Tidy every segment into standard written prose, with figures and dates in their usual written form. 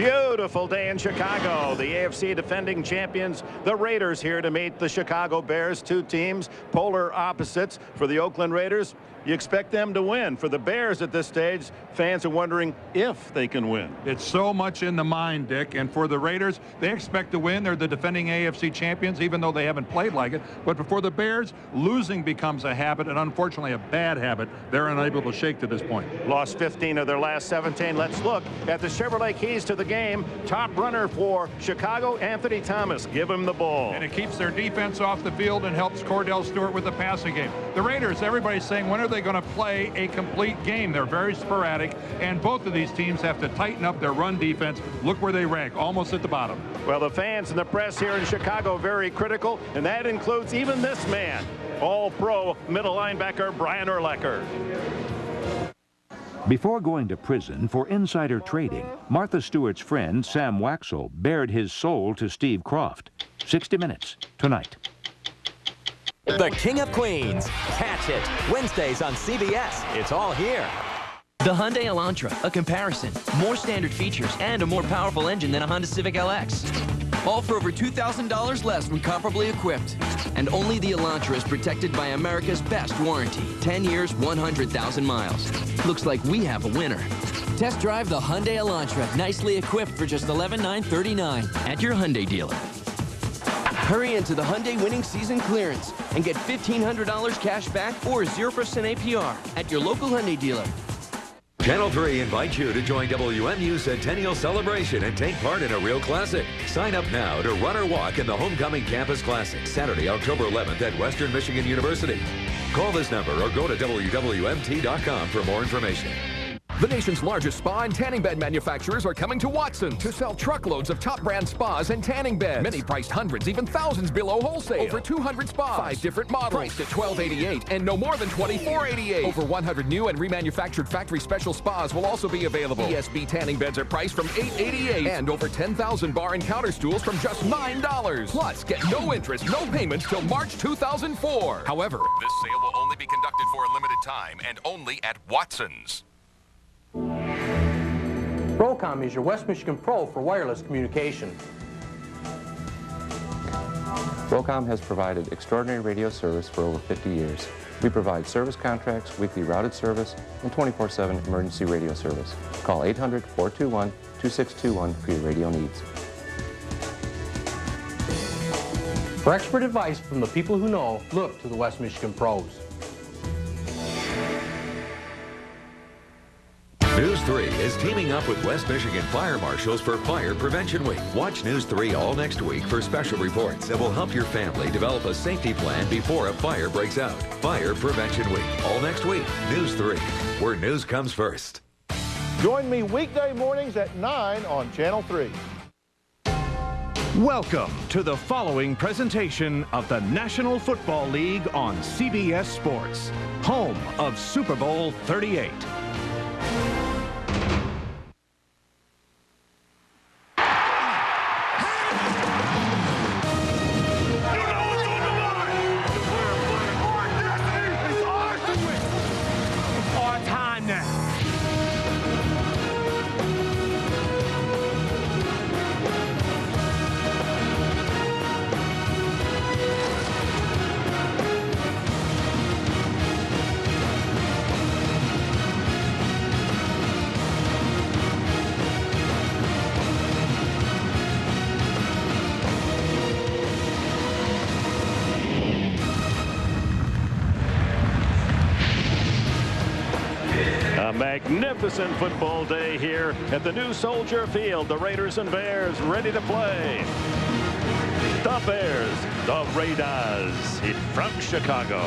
Beautiful day in Chicago. The AFC defending champions, the Raiders, here to meet the Chicago Bears. Two teams, polar opposites. For the Oakland Raiders, you expect them to win. For the Bears at this stage, fans are wondering if they can win. It's so much in the mind, Dick. And for the Raiders, they expect to win. They're the defending AFC champions, even though they haven't played like it. But for the Bears, losing becomes a habit, and unfortunately a bad habit they're unable to shake to this point. Lost 15 of their last 17. Let's look at the Chevrolet keys to the game. Top runner for Chicago, Anthony Thomas. Give him the ball. And it keeps their defense off the field and helps Cordell Stewart with the passing game. The Raiders, everybody's saying, when are they going to play a complete game? They're very sporadic, and both of these teams have to tighten up their run defense. Look where they rank, almost at the bottom. Well, the fans and the press here in Chicago very critical, and that includes even this man, all-pro middle linebacker Brian Urlacher. Before going to prison for insider trading, Martha Stewart's friend Sam Waxel bared his soul to Steve Kroft. 60 Minutes, tonight. The King of Queens. Catch it. Wednesdays on CBS. It's all here. The Hyundai Elantra, a comparison, more standard features, and a more powerful engine than a Honda Civic LX. All for over $2,000 less when comparably equipped. And only the Elantra is protected by America's best warranty. 10 years, 100,000 miles. Looks like we have a winner. Test drive the Hyundai Elantra, nicely equipped for just $11,939 at your Hyundai dealer. Hurry into the Hyundai winning season clearance and get $1,500 cash back or 0% APR at your local Hyundai dealer. Channel 3 invites you to join WMU's Centennial Celebration and take part in a real classic. Sign up now to run or walk in the Homecoming Campus Classic, Saturday, October 11th at Western Michigan University. Call this number or go to WWMT.com for more information. The nation's largest spa and tanning bed manufacturers are coming to Watson to sell truckloads of top brand spas and tanning beds. Many priced hundreds, even thousands below wholesale. Over 200 spas, 5 different models, priced at $12.88 and no more than $24.88. Over 100 new and remanufactured factory special spas will also be available. ESB tanning beds are priced from $8.88 and over 10,000 bar and counter stools from just $9. Plus, get no interest, no payments till March 2004. However, this sale will only be conducted for a limited time and only at Watson's. Procom is your West Michigan Pro for wireless communication. Procom has provided extraordinary radio service for over 50 years. We provide service contracts, weekly routed service, and 24/7 emergency radio service. Call 800-421-2621 for your radio needs. For expert advice from the people who know, look to the West Michigan Pros. News 3 is teaming up with West Michigan Fire Marshals for Fire Prevention Week. Watch News 3 all next week for special reports that will help your family develop a safety plan before a fire breaks out. Fire Prevention Week, all next week. News 3, where news comes first. Join me weekday mornings at 9 on Channel 3. Welcome to the following presentation of the National Football League on CBS Sports, home of Super Bowl 38. Magnificent football day here at the new Soldier Field. The Raiders and Bears ready to play. The Bears, the Raiders, from Chicago.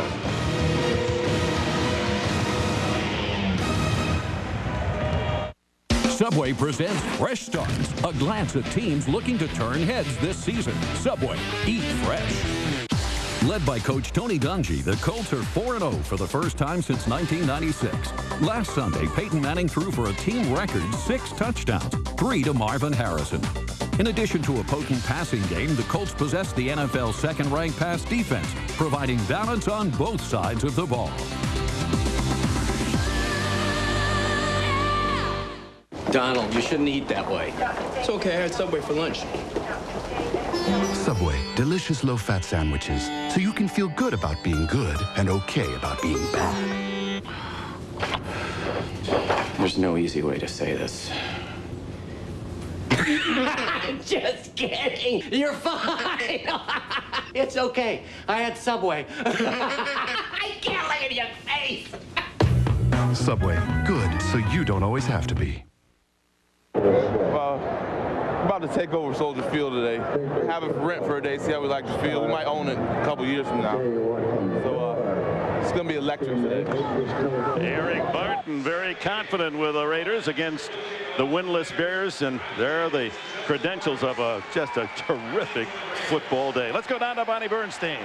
Subway presents Fresh Starts, a glance at teams looking to turn heads this season. Subway, eat fresh. Led by Coach Tony Dungy, the Colts are 4-0 for the first time since 1996. Last Sunday, Peyton Manning threw for a team record 6 touchdowns, 3 to Marvin Harrison. In addition to a potent passing game, the Colts possess the NFL's second-ranked pass defense, providing balance on both sides of the ball. Donald, you shouldn't eat that way. It's okay, I had Subway for lunch. Subway, delicious low-fat sandwiches, so you can feel good about being good and okay about being bad. There's no easy way to say this. Just kidding. You're fine. It's okay. I had Subway. I can't look at your face. Subway, good, so you don't always have to be. Well, we're about to take over Soldier Field today. We're having it for rent for a day, see how we like the field. We might own it a couple years from now. So it's going to be electric today. Eric Barton very confident with the Raiders against the winless Bears, and there are the credentials of just a terrific football day. Let's go down to Bonnie Bernstein.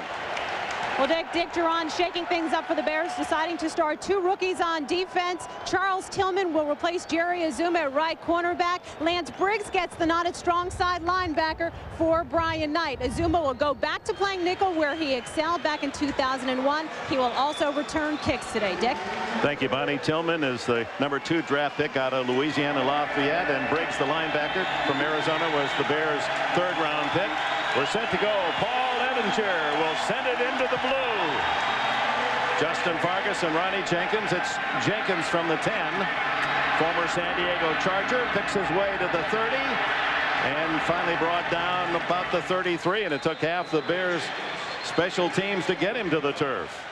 Well, Dick Duran shaking things up for the Bears, deciding to start 2 rookies on defense. Charles Tillman will replace Jerry Azuma at right cornerback. Lance Briggs gets the nod at strong side linebacker for Brian Knight. Azuma will go back to playing nickel where he excelled back in 2001. He will also return kicks today. Dick? Thank you, Bonnie. Tillman is the #2 draft pick out of Louisiana Lafayette, and Briggs, the linebacker from Arizona, was the Bears' 3rd-round pick. We're set to go. Paul Edinger will send it into the blue. Justin Fargas and Ronnie Jenkins. It's Jenkins from the 10. Former San Diego Charger picks his way to the 30 and finally brought down about the 33, and it took half the Bears special teams to get him to the turf.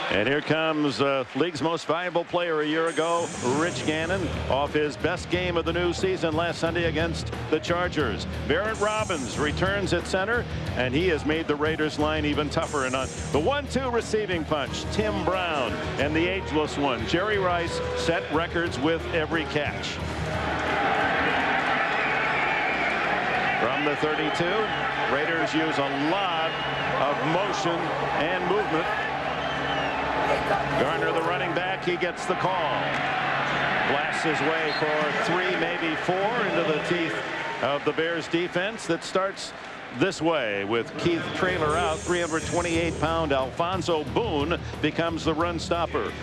And here comes league's most valuable player a year ago, Rich Gannon, off his best game of the new season last Sunday against the Chargers. Barrett Robbins returns at center, and he has made the Raiders line even tougher. And on the 1-2 receiving punch, Tim Brown, and the ageless one, Jerry Rice, set records with every catch. From the 32, Raiders use a lot of motion and movement. Garner, the running back, he gets the call. Blasts his way for 3, maybe 4 into the teeth of the Bears defense that starts this way with Keith Traylor out. 328-pound Alfonso Boone becomes the run stopper.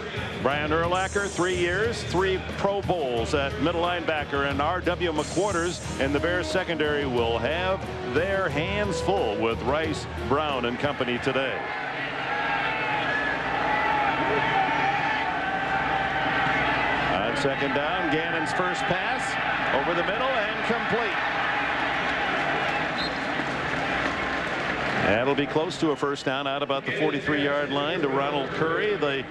Brian Urlacher, 3 years, 3 Pro Bowls at middle linebacker, and R.W. McQuarters and the Bears secondary will have their hands full with Rice, Brown, and company today. On 2nd down, Gannon's first pass over the middle and complete. That'll be close to a first down out about the 43-yard line to Ronald Curry, the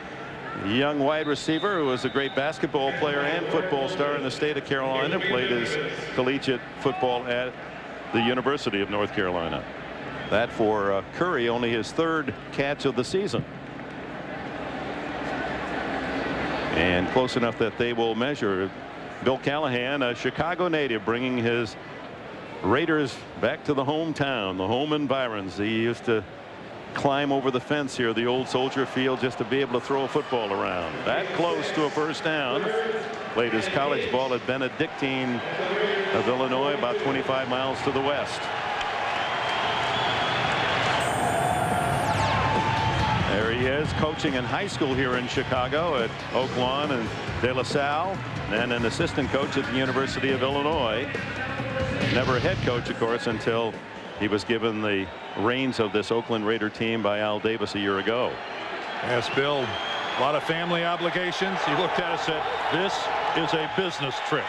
young wide receiver who was a great basketball player and football star in the state of Carolina. Played his collegiate football at the University of North Carolina. That for Curry, only his 3rd catch of the season. And close enough that they will measure. Bill Callahan, a Chicago native, bringing his Raiders back to the hometown, the home environs. He used to climb over the fence here, the old Soldier Field, just to be able to throw a football around. That close to a first down. Played his college ball at Benedictine of Illinois, about 25 miles to the west. There he is, coaching in high school here in Chicago at Oakland and De La Salle, and an assistant coach at the University of Illinois. Never a head coach, of course, until he was given the reins of this Oakland Raider team by Al Davis a year ago. Yes, Bill, a lot of family obligations. He looked at us and said, this is a business trip.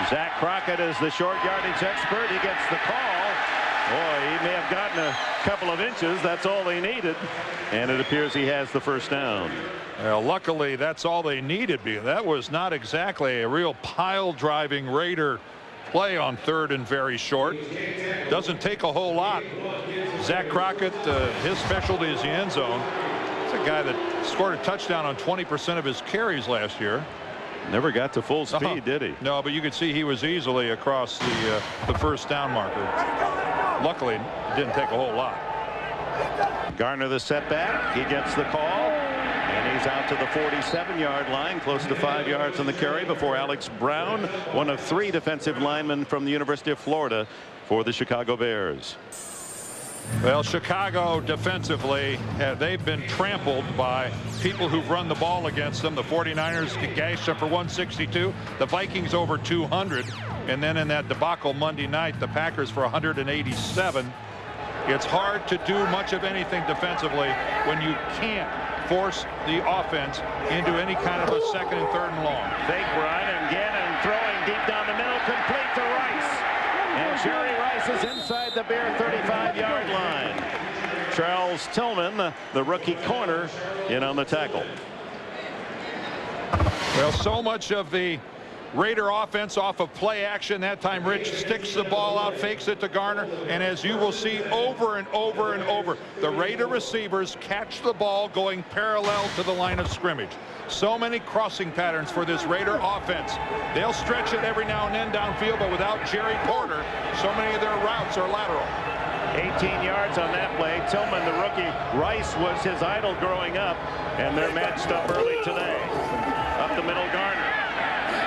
Zach Crockett is the short yardage expert. He gets the call. Boy, he may have gotten a couple of inches. That's all they needed. And it appears he has the first down. Well, luckily, that's all they needed. That was not exactly a real pile-driving Raider play on 3rd and very short. Doesn't take a whole lot. Zach Crockett, his specialty is the end zone. It's a guy that scored a touchdown on 20% of his carries last year. Never got to full speed, did he? No, but you could see he was easily across the first down marker. Luckily, it didn't take a whole lot. Garner the setback. He gets the call. And he's out to the 47-yard line, close to 5 yards on the carry before Alex Brown, one of 3 defensive linemen from the University of Florida for the Chicago Bears. Well, Chicago defensively, they've been trampled by people who've run the ball against them. The 49ers gashed them for 162. The Vikings over 200. And then in that debacle Monday night, the Packers for 187. It's hard to do much of anything defensively when you can't force the offense into any kind of a second and third and long. Fake run, and Gannon throwing deep down the middle, complete to Rice. And Jerry Rice is inside the Bear 35-yard line. Charles Tillman, the rookie corner, in on the tackle. Well, so much of the Raider offense off of play action. That time Rich sticks the ball out, fakes it to Garner, and as you will see over and over and over, the Raider receivers catch the ball going parallel to the line of scrimmage. So many crossing patterns for this Raider offense. They'll stretch it every now and then downfield, but without Jerry Porter, so many of their routes are lateral. 18 yards on that play. Tillman, the rookie. Rice was his idol growing up, and they're matched up early today. Up the middle, Garner.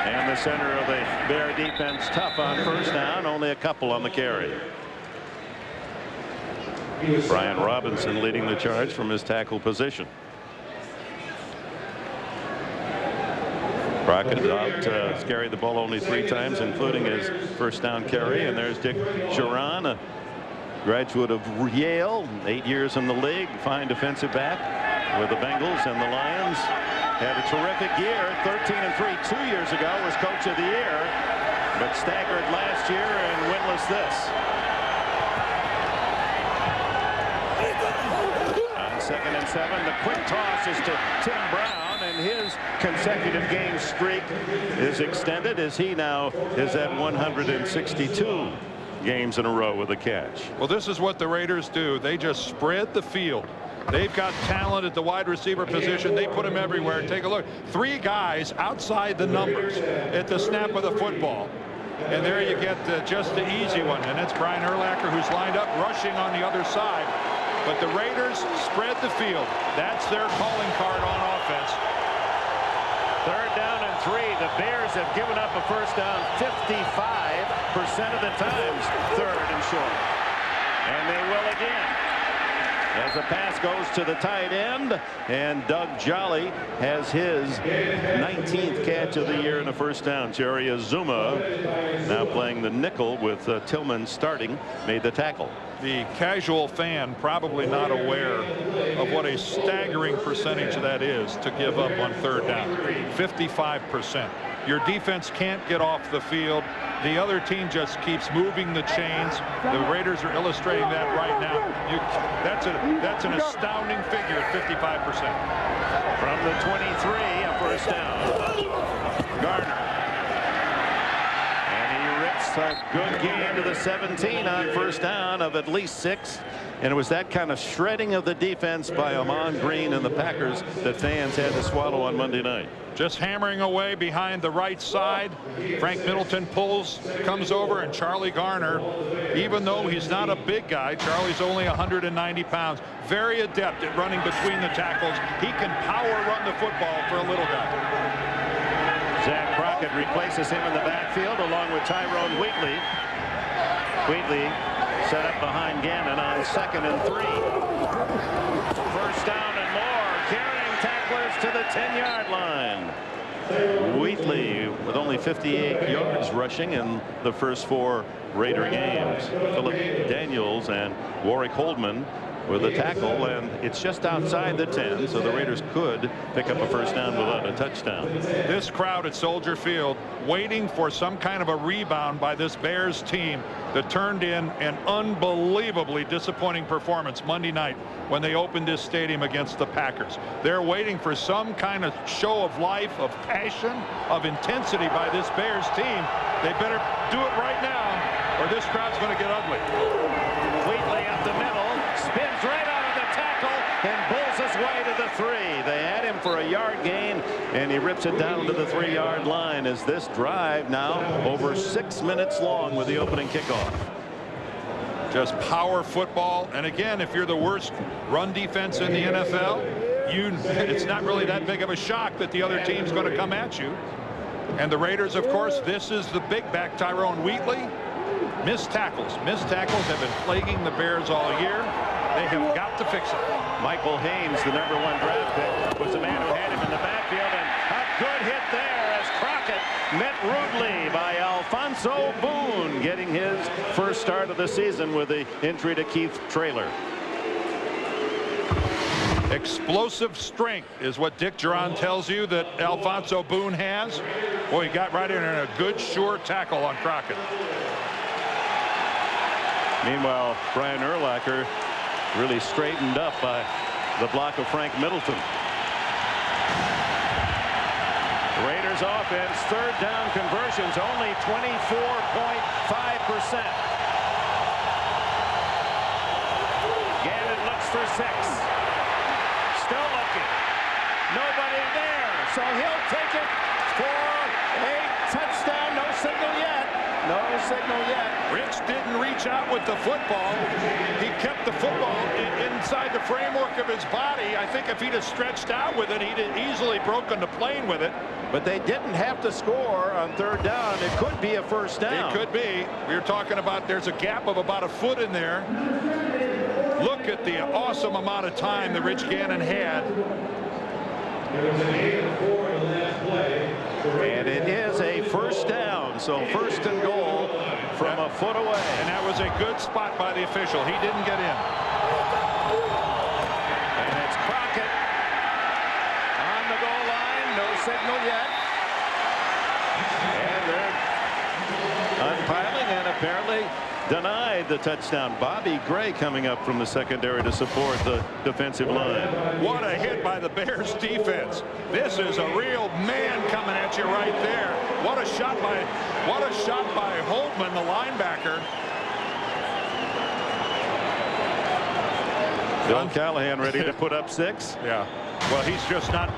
And the center of the Bear defense tough on first down, only a couple on the carry. Brian Robinson leading the charge from his tackle position. Crockett out carried the ball only 3 times, including his first down carry. And there's Dick Geron, a graduate of Yale, 8 years in the league, fine defensive back with the Bengals and the Lions. Had a terrific year, 13-3 2 years ago, was coach of the year, but staggered last year and winless this. On 2nd and 7, the quick toss is to Tim Brown, and his consecutive game streak is extended as he now is at 162 games in a row with a catch. Well, this is what the Raiders do. They just spread the field. They've got talent at the wide receiver position. They put him everywhere. Take a look. 3 guys outside the numbers at the snap of the football. And there you get just the easy one. And that's Brian Urlacher, who's lined up rushing on the other side. But the Raiders spread the field. That's their calling card on offense. 3rd down and 3. The Bears have given up a first down 55% of the times. 3rd and short. And they will again. As the pass goes to the tight end, and Doug Jolly has his 19th catch of the year in a first down. Jerry Azuma, now playing the nickel with Tillman starting, made the tackle. The casual fan probably not aware of what a staggering percentage that is to give up on 3rd down. 55%. Your defense can't get off the field. The other team just keeps moving the chains. The Raiders are illustrating that right now. That's an astounding figure at 55%. From the 23, a first down. Garner. And he rips a good gain to the 17 on first down of at least 6. And it was that kind of shredding of the defense by Ahman Green and the Packers that fans had to swallow on Monday night. Just hammering away behind the right side. Frank Middleton comes over, and Charlie Garner, even though he's not a big guy, Charlie's only 190 pounds, very adept at running between the tackles. He can power run the football for a little guy. Zach Crockett replaces him in the backfield along with Tyrone Wheatley. Wheatley set up behind Gannon on 2nd and 3. First down and more. Carrying tacklers to the 10-yard line. Wheatley with only 58 yards rushing in the first 4 Raider games. Philip Daniels and Warwick Holdman with a tackle, and it's just outside the 10, so the Raiders could pick up a first down without a touchdown. This crowd at Soldier Field waiting for some kind of a rebound by this Bears team that turned in an unbelievably disappointing performance Monday night when they opened this stadium against the Packers. They're waiting for some kind of show of life, of passion, of intensity by this Bears team. They better do it right now, or this crowd's going to get ugly. Wheatley up the middle, spins right out of the tackle and bulls his way to the 3. They had him for a yard gain, and he rips it down to the 3-yard line as this drive now over 6 minutes long with the opening kickoff. Just power football, and again, if you're the worst run defense in the NFL, it's not really that big of a shock that the other team's going to come at you. And the Raiders, of course, this is the big back, Tyrone Wheatley. Missed tackles. Missed tackles have been plaguing the Bears all year. They have got to fix it. Michael Haynes, the #1 draft pick, was the man who had him in the backfield, and a good hit there as Crockett met rudely by Alfonso Boone, getting his first start of the season with the injury to Keith Traylor. Explosive strength is what Dick Duran tells you that Alfonso Boone has. Boy, he got right in there and a good, sure tackle on Crockett. Meanwhile, Brian Urlacher really straightened up by the block of Frank Middleton. The Raiders offense, third down conversions, only 24.5%. Gannon looks for 6. Still looking. Nobody there. So he'll take it for a touchdown. No signal yet. No signal yet. Rich didn't reach out with the football. He kept the football inside the framework of his body. I think if he'd have stretched out with it, he'd have easily broken the plane with it. But they didn't have to score on third down. It could be a first down. It could be. We were talking about there's a gap of about a foot in there. Look at the awesome amount of time that Rich Gannon had. And it is a first down, so first and goal from a foot away. And that was a good spot by the official. He didn't get in. And it's Crockett on the goal line. No signal yet. And they're unpiling and apparently denied the touchdown. Bobby Gray coming up from the secondary to support the defensive line. What a hit by the Bears defense. This is a real man coming at you right there. What a shot by Holtman, the linebacker. Bill Callahan ready to put up 6. Yeah. Well, he's just not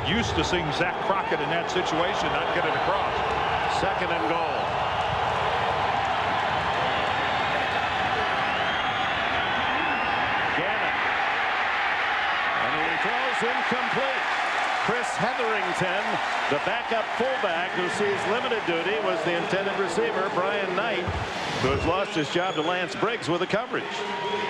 used to seeing Zach Crockett in that situation, not get it across. Second and goal. Incomplete. Chris Hetherington, the backup fullback who sees limited duty, was the intended receiver. Brian Knight, who has lost his job to Lance Briggs with the coverage.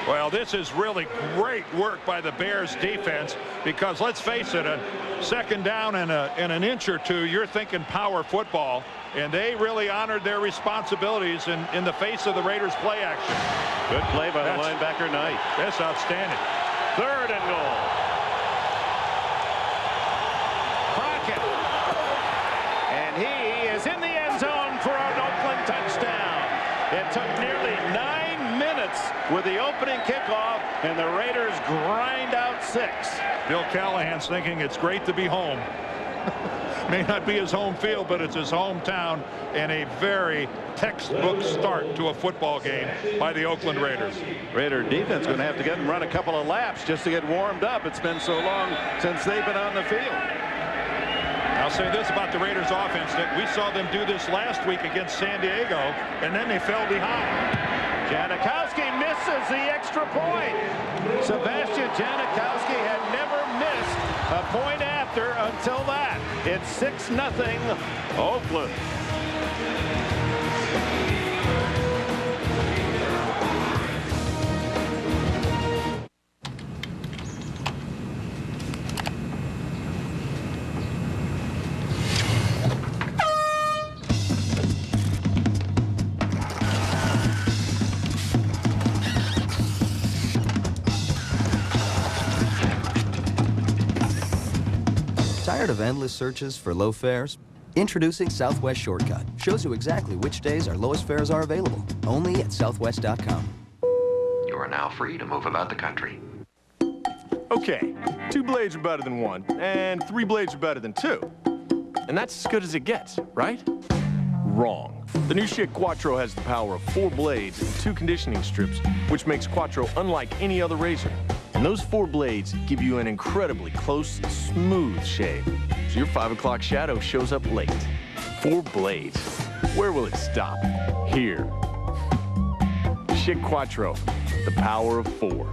Well, this is really great work by the Bears defense because let's face it, a second down and an inch or two, you're thinking power football, and they really honored their responsibilities in the face of the Raiders play action. Good play by the linebacker Knight. That's outstanding. Third and goal. And he is in the end zone for an Oakland touchdown. It took nearly 9 minutes with the opening kickoff, and the Raiders grind out 6. Bill Callahan's thinking it's great to be home. May not be his home field, but it's his hometown, and a very textbook start to a football game by the Oakland Raiders. Raider defense going to have to get and run a couple of laps just to get warmed up. It's been so long since they've been on the field. I'll say this about the Raiders offense, that we saw them do this last week against San Diego, and then they fell behind. Janikowski misses the extra point. Sebastian Janikowski had never missed a point after until that. It's 6-0 Oakland. Tired of endless searches for low fares? Introducing Southwest Shortcut. Shows you exactly which days our lowest fares are available. Only at southwest.com. You are now free to move about the country. Okay, 2 blades are better than 1, and 3 blades are better than 2. And that's as good as it gets, right? Wrong. The new Schick Quattro has the power of 4 blades and 2 conditioning strips, which makes Quattro unlike any other razor. And those 4 blades give you an incredibly close, smooth shave. So your 5 o'clock shadow shows up late. 4 blades. Where will it stop? Here. Schick Quattro, the power of 4.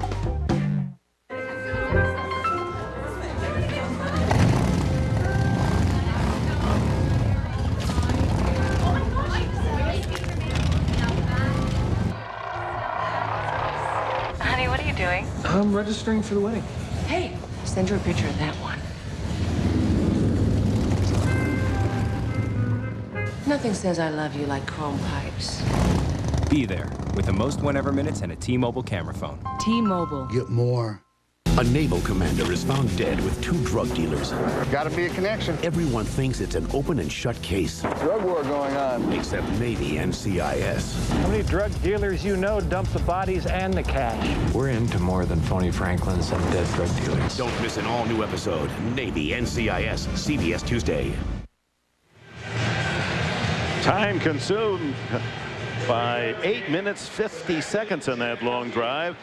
I'm registering for the wedding. Hey, send her a picture of that one. Nothing says I love you like chrome pipes. Be there with the most whenever minutes and a T-Mobile camera phone. T-Mobile. Get more. A naval commander is found dead with 2 drug dealers. Gotta be a connection. Everyone thinks it's an open and shut case. Drug war going on. Except Navy and CIS. How many drug dealers you know dump the bodies and the cash? We're into more than phony Franklins and dead drug dealers. Don't miss an all-new episode. Navy and CIS. CBS Tuesday. Time consumed by 8 minutes 50 seconds on that long drive.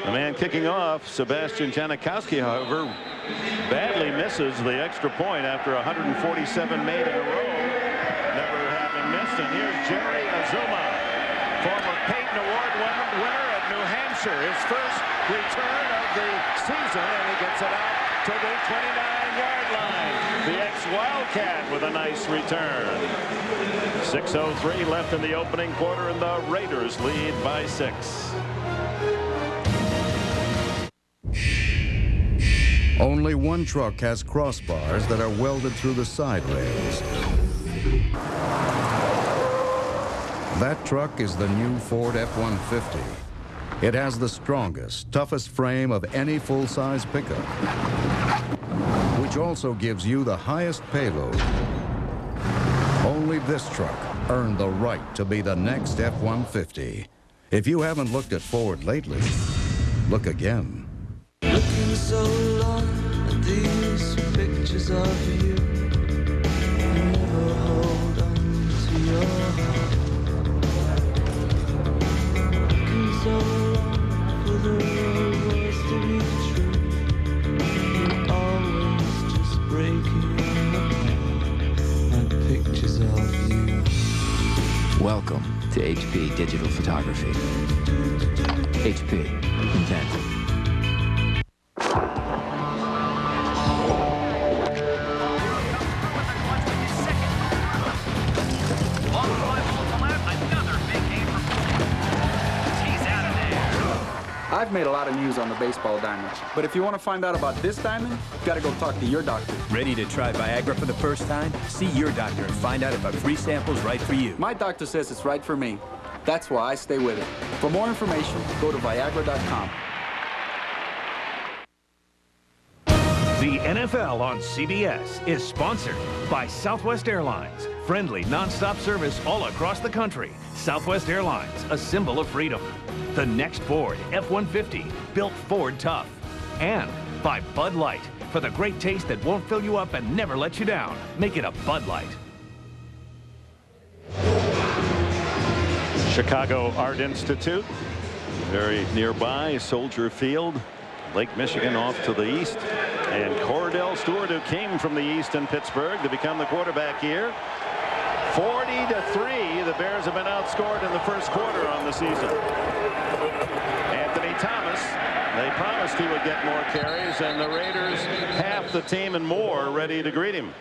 The man kicking off, Sebastian Janikowski, however, badly misses the extra point after 147 made in a row. Never having missed. And here's Jerry Azuma, former Peyton Award winner at New Hampshire. His first return of the season, and he gets it out to the 29-yard line. The ex-Wildcat with a nice return. 6:03 left in the opening quarter, and the Raiders lead by 6. Only one truck has crossbars that are welded through the side rails. That truck is the new Ford F-150. It has the strongest, toughest frame of any full-size pickup, which also gives you the highest payload. Only this truck earned the right to be the next F-150. If you haven't looked at Ford lately, look again. Looking so long at these pictures of you, you never hold on to your heart. Looking so long for the words to be true, always just breaking apart like pictures of you. Welcome to HP Digital Photography. HP, invented. I've made a lot of news on the baseball diamond, but if you want to find out about this diamond, you gotta go talk to your doctor. Ready to try Viagra for the first time? See your doctor and find out if a free sample's right for you. My doctor says it's right for me. That's why I stay with it. For more information, go to Viagra.com. The NFL on CBS is sponsored by Southwest Airlines. Friendly, nonstop service all across the country. Southwest Airlines, a symbol of freedom. The next Ford F-150, built Ford tough. And by Bud Light, for the great taste that won't fill you up and never let you down. Make it a Bud Light. Chicago Art Institute, very nearby, Soldier Field, Lake Michigan off to the east. And Cordell Stewart, who came from the east in Pittsburgh to become the quarterback here. 40-3, the Bears have been outscored in the first quarter on the season. Anthony Thomas, they promised he would get more carries, and the Raiders, half the team and more, ready to greet him.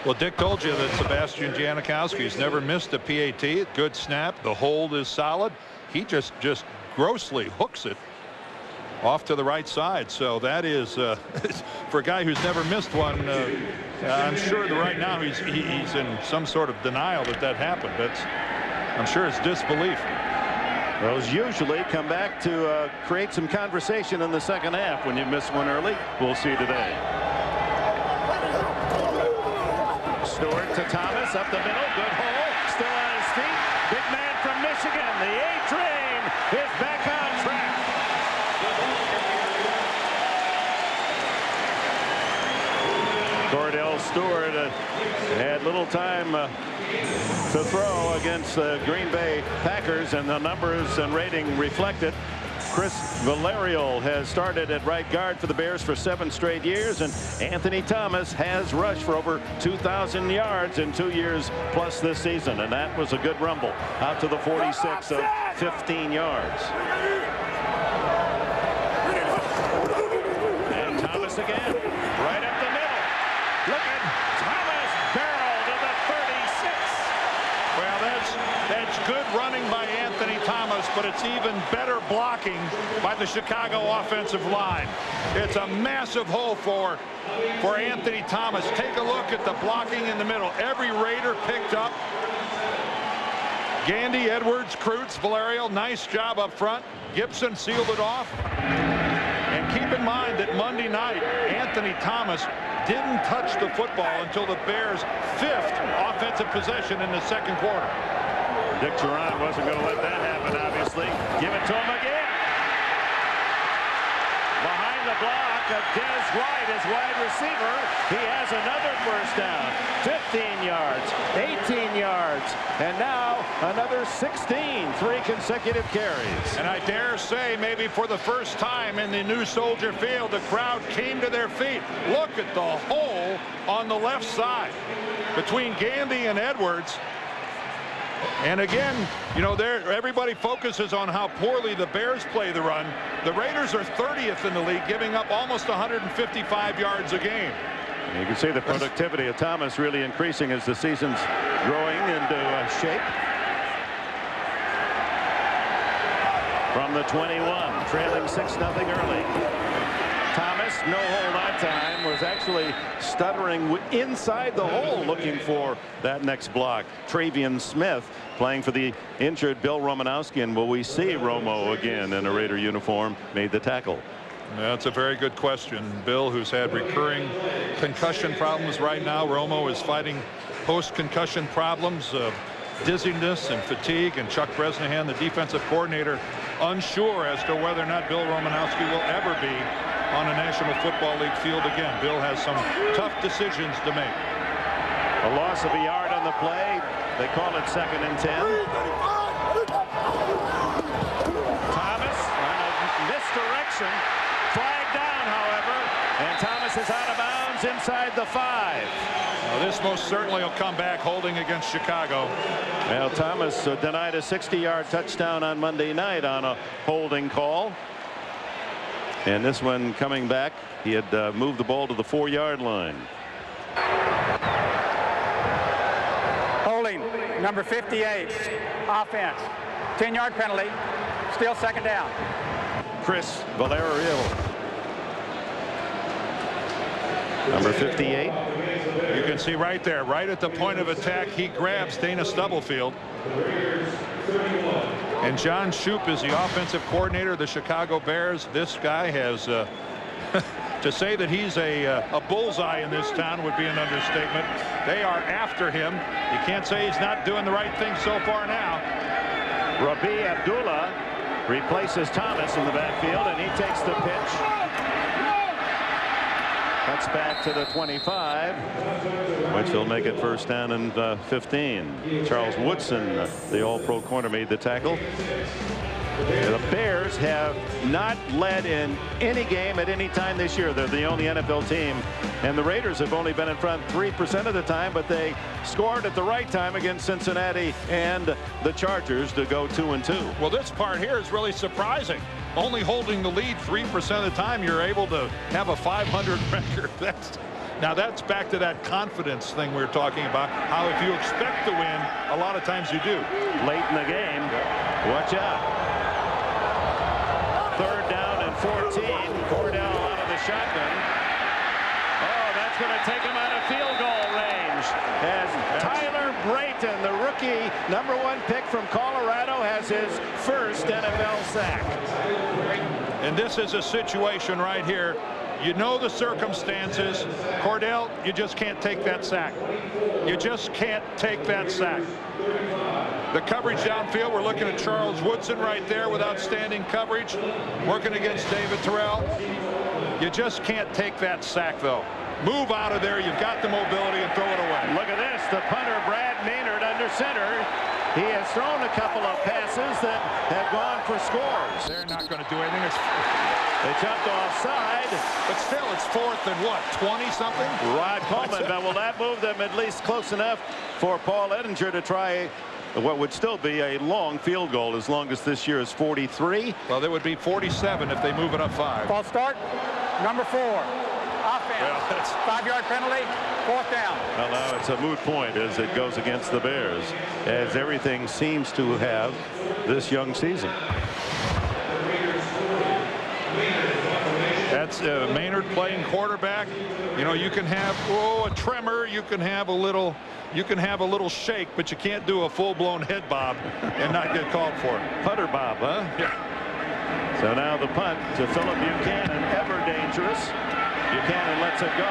Well, Dick told you that Sebastian Janikowski's never missed a PAT. Good snap. The hold is solid. He just grossly hooks it off to the right side. So that is for a guy who's never missed one. I'm sure that right now he's in some sort of denial that happened. I'm sure it's disbelief. Those usually come back to create some conversation in the second half when you miss one early. We'll see today. Stewart to Thomas, up the middle, good hole, still on his feet. Big man from Michigan, the A-Train is back on track. Cordell Stewart had little time to throw against the Green Bay Packers, and the numbers and rating reflect it. Chris Valerial has started at right guard for the Bears for 7 straight years, and Anthony Thomas has rushed for over 2,000 yards in 2 years plus this season, and that was a good rumble out to the 46 of 15 yards. And Thomas again, right up the middle. Look at Thomas, barrel to the 36. Well, that's good running by Anthony Anthony Thomas, but it's even better blocking by the Chicago offensive line. It's a massive hole for Anthony Thomas. Take a look at the blocking in the middle. Every Raider picked up. Gandy, Edwards, Kreutz, Valerio, nice job up front. Gibson sealed it off. And keep in mind that Monday night, Anthony Thomas didn't touch the football until the Bears' 5th offensive possession in the second quarter. Dick Duran wasn't going to let that happen, obviously. Give it to him again. Behind the block of Des White as wide receiver. He has another first down. 15 yards, 18 yards, and now another 16. 3 consecutive carries. And I dare say maybe for the first time in the new Soldier Field, the crowd came to their feet. Look at the hole on the left side between Gandy and Edwards. And again, you know, everybody focuses on how poorly the Bears play the run. The Raiders are 30th in the league, giving up almost 155 yards a game. You can see the productivity of Thomas really increasing as the season's growing into shape. From the 21, trailing 6-0 early. Thomas, no hole that time, was actually stuttering inside the hole looking for that next block. Travion Smith playing for the injured Bill Romanowski, and will we see Romo again in a Raider uniform, made the tackle? That's a very good question. Bill, who's had recurring concussion problems right now. Romo is fighting post-concussion problems of dizziness and fatigue, and Chuck Bresnahan, the defensive coordinator, unsure as to whether or not Bill Romanowski will ever be on a National Football League field again. Bill has some tough decisions to make. A loss of a yard on the play. They call it 2nd and 10. Thomas on a misdirection. Flag down, however, and Thomas is out of bounds inside the 5. Well, this most certainly will come back holding against Chicago. Well, Thomas denied a 60-yard touchdown on Monday night on a holding call. And this one coming back, he had moved the ball to the 4-yard line. Holding, number 58, offense. 10-yard penalty, still 2nd down. Chris Valerio, number 58. You can see right there, right at the point of attack, he grabs Dana Stubblefield. And John Shoup is the offensive coordinator of the Chicago Bears. This guy has, to say that he's a bullseye in this town would be an understatement. They are after him. You can't say he's not doing the right thing so far now. Rabi Abdullah replaces Thomas in the backfield, and he takes the pitch. That's back to the 25, which will make it 1st down and 15. Charles Woodson, the all-pro corner, made the tackle. The Bears have not led in any game at any time this year. They're the only NFL team, and the Raiders have only been in front 3% of the time, but they scored at the right time against Cincinnati and the Chargers to go 2-2. Well, this part here is really surprising. Only holding the lead 3% of the time, you're able to have a 500 record. Now that's back to that confidence thing we were talking about, how if you expect to win, a lot of times you do. Late in the game, watch out. 3rd down and 14. Cordell out of the shotgun. Oh, that's going to take him out of field goal range. As Tyler Brayton, the rookie #1 pick from Colorado, has his first NFL sack. And this is a situation right here. You know the circumstances. Cordell, you just can't take that sack. You just can't take that sack. The coverage downfield, we're looking at Charles Woodson right there with outstanding coverage, working against David Terrell. You just can't take that sack, though. Move out of there. You've got the mobility, and throw it away. Look at this. The punter, Brad Maynard, under center. He has thrown a couple of passes that have gone for scores. They're not going to do anything. They jumped offside. But still, it's 4th and what, 20-something? Rod Coleman, but will that move them at least close enough for Paul Ettinger to try what would still be a long field goal, as long as this year is 43? Well, there would be 47 if they move it up 5. False start, number 4, offense. Well, 5-yard penalty, 4th down. Well, now it's a moot point as it goes against the Bears, as everything seems to have this young season. That's Maynard playing quarterback. You know, you can have a tremor, you can have a little shake, but you can't do a full-blown head bob and not get called for it. Putter bob, huh? Yeah. So now the punt to Philip Buchanan, ever dangerous. Buchanan lets it go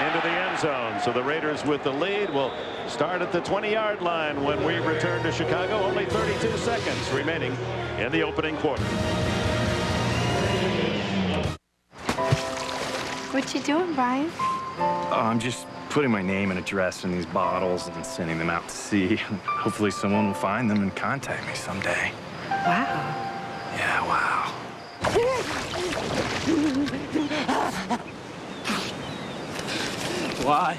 into the end zone. So the Raiders with the lead will start at the 20-yard line when we return to Chicago. Only 32 seconds remaining in the opening quarter. What you doing, Brian? I'm just putting my name and address in these bottles and sending them out to sea. Hopefully someone will find them and contact me someday. Wow. Yeah, wow. Why?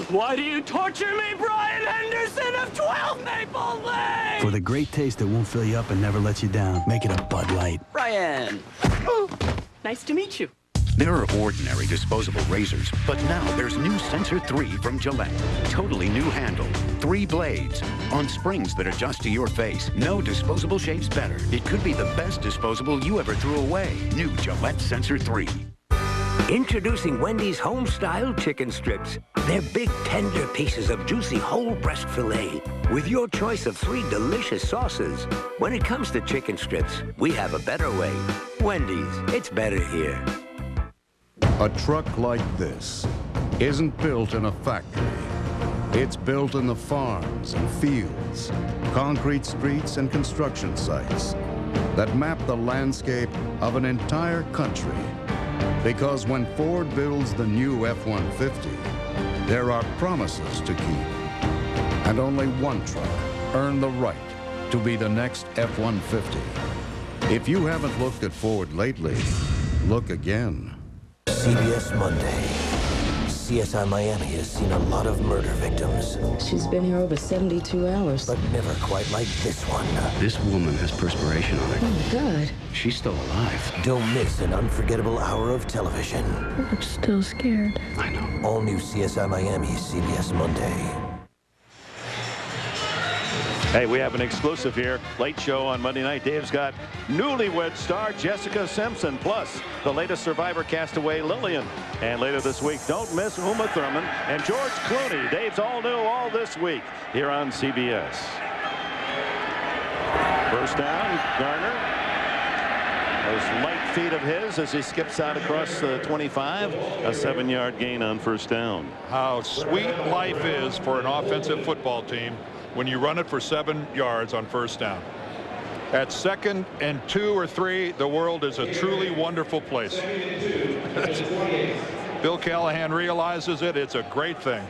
Why do you torture me, Brian Henderson of 12 Maple Lane? For the great taste that won't fill you up and never let you down, make it a Bud Light. Brian. Oh, nice to meet you. There are ordinary disposable razors, but now there's new Sensor 3 from Gillette. Totally new handle, 3 blades, on springs that adjust to your face. No disposable shape's better. It could be the best disposable you ever threw away. New Gillette Sensor 3. Introducing Wendy's home-style chicken strips. They're big, tender pieces of juicy whole breast filet with your choice of 3 delicious sauces. When it comes to chicken strips, we have a better way. Wendy's, it's better here. A truck like this isn't built in a factory. It's built in the farms and fields, concrete streets and construction sites that map the landscape of an entire country. Because when Ford builds the new F-150, there are promises to keep. And only one truck earned the right to be the next F-150. If you haven't looked at Ford lately, look again. CBS Monday. CSI Miami has seen a lot of murder victims. She's been here over 72 hours. But never quite like this one. This woman has perspiration on her. Oh, my God. She's still alive. Don't miss an unforgettable hour of television. I'm still scared. I know. All new CSI Miami, CBS Monday. Hey, we have an exclusive here. Late show on Monday night. Dave's got newlywed star Jessica Simpson, plus the latest Survivor castaway Lillian. And later this week, don't miss Uma Thurman and George Clooney. Dave's all new all this week here on CBS. First down, Garner. Those light feet of his as he skips out across the 25. A 7-yard gain on first down. How sweet life is for an offensive football team when you run it for 7 yards on first down. At 2nd and 2 or 3, the world is a truly wonderful place. Bill Callahan realizes it. It's a great thing.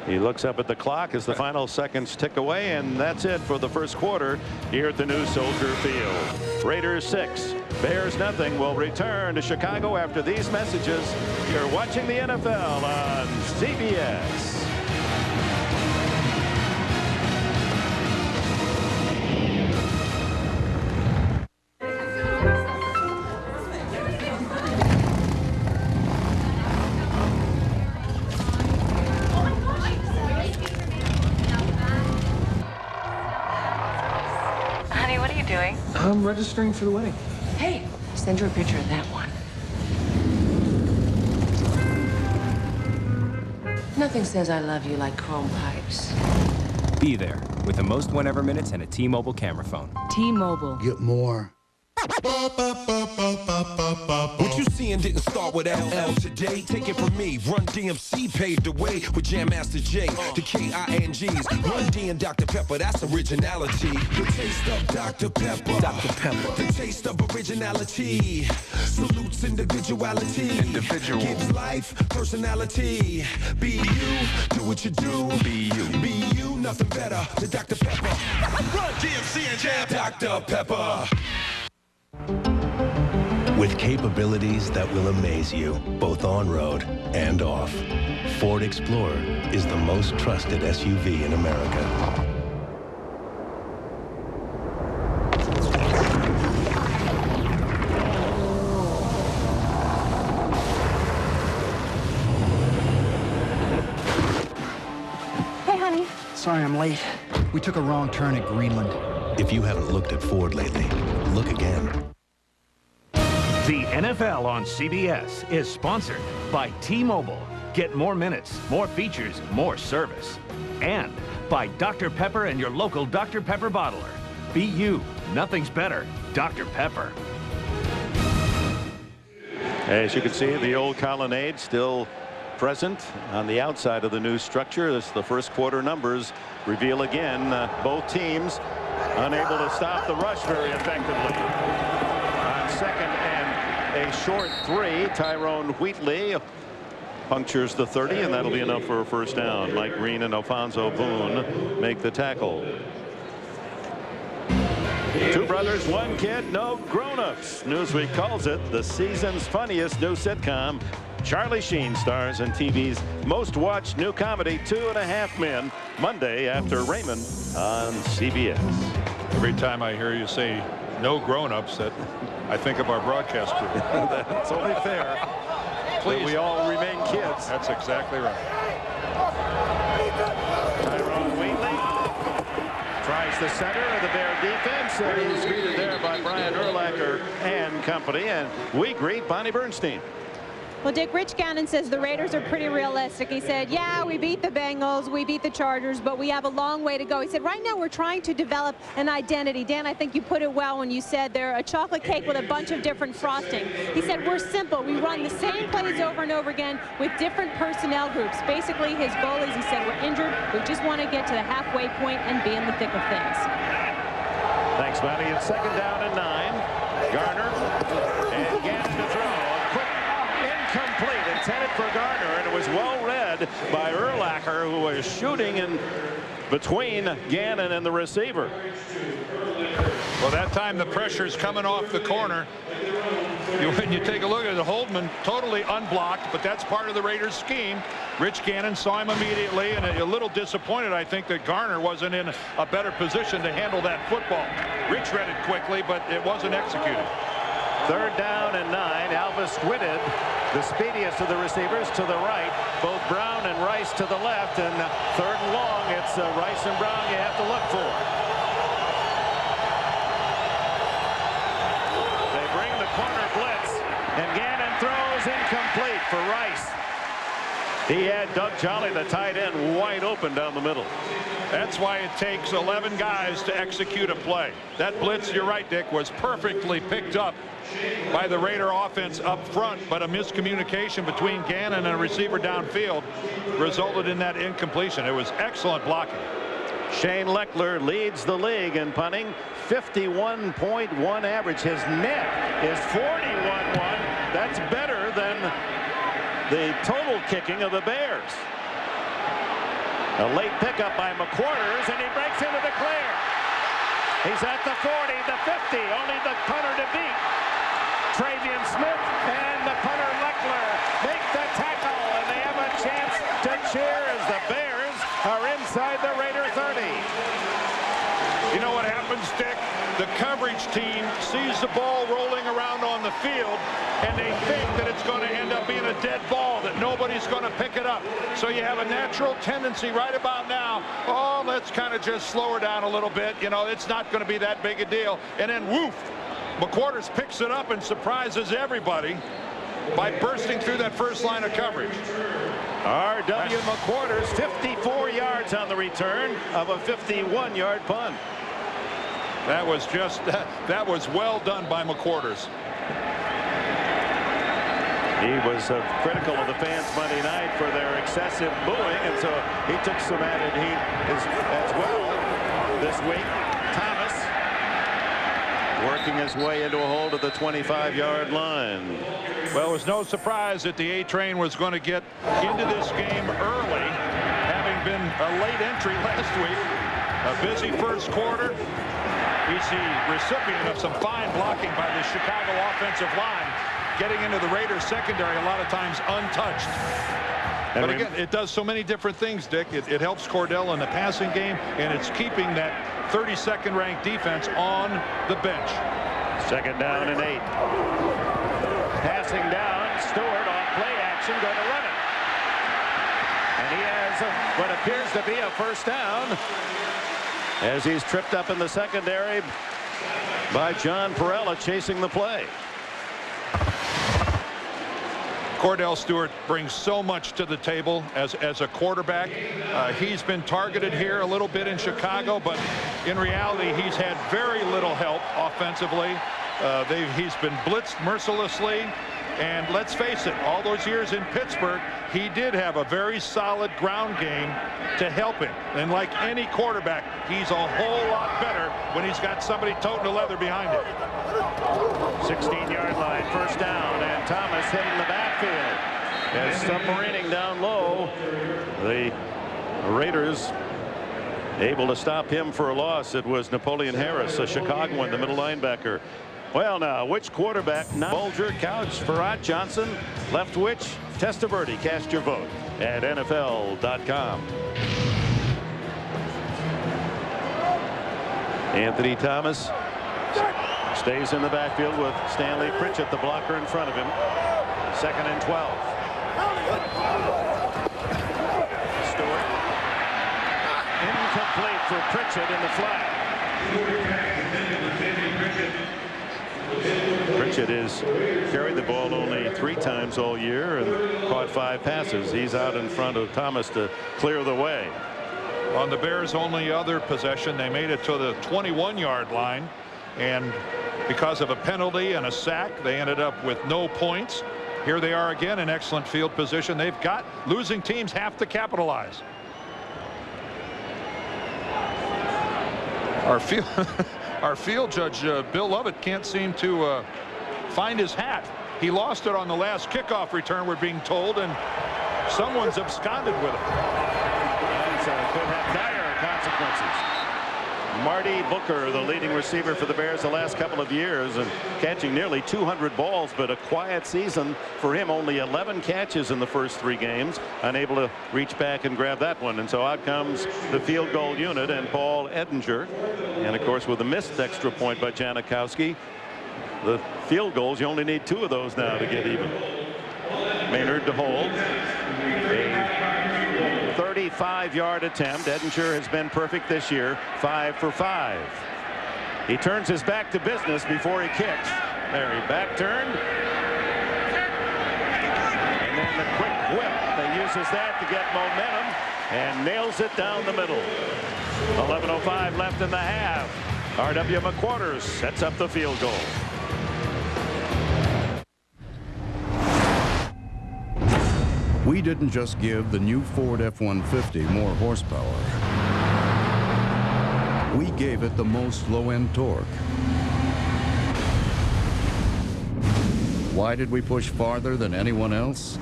He looks up at the clock as the final seconds tick away, and that's it for the first quarter here at the new Soldier Field. Raiders 6, Bears nothing. Will return to Chicago after these messages. You're watching the NFL on CBS. I'm registering for the wedding. Hey, send her a picture of that one. Nothing says I love you like chrome pipes. Be there with the most whenever minutes and a T-Mobile camera phone. T-Mobile. Get more. What you seeing didn't start with LL today. Take it from me. Run DMC paved the way with Jam Master Jay. The KINGs. Run D and Dr. Pepper. That's originality. The taste of Dr. Pepper. Dr. Pepper. The taste of originality. Salutes individuality. Individual. Gives life personality. Be you. Do what you do. Be you. Be you. Nothing better than Dr. Pepper. Run DMC and Jam. Dr. Pepper. With capabilities that will amaze you, both on-road and off, Ford Explorer is the most trusted SUV in America. honey. Sorry I'm late. We took a wrong turn at Greenland. If you haven't looked at Ford lately, look again. The NFL on CBS is sponsored by T-Mobile. Get more minutes, more features, more service. And by Dr. Pepper and your local Dr. Pepper bottler. Be you. Nothing's better. Dr. Pepper. As you can see, the old colonnade still present on the outside of the new structure. As the first quarter numbers reveal again, both teams unable to stop the rush very effectively. On second and a short 3, Tyrone Wheatley punctures the 30, and that'll be enough for a first down. Mike Green and Alfonso Boone make the tackle. Two brothers, one kid, no grown-ups. Newsweek calls it the season's funniest new sitcom. Charlie Sheen stars in TV's most watched new comedy, 2.5 Men, Monday after Raymond on CBS. Every time I hear you say no grown-ups, that I think of our broadcast crew. That's only fair. Please. We all remain kids. That's exactly right. Tyrone Wheatley tries the center of the Bear defense, and he's greeted there by Brian Urlacher and company. And we greet Bonnie Bernstein. Well, Dick, Rich Gannon says the Raiders are pretty realistic. He said, yeah, we beat the Bengals, we beat the Chargers, but we have a long way to go. He said, right now we're trying to develop an identity. Dan, I think you put it well when you said they're a chocolate cake with a bunch of different frosting. He said, we're simple. We run the same plays over and over again with different personnel groups. Basically, his goal is, he said, we're injured. We just want to get to the halfway point and be in the thick of things. Thanks, Bonnie. It's second down and 9. Garner and Gannon to throw. Complete, intended for Garner, and it was well read by Urlacher, who was shooting in between Gannon and the receiver. Well, that time the pressure's coming off the corner. When you take a look at it, Holdman totally unblocked, but that's part of the Raiders' scheme. Rich Gannon saw him immediately, and a little disappointed, I think, that Garner wasn't in a better position to handle that football. Rich read it quickly, but it wasn't executed. Third down and 9. Alvis Whitted, the speediest of the receivers, to the right. Both Brown and Rice to the left. And third and long, it's Rice and Brown you have to look for. They bring the corner blitz, and Gannon throws incomplete for Rice. He had Doug Jolly, the tight end, wide open down the middle. That's why it takes 11 guys to execute a play. That blitz, you're right, Dick, was perfectly picked up by the Raider offense up front, but a miscommunication between Gannon and a receiver downfield resulted in that incompletion. It was excellent blocking. Shane Leckler leads the league in punting, 51.1 average. His net is 41.1. That's better than the total kicking of the Bears. A late pickup by McQuarters, and he breaks into the clear. He's at the 40, the 50, only the punter to beat. Travian Smith and the punter Leckler make the tackle, and they have a chance to cheer as the Bears are inside the Raider 30. You know what happens, Dick? The coverage team sees the ball rolling around on the field, and they think that it's going to end up being a dead ball, that nobody's going to pick it up. So you have a natural tendency right about now, oh, let's kind of just slow her down a little bit. You know, it's not going to be that big a deal. And then, woof, McQuarters picks it up and surprises everybody by bursting through that first line of coverage. R.W. McQuarters, 54 yards on the return of a 51-yard punt. That was just that was well done by McQuarters. He was critical of the fans Monday night for their excessive booing, and so he took some added heat as well this week. Thomas working his way into a hold at the 25-yard line. Well, it was no surprise that the A train was going to get into this game early, having been a late entry last week. A busy first quarter. He's the recipient of some fine blocking by the Chicago offensive line, getting into the Raiders secondary a lot of times untouched. But again, it does so many different things, Dick. It helps Cordell in the passing game, and it's keeping that 32nd ranked defense on the bench. Second down and 8. Passing down, Stewart on play action, going to run it. And he has what appears to be a first down as he's tripped up in the secondary by John Perella chasing the play. Cordell Stewart brings so much to the table as a quarterback. He's been targeted here a little bit in Chicago, but in reality, he's had very little help offensively. He's been blitzed mercilessly. And let's face it, all those years in Pittsburgh, he did have a very solid ground game to help him. And like any quarterback, he's a whole lot better when he's got somebody toting the leather behind him. 16-yard line, first down, and Thomas hit in the backfield. As submarining down low, the Raiders able to stop him for a loss. It was Napoleon Harris, a Chicagoan, the middle linebacker. Well, now, which quarterback? Bulger, Couch, Farad, Johnson, left which? Testaverde. Cast your vote at NFL.com. Anthony Thomas stays in the backfield with Stanley Pritchett, the blocker in front of him. 2nd and 12. Stewart. Incomplete for Pritchett in the flat. Pritchett has carried the ball only 3 times all year and caught 5 passes. He's out in front of Thomas to clear the way. On the Bears' only other possession, they made it to the 21-yard line, and because of a penalty and a sack, they ended up with no points. Here they are again in excellent field position. They've got losing teams have to capitalize. Our field judge, Bill Lovett, can't seem to find his hat. He lost it on the last kickoff return, we're being told, and someone's absconded with it. That could have dire consequences. Marty Booker, the leading receiver for the Bears the last couple of years, and catching nearly 200 balls, but a quiet season for him. Only 11 catches in the first 3 games, unable to reach back and grab that one. And so out comes the field goal unit and Paul Edinger. And of course, with a missed extra point by Janikowski, the field goals, you only need 2 of those now to get even. Maynard to hold. A 35-yard attempt. Edinger has been perfect this year, 5 for 5. He turns his back to business before he kicks. There, he back turned. And then the quick whip. He uses that to get momentum and nails it down the middle. 11:05 left in the half. R.W. McQuarters sets up the field goal. We didn't just give the new Ford F-150 more horsepower. We gave it the most low-end torque. Why did we push farther than anyone else?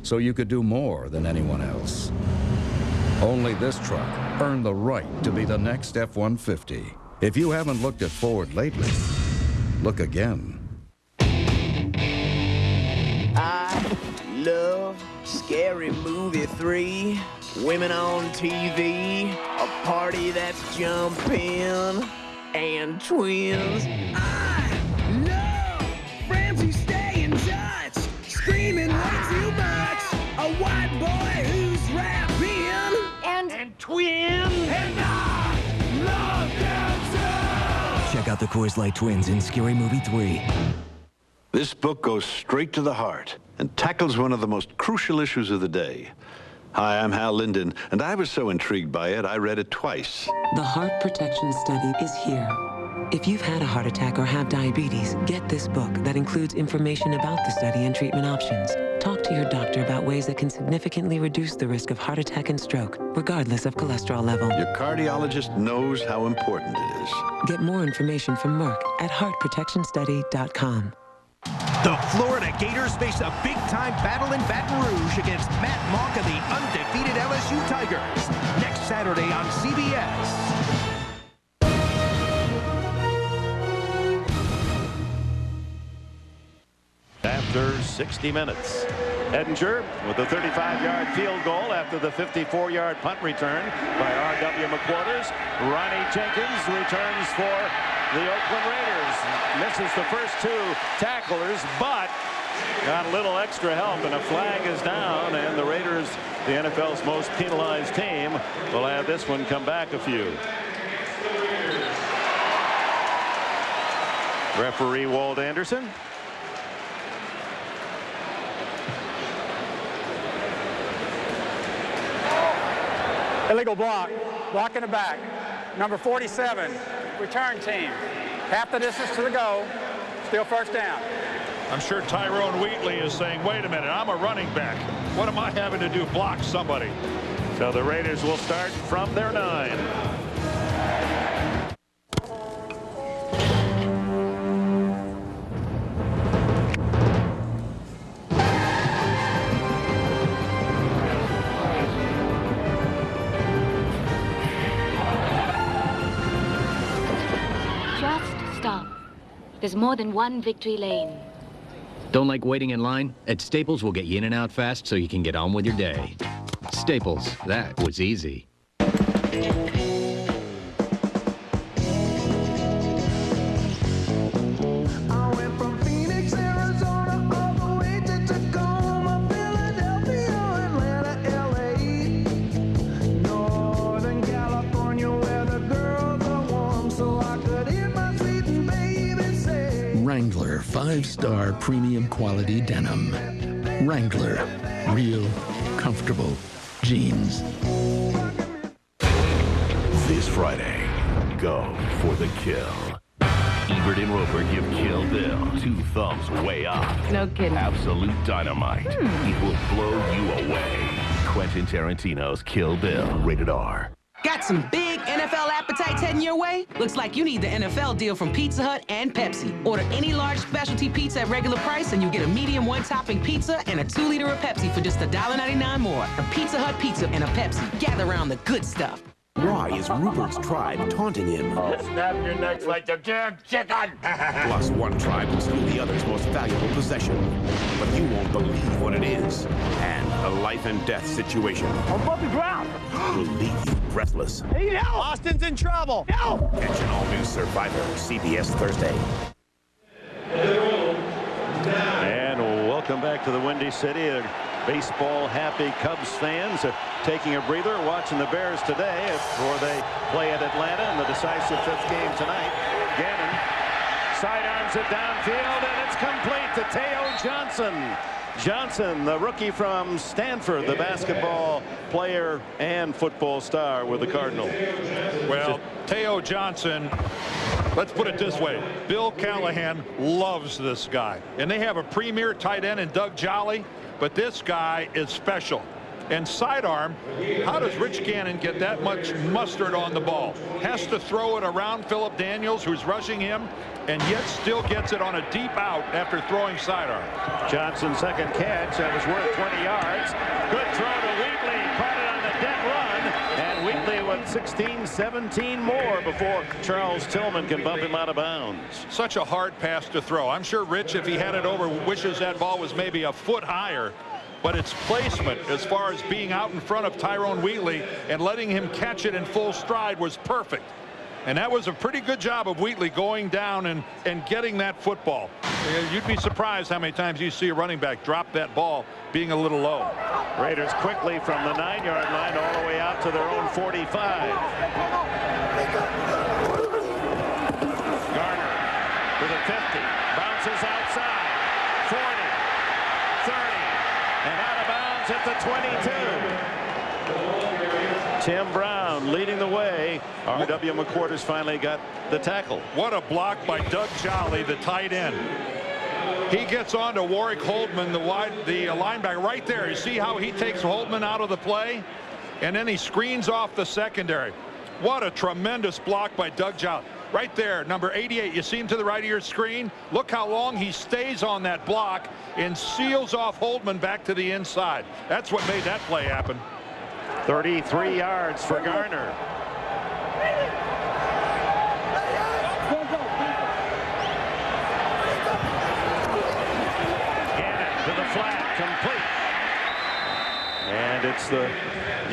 So you could do more than anyone else. Only this truck earned the right to be the next F-150. If you haven't looked at Ford lately, look again. Love, Scary Movie 3, women on TV, a party that's jumping, and twins. I love friends who stay in touch, screaming way too much, a white boy who's rapping, and twins. And I love them too. Check out the Coors Light Twins in Scary Movie 3. This book goes straight to the heart and tackles one of the most crucial issues of the day. Hi, I'm Hal Linden, and I was so intrigued by it, I read it twice. The Heart Protection Study is here. If you've had a heart attack or have diabetes, get this book that includes information about the study and treatment options. Talk to your doctor about ways that can significantly reduce the risk of heart attack and stroke, regardless of cholesterol level. Your cardiologist knows how important it is. Get more information from Merck at heartprotectionstudy.com. The Florida Gators face a big-time battle in Baton Rouge against Matt Monk and the undefeated LSU Tigers next Saturday on CBS. After 60 minutes, Edinger with a 35-yard field goal after the 54-yard punt return by R.W. McQuarters. Ronnie Jenkins returns for the Oakland Raiders. Misses the first 2 tacklers, but Got a little extra help, and a flag is down, and the Raiders, the NFL's most penalized team, will have this one come back a few. Referee Walt Anderson. Illegal block. Block in the back. Number 47, return team. Half the distance to the goal. Still first down. I'm sure Tyrone Wheatley is saying, wait a minute, I'm a running back. What am I having to do? Block somebody. So the Raiders will start from their 9. Just stop. There's more than one victory lane. Don't like waiting in line? At Staples, we'll get you in and out fast so you can get on with your day. Staples, that was easy. Wrangler 5-star premium quality denim. Wrangler, real, comfortable jeans. This Friday, go for the kill. Ebert and Roper give Kill Bill 2 thumbs way up. No kidding. Absolute dynamite. It will blow you away. Quentin Tarantino's Kill Bill, rated R. Got some big NFL appetites heading your way? Looks like you need the NFL deal from Pizza Hut and Pepsi. Order any large specialty pizza at regular price and you get a medium 1-topping pizza and a 2-liter of Pepsi for just $1.99 more. A Pizza Hut pizza and a Pepsi. Gather around the good stuff. Why is Rupert's tribe taunting him? Snap your necks like the damn chicken! Plus, one tribe will steal the other's most valuable possession. But you won't believe what it is. And a life and death situation. Above the ground! Will leave you breathless. Need help! Austin's in trouble! Help! Catch an all-new Survivor, CBS Thursday. And welcome back to the Windy City. Baseball-happy Cubs fans are taking a breather, watching the Bears today before they play at Atlanta in the decisive 5th game tonight. Gannon sidearms it downfield, and it's complete to Teo Johnson. Johnson, the rookie from Stanford, the basketball player and football star with the Cardinals. Well, Teo Johnson, let's put it this way. Bill Callahan loves this guy. And they have a premier tight end in Doug Jolly. But this guy is special. And sidearm, how does Rich Gannon get that much mustard on the ball? Has to throw it around Phillip Daniels, who's rushing him, and yet still gets it on a deep out after throwing sidearm. Johnson's second catch, that was worth 20 yards. Good throw to Wheatley, caught it on the dead run, and Wheatley with 16, 17 more before Charles Tillman can bump him out of bounds. Such a hard pass to throw. I'm sure Rich, if he had it over, wishes that ball was maybe a foot higher. But its placement, as far as being out in front of Tyrone Wheatley and letting him catch it in full stride, was perfect. And that was a pretty good job of Wheatley going down and getting that football. You'd be surprised how many times you see a running back drop that ball being a little low. Raiders quickly from the 9-yard line all the way out to their own 45. Garner to the 50. Bounces outside. 40. 30. And out of bounds at the 22. Tim Brown leading the way. R.W. McQuarters finally got the tackle. What a block by Doug Jolly, the tight end. He gets on to Warwick Holdman, the linebacker right there. You see how he takes Holdman out of the play? And then he screens off the secondary. What a tremendous block by Doug Jolly. Right there, number 88. You see him to the right of your screen? Look how long he stays on that block and seals off Holdman back to the inside. That's what made that play happen. 33 yards for Garner. Gannon to the flat, complete. And it's the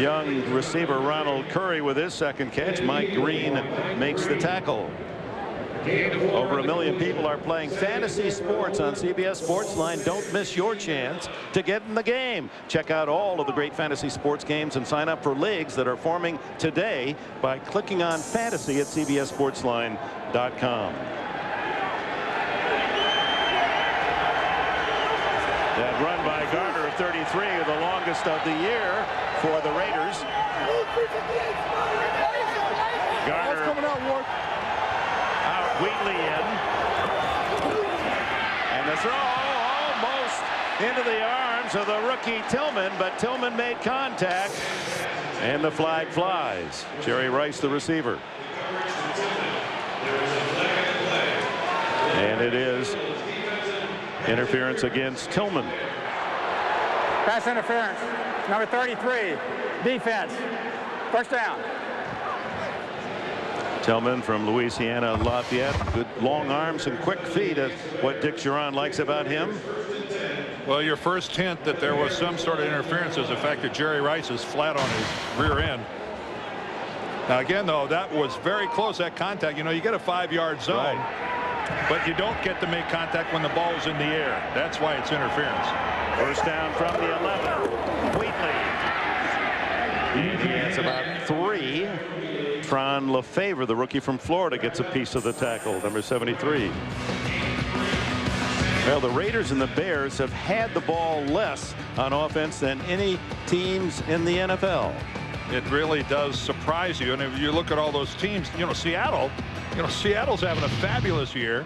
young receiver Ronald Curry with his second catch. Mike Green makes the tackle. Over 1 million people are playing fantasy sports on CBS Sportsline. Don't miss your chance to get in the game. Check out all of the great fantasy sports games and sign up for leagues that are forming today by clicking on fantasy at cbssportsline.com. That run by Garner of 33, the longest of the year for the Raiders. Garner coming out, Ward. Out, Wheatley in. And the throw almost into the arms of the rookie Tillman, but Tillman made contact, and the flag flies. Jerry Rice, the receiver. And it is interference against Tillman. Pass interference. Number 33, defense. First down. Tillman from Louisiana Lafayette. Good long arms and quick feet. That's what Dick Geron likes about him. Well, your first hint that there was some sort of interference is the fact that Jerry Rice is flat on his rear end. Now, again, though, that was very close, that contact. You know, you get a 5-yard zone. Right. But you don't get to make contact when the ball is in the air. That's why it's interference. First down from the 11. Wheatley. It's about 3. Tron LeFevre, the rookie from Florida, gets a piece of the tackle, number 73. Well, the Raiders and the Bears have had the ball less on offense than any teams in the NFL. It really does surprise you. And if you look at all those teams, you know, Seattle's having a fabulous year,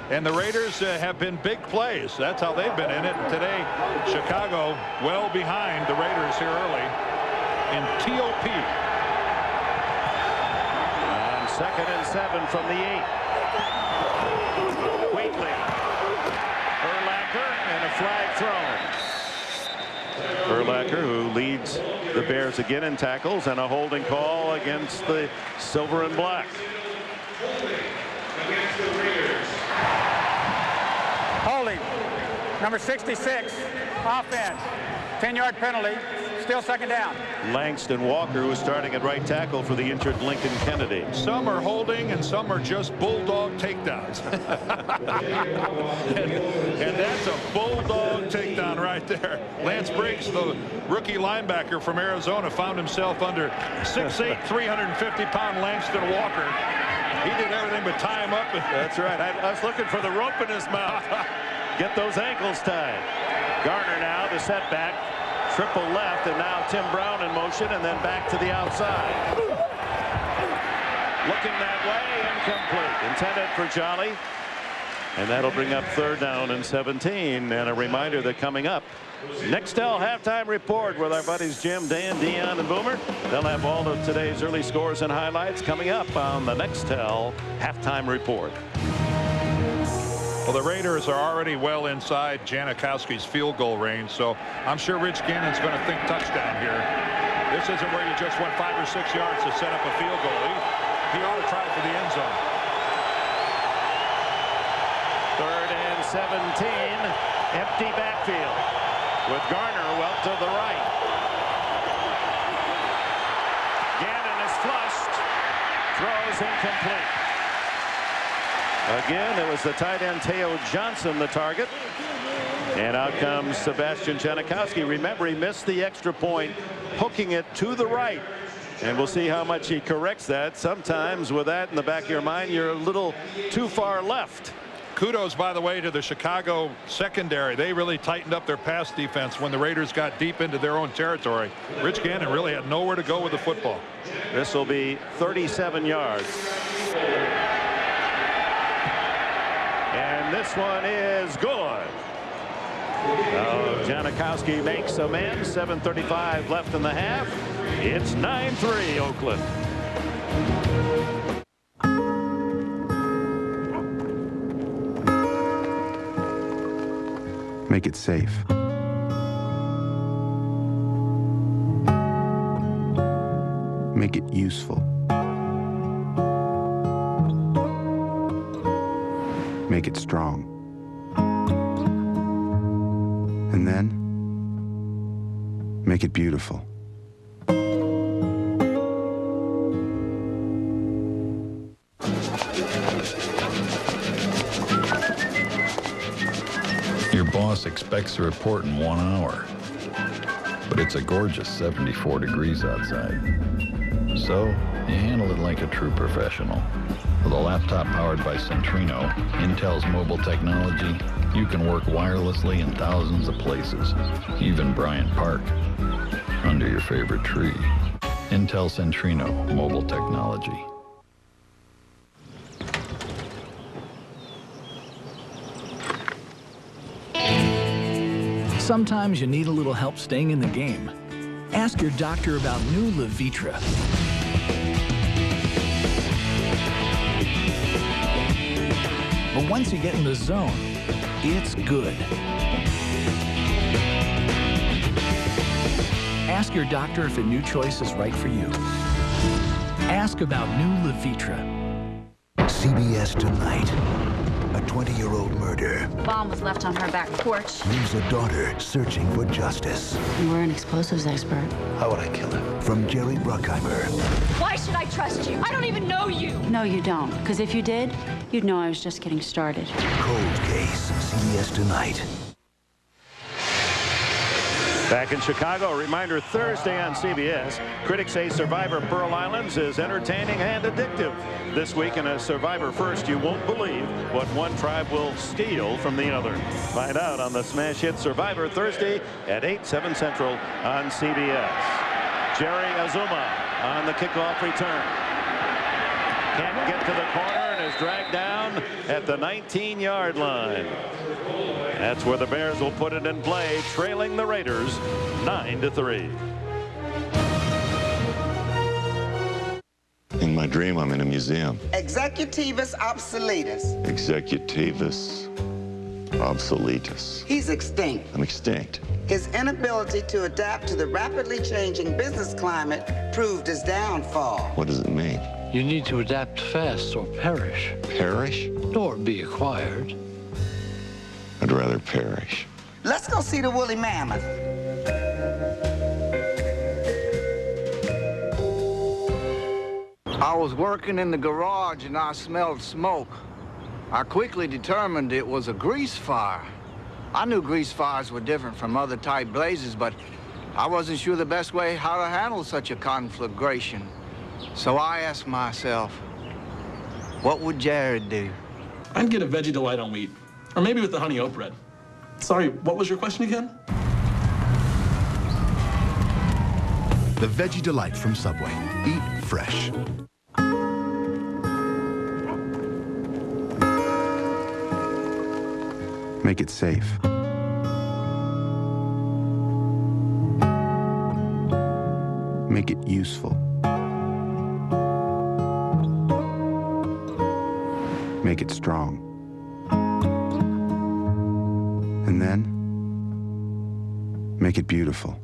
and the Raiders have been big plays. That's how they've been in it. And today, Chicago well behind the Raiders here early in TOP. On 2nd and 7 from the 8. Wheatley. Urlacher, and a flag thrown. Urlacher, who leads the Bears again in tackles, and a holding call against the silver and black. Holding. Number 66. Offense. 10-yard penalty. Still second down. Langston Walker, who is starting at right tackle for the injured Lincoln Kennedy. Some are holding and some are just bulldog takedowns. and that's a bulldog takedown right there. Lance Briggs, the rookie linebacker from Arizona, found himself under 6'8", 350-pound Langston Walker. He did everything but tie him up. That's right. I was looking for the rope in his mouth. Get those ankles tied. Garner now, the setback. Triple left, and now Tim Brown in motion, and then back to the outside. Looking that way, incomplete. Intended for Jolly. And that'll bring up 3rd down and 17. And a reminder that coming up, Nextel halftime report with our buddies Jim, Dan, Dion, and Boomer. They'll have all of today's early scores and highlights coming up on the Nextel halftime report. Well, the Raiders are already well inside Janikowski's field goal range, so I'm sure Rich Gannon's going to think touchdown here. This isn't where you just went 5 or 6 yards to set up a field goal. He ought to try for the end zone. 3rd and 17. Empty backfield with Garner well to the right. Gannon is flushed. Throws incomplete. Again, it was the tight end Teo Johnson the target. And out comes Sebastian Janikowski. Remember, he missed the extra point, hooking it to the right. And we'll see how much he corrects that. Sometimes with that in the back of your mind, you're a little too far left. Kudos, by the way, to the Chicago secondary. They really tightened up their pass defense when the Raiders got deep into their own territory. Rich Gannon really had nowhere to go with the football. This will be 37 yards. And this one is good. Janikowski makes amends. 7:35 left in the half. It's 9-3 Oakland. Make it safe. Make it useful. Make it strong. And then, make it beautiful. expects a report in 1 hour. But it's a gorgeous 74 degrees outside. So, you handle it like a true professional. With a laptop powered by Centrino, Intel's mobile technology, you can work wirelessly in thousands of places, even Bryant Park, under your favorite tree. Intel Centrino mobile technology. Sometimes you need a little help staying in the game. Ask your doctor about new Levitra. But once you get in the zone, it's good. Ask your doctor if a new choice is right for you. Ask about new Levitra. CBS tonight. A 20-year-old murder Bomb was left on her back porch. leaves a daughter searching for justice. We're an explosives expert. How would I kill her? From Jerry Bruckheimer. Why should I trust you? I don't even know you. No, you don't. Because if you did, you'd know I was just getting started. Cold Case. CBS tonight. Back in Chicago, a reminder Thursday on CBS. Critics say Survivor Pearl Islands is entertaining and addictive. This week in a Survivor First, you won't believe what one tribe will steal from the other. Find out on the smash hit Survivor Thursday at 8/7 Central on CBS. Jerry Azuma on the kickoff return. Can't get to the corner and is dragged down at the 19-yard line. That's where the Bears will put it in play, trailing the Raiders 9-3. In my dream, I'm in a museum. Executivus obsoletus. Executivus obsoletus. He's extinct. I'm extinct. His inability to adapt to the rapidly changing business climate proved his downfall. What does it mean? You need to adapt fast or perish. Perish? Or be acquired. I'd rather perish. Let's go see the woolly mammoth. I was working in the garage and I smelled smoke. I quickly determined it was a grease fire. I knew grease fires were different from other type blazes, but I wasn't sure the best way how to handle such a conflagration. So I asked myself, what would Jared do? I'd get a veggie delight on wheat, or maybe with the honey oat bread. Sorry, what was your question again? The Veggie Delight from Subway. Eat fresh. Make it safe. Make it useful. Make it strong. And then, make it beautiful.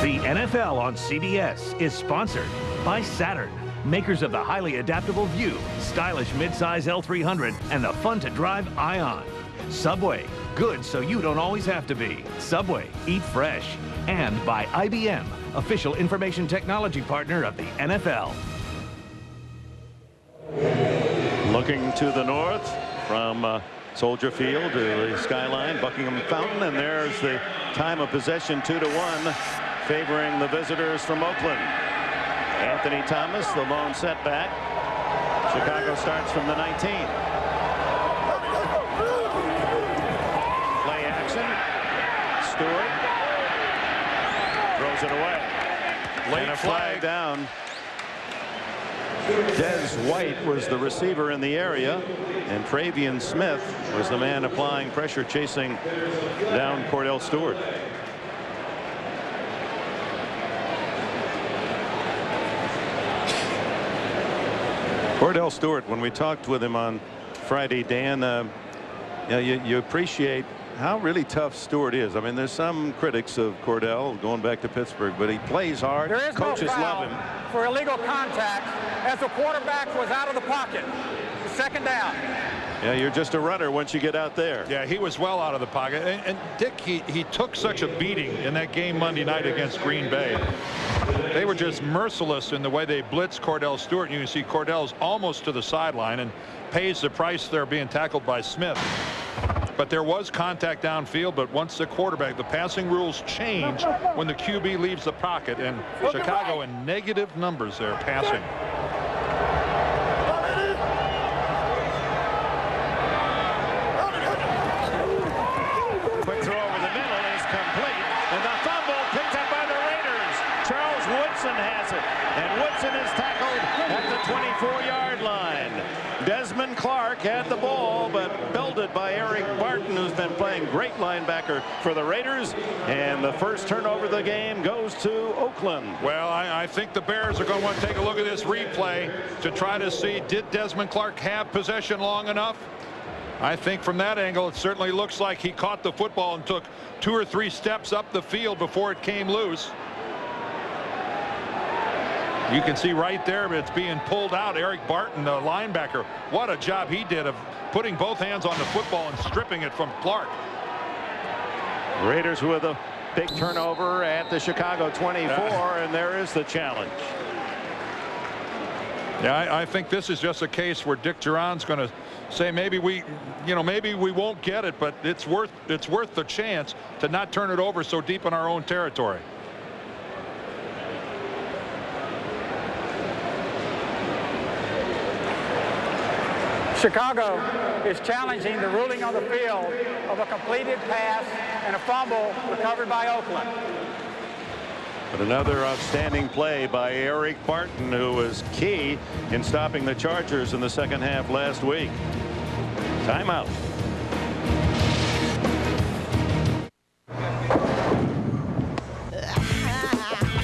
The NFL on CBS is sponsored by Saturn, makers of the highly adaptable View, stylish midsize L300, and the fun-to-drive Ion. Subway, good so you don't always have to be. Subway, eat fresh. And by IBM, official information technology partner of the NFL. Looking to the north from Soldier Field to the skyline, Buckingham Fountain, and there's the time of possession 2-1, favoring the visitors from Oakland. Anthony Thomas, the lone setback. Chicago starts from the 19. Play action. Stewart throws it away. Late and a flag down. Des White was the receiver in the area, and Travian Smith was the man applying pressure, chasing down Cordell Stewart. Cordell Stewart, when we talked with him on Friday, Dan, you appreciate how really tough Stewart is. I mean, there's some critics of Cordell going back to Pittsburgh, but he plays hard. There is Coaches no foul love him. for illegal contact as the quarterback was out of the pocket. Second down. Yeah, you're just a runner once you get out there. Yeah, he was well out of the pocket. And Dick, he took such a beating in that game Monday night against Green Bay. They were just merciless in the way they blitzed Cordell Stewart. You can see Cordell's almost to the sideline and pays the price there being tackled by Smith. But there was contact downfield, but once the quarterback, the passing rules change when the QB leaves the pocket, and Chicago in negative numbers there passing. Quick throw over the middle is complete, and the fumble picked up by the Raiders. Charles Woodson has it, and Woodson is tackled at the 24-yard line. Desmond Clark had the ball, but belted by Eric Barton, who's been playing great linebacker for the Raiders. And the first turnover of the game goes to Oakland. Well, I think the Bears are going to want to take a look at this replay to try to see, did Desmond Clark have possession long enough? I think from that angle, it certainly looks like he caught the football and took 2 or 3 steps up the field before it came loose. You can see right there, but it's being pulled out. Eric Barton, the linebacker, what a job he did of putting both hands on the football and stripping it from Clark. Raiders with a big turnover at the Chicago 24, and there is the challenge. Yeah, I think this is just a case where Dick Duran's going to say maybe we won't get it, but it's worth the chance to not turn it over so deep in our own territory. Chicago is challenging the ruling on the field of a completed pass and a fumble recovered by Oakland. But another outstanding play by Eric Barton, who was key in stopping the Chargers in the second half last week. Timeout.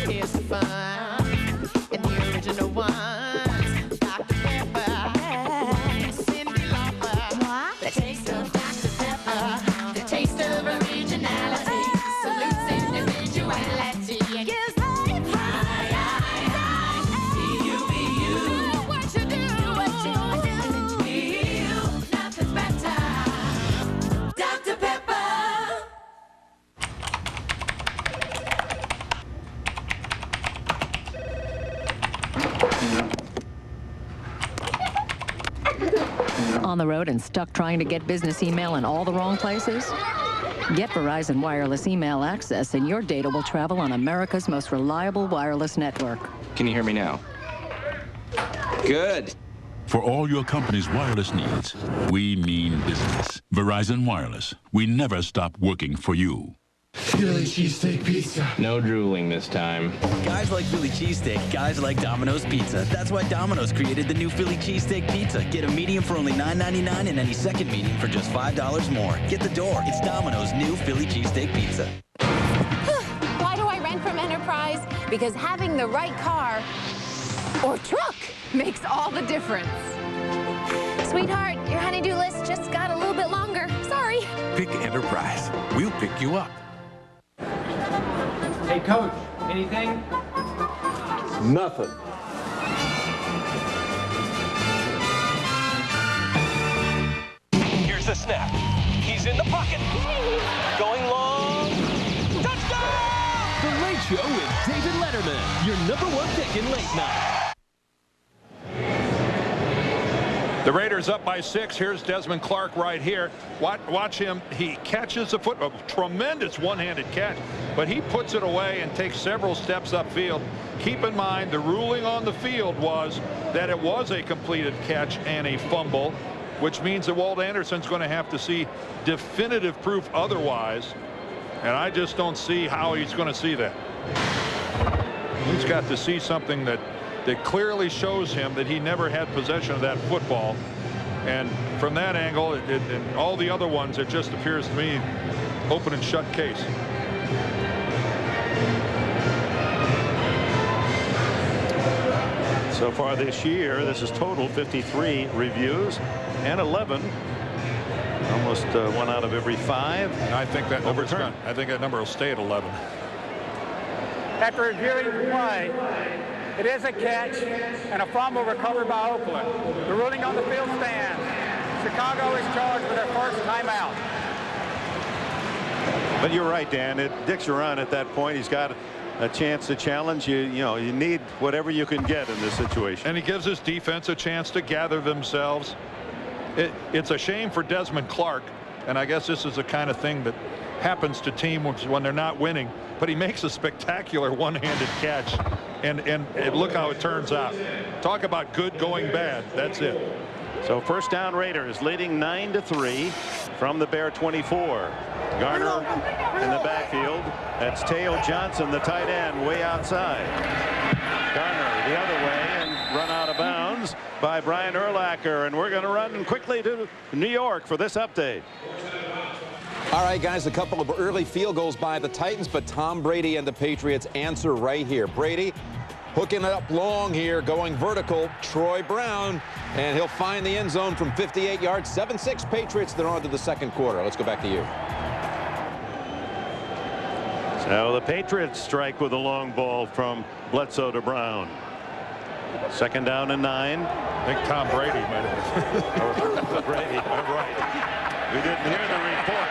Here's the fun in the original one. On the road and stuck trying to get business email in all the wrong places? Get Verizon Wireless Email Access, and your data will travel on America's most reliable wireless network. Can you hear me now? Good. For all your company's wireless needs, we mean business. Verizon Wireless. We never stop working for you. Philly cheesesteak pizza. No drooling this time. Guys like Philly cheesesteak. Guys like Domino's Pizza. That's why Domino's created the new Philly cheesesteak pizza. Get a medium for only $9.99 and any second medium for just $5 more. Get the door. It's Domino's new Philly cheesesteak pizza. Why do I rent from Enterprise? Because having the right car or truck makes all the difference. Sweetheart, your honey-do list just got a little bit longer. Sorry. Pick Enterprise. We'll pick you up. Hey, Coach, anything? Nothing. Here's the snap. He's in the pocket. Going long. Touchdown! The Late Show with David Letterman, your #1 pick in late night. The Raiders up by 6. Here's Desmond Clark right here. Watch him. He catches the foot. A tremendous one-handed catch, but he puts it away and takes several steps upfield. Keep in mind, the ruling on the field was that it was a completed catch and a fumble, which means that Walt Anderson's going to have to see definitive proof otherwise, and I just don't see how he's going to see that. He's got to see something that clearly shows him that he never had possession of that football. And from that angle, and all the other ones, it just appears to me open and shut case. So far this year, this is total 53 reviews and 11. Almost 1 out of every 5. I think that number will stay at 11. After reviewing the play, it is a catch and a fumble recovered by Oakland. The ruling on the field stands. Chicago is charged with their first timeout. But you're right, Dan. Dick's around at that point. He's got a chance to challenge. You need whatever you can get in this situation. And he gives his defense a chance to gather themselves. It's a shame for Desmond Clark, and I guess this is the kind of thing that happens to teams when they're not winning. But he makes a spectacular one-handed catch, and look how it turns out. Talk about good going bad. That's it. So first down, Raiders leading 9-3 from the Bear 24. Garner in the backfield. That's Teo Johnson, the tight end, way outside. Garner the other way and run out of bounds by Brian Urlacher. And we're going to run quickly to New York for this update. All right, guys, a couple of early field goals by the Titans, but Tom Brady and the Patriots answer right here. Brady hooking it up long here, going vertical. Troy Brown, and he'll find the end zone from 58 yards. 7-6 Patriots. They're on to the second quarter. Let's go back to you. So the Patriots strike with a long ball from Bledsoe to Brown. Second down and 9. I think Tom Brady might have. Or Brady. Right. We didn't hear the report.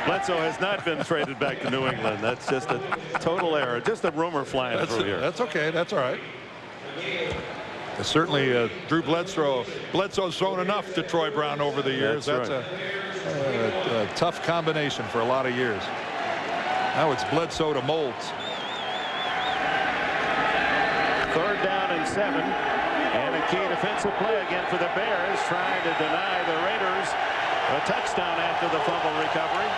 Bledsoe has not been traded back to New England. That's just a total error. Just a rumor flying through here. That's okay. That's all right. Certainly, Drew Bledsoe's thrown enough to Troy Brown over the years. That's right. a tough combination for a lot of years. Now it's Bledsoe to Molds. Third down and 7. And a key defensive play again for the Bears, trying to deny the Raiders a touchdown after the fumble recovery.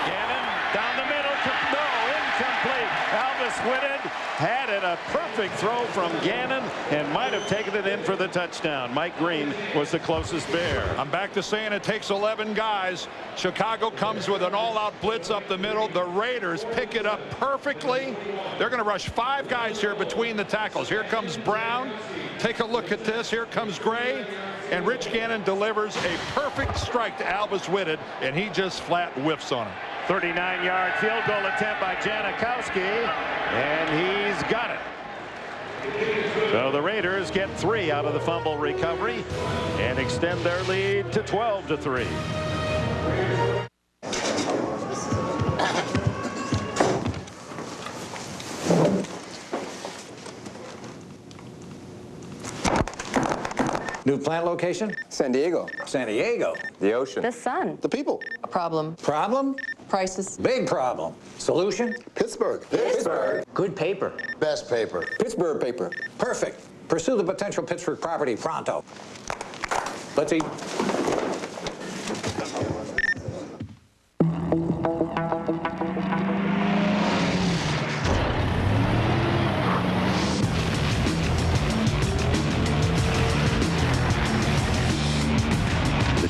Gannon down the middle. No, incomplete. Albus Whitted had it. A perfect throw from Gannon and might have taken it in for the touchdown. Mike Green was the closest Bear. I'm back to saying it takes 11 guys. Chicago comes with an all-out blitz up the middle. The Raiders pick it up perfectly. They're going to rush 5 guys here between the tackles. Here comes Brown. Take a look at this. Here comes Gray. And Rich Gannon delivers a perfect strike to Albus Whitted, and he just flat whiffs on him. 39-yard field goal attempt by Janikowski, and he's got it. So the Raiders get 3 out of the fumble recovery and extend their lead to 12-3. New plant location? San Diego. San Diego. The ocean. The sun. The people. A problem. Problem? Prices. Big problem. Solution? Pittsburgh. Pittsburgh. Good paper. Best paper. Pittsburgh paper. Perfect. Pursue the potential Pittsburgh property pronto. Let's eat.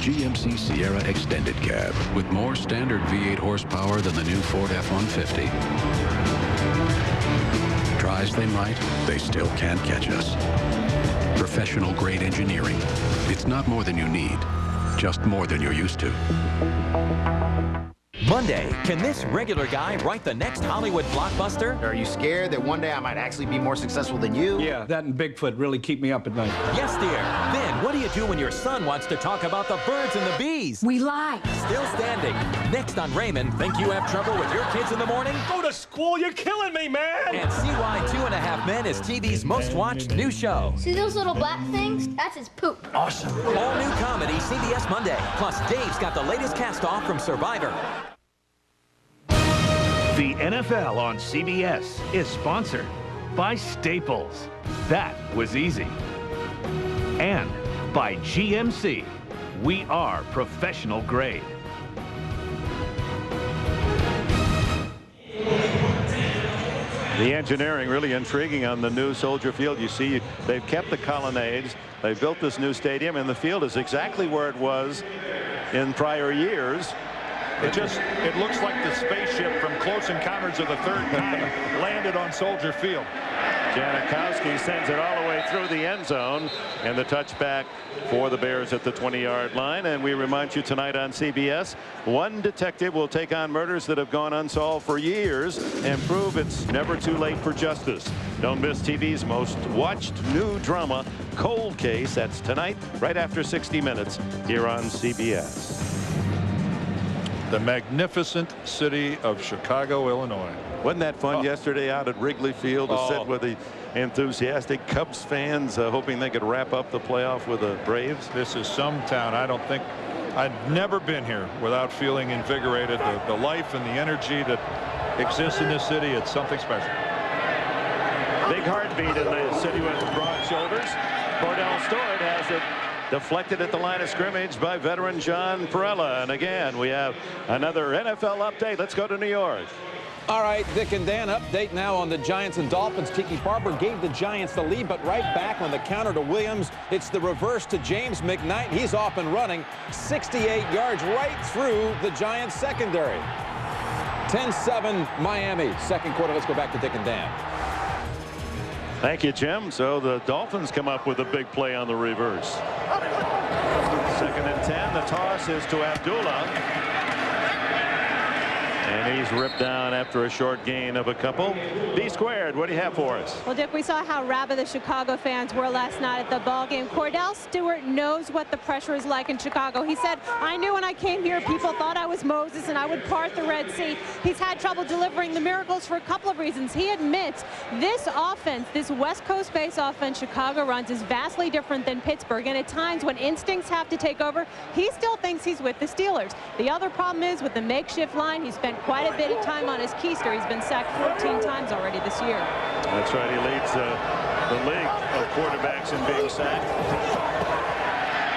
GMC Sierra Extended Cab with more standard V8 horsepower than the new Ford F-150. Try as they might, they still can't catch us. Professional grade engineering. It's not more than you need, just more than you're used to. Monday, can this regular guy write the next Hollywood blockbuster? Are you scared that one day I might actually be more successful than you? Yeah, that and Bigfoot really keep me up at night. Yes, dear. Then what do you do when your son wants to talk about the birds and the bees? We lie. Still standing. Next on Raymond, think you have trouble with your kids in the morning? Go to school, you're killing me, man! And see why 2.5 Men is TV's most watched new show. See those little black things? That's his poop. Awesome. All new comedy, CBS Monday. Plus, Dave's got the latest cast-off from Survivor. The NFL on CBS is sponsored by Staples. That was easy. And by GMC. We are professional grade. The engineering really intriguing on the new Soldier Field. You see, they've kept the colonnades. They've built this new stadium, and the field is exactly where it was in prior years. It looks like the spaceship from Close Encounters of the Third Kind landed on Soldier Field. Janikowski sends it all the way way through the end zone, and the touchback for the Bears at the 20-yard line. And we remind you tonight on CBS, one detective will take on murders that have gone unsolved for years and prove it's never too late for justice. Don't miss TV's most watched new drama, Cold Case. That's tonight, right after 60 Minutes, here on CBS. The magnificent city of Chicago, Illinois. Wasn't that fun yesterday out at Wrigley Field to sit with the enthusiastic Cubs fans hoping they could wrap up the playoff with the Braves? This is some town. I don't think I've never been here without feeling invigorated. The life and the energy that exists in this city, it's something special. Big heartbeat in the city with broad shoulders. Cordell Stewart has it deflected at the line of scrimmage by veteran John Perella. And again, we have another NFL update. Let's go to New York. All right, Dick and Dan, update now on the Giants and Dolphins. Tiki Barber gave the Giants the lead, but right back on the counter to Williams. It's the reverse to James McKnight. He's off and running 68 yards right through the Giants secondary. 10-7 Miami. Second quarter. Let's go back to Dick and Dan. Thank you, Jim. So the Dolphins come up with a big play on the reverse. 2nd and 10. The toss is to Abdullah. And he's ripped down after a short gain of a couple. B squared, what do you have for us? Well, Dick, we saw how rabid the Chicago fans were last night at the ball game. Cordell Stewart knows what the pressure is like in Chicago. He said, I knew when I came here, people thought I was Moses and I would part the Red Sea. He's had trouble delivering the miracles for a couple of reasons. He admits this offense, this West Coast-based offense Chicago runs, is vastly different than Pittsburgh. And at times when instincts have to take over, he still thinks he's with the Steelers. The other problem is with the makeshift line, he spent quite a bit of time on his keister. He's been sacked 14 times already this year. That's right. He leads the league of quarterbacks in being sacked.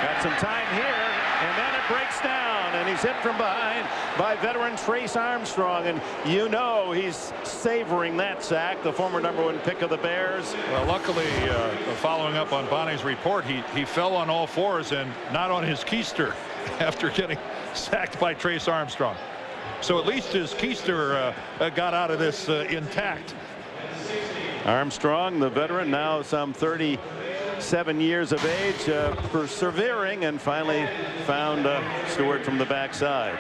Got some time here, and then it breaks down, and he's hit from behind by veteran Trace Armstrong, and you know he's savoring that sack, the former #1 pick of the Bears. Well, luckily, following up on Bonnie's report, he fell on all fours and not on his keister after getting sacked by Trace Armstrong. So at least his keister got out of this intact. Armstrong, the veteran, now some 37 years of age, persevering, and finally found Stewart from the backside.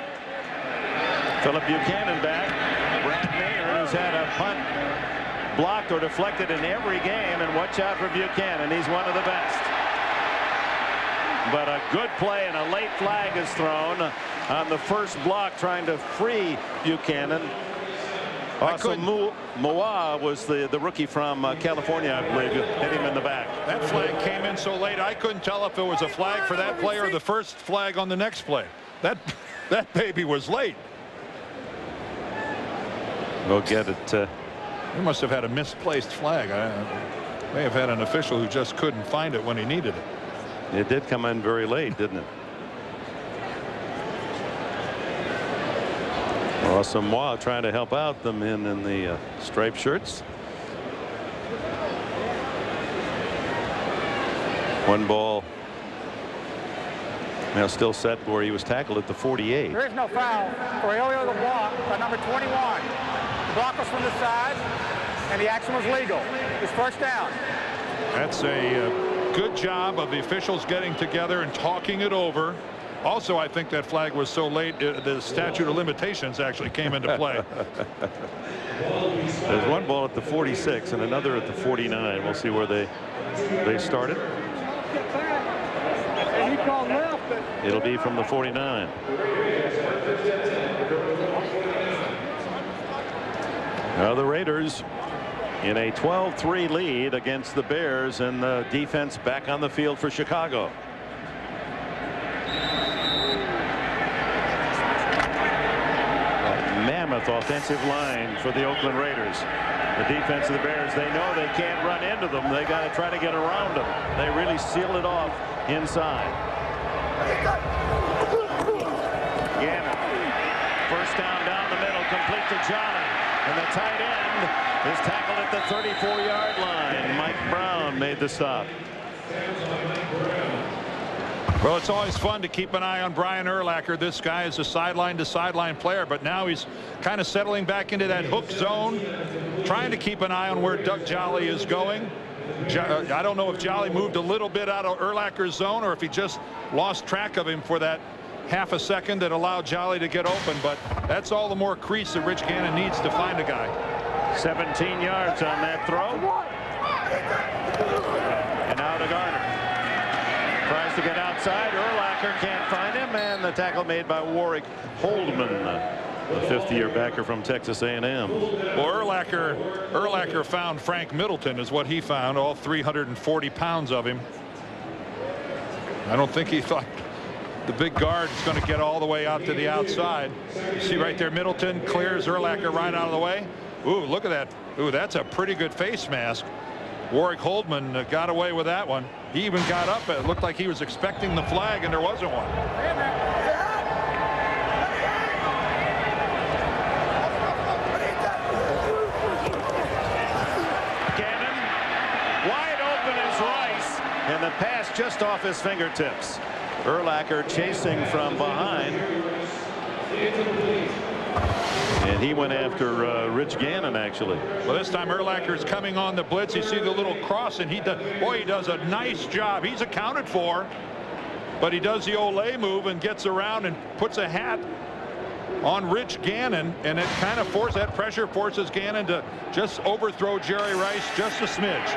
Philip Buchanan back. Brad Mayer, who's had a punt blocked or deflected in every game, and watch out for Buchanan. He's one of the best. But a good play, and a late flag is thrown on the first block trying to free Buchanan. Also, Moa was the rookie from California, I believe, hit him in the back. That flag came in so late, I couldn't tell if it was a flag for that play or the first flag on the next play. That baby was late. We'll get it. He must have had a misplaced flag. I may have had an official who just couldn't find it when he needed it. It did come in very late, didn't it? Awesome. Wow, trying to help out the men in the striped shirts. One ball. Now still set where he was tackled at the 48. There is no foul for Elio the block by number 21. The block was from the side, and the action was legal. It's first down. That's a good job of the officials getting together and talking it over. Also, I think that flag was so late, the statute of limitations actually came into play. There's one ball at the 46 and another at the 49. We'll see where they started. It'll be from the 49. Now the Raiders in a 12-3 lead against the Bears, and the defense back on the field for Chicago. Mammoth offensive line for the Oakland Raiders. The defense of the Bears, they know they can't run into them. They got to try to get around them. They really seal it off inside. Gannon. First down the middle, complete to Johnny. And the tight end is tackled at the 34-yard line. Mike Brown made the stop. Well, it's always fun to keep an eye on Brian Urlacher. This guy is a sideline-to-sideline player, but now he's kind of settling back into that hook zone, trying to keep an eye on where Doug Jolly is going. I don't know if Jolly moved a little bit out of Urlacher's zone or if he just lost track of him for that half a second that allowed Jolly to get open. But that's all the more crease that Rich Gannon needs to find a guy. 17 yards on that throw. And now to Garner. Tries to get outside. Urlacher can't find him, and the tackle made by Warwick Holdman, the fifth-year backer from Texas A&M. Well, Urlacher found Frank Middleton is what he found, all 340 pounds of him. I don't think he thought the big guard is going to get all the way out to the outside. You see right there, Middleton clears Urlacher right out of the way. Ooh, look at that. Ooh, that's a pretty good face mask. Warwick Holdman got away with that one. He even got up. It looked like he was expecting the flag, and there wasn't one. Gannon, wide open as Rice, and the pass just off his fingertips. Urlacher chasing from behind. And he went after Rich Gannon, actually. Well, this time Urlacher's coming on the blitz. You see the little cross, and he does a nice job. He's accounted for, but he does the Olay move and gets around and puts a hat on Rich Gannon, and it kind of that pressure forces Gannon to just overthrow Jerry Rice just a smidge.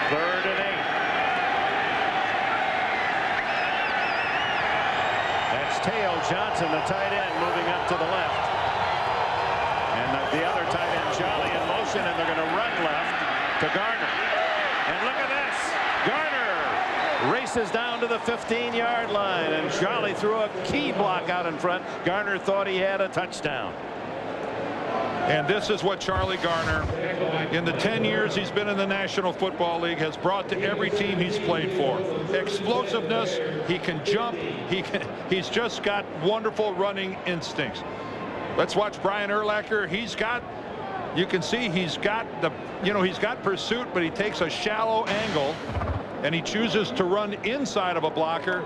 3rd and 8. Teo Johnson, the tight end, moving up to the left. And the other tight end, Jolly, in motion, and they're going to run left to Garner. And look at this. Garner races down to the 15-yard line, and Jolly threw a key block out in front. Garner thought he had a touchdown. And this is what Charlie Garner, in the 10 years he's been in the National Football League, has brought to every team he's played for. Explosiveness, he can jump, he's just got wonderful running instincts. Let's watch Brian Urlacher. You can see he's got pursuit, but he takes a shallow angle, and he chooses to run inside of a blocker,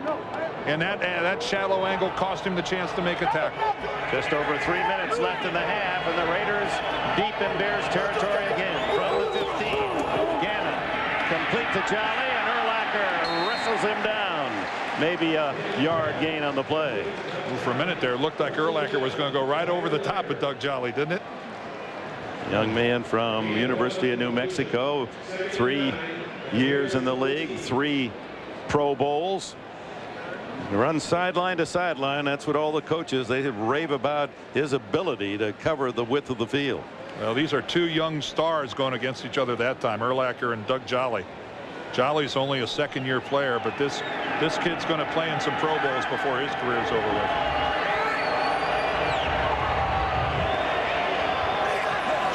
and that shallow angle cost him the chance to make a tackle. Just over 3 minutes left in the half, and the Raiders deep in Bears territory again from the 15. Gannon complete to Jolly, and Urlacher wrestles him down. Maybe a yard gain on the play. Well, for a minute there, it looked like Urlacher was going to go right over the top of Doug Jolly, didn't it? Young man from University of New Mexico, 3 years in the league, 3 Pro Bowls. He runs sideline to sideline. That's what all the coaches, they rave about his ability to cover the width of the field. Well, these are 2 young stars going against each other that time, Urlacher and Doug Jolly. Jolly's only a 2nd-year player, but this kid's going to play in some Pro Bowls before his career's over with.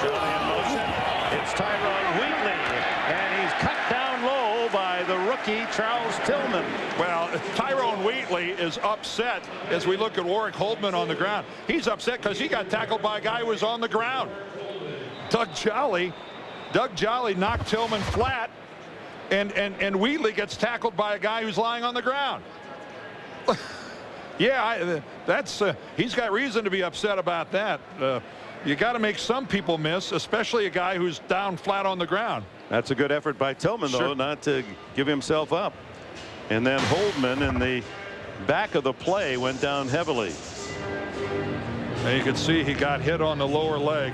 Jolly in motion. It's Tyrone Wheatley, and he's cut down low by the rookie Charles Tillman. Well, Tyrone Wheatley is upset as we look at Warwick Holdman on the ground. He's upset because he got tackled by a guy who was on the ground. Doug Jolly knocked Tillman flat, and Wheatley gets tackled by a guy who's lying on the ground. Yeah, he's got reason to be upset about that. You got to make some people miss, especially a guy who's down flat on the ground. That's a good effort by Tillman, though, not to give himself up. And then Holdman in the back of the play went down heavily. And you can see he got hit on the lower leg.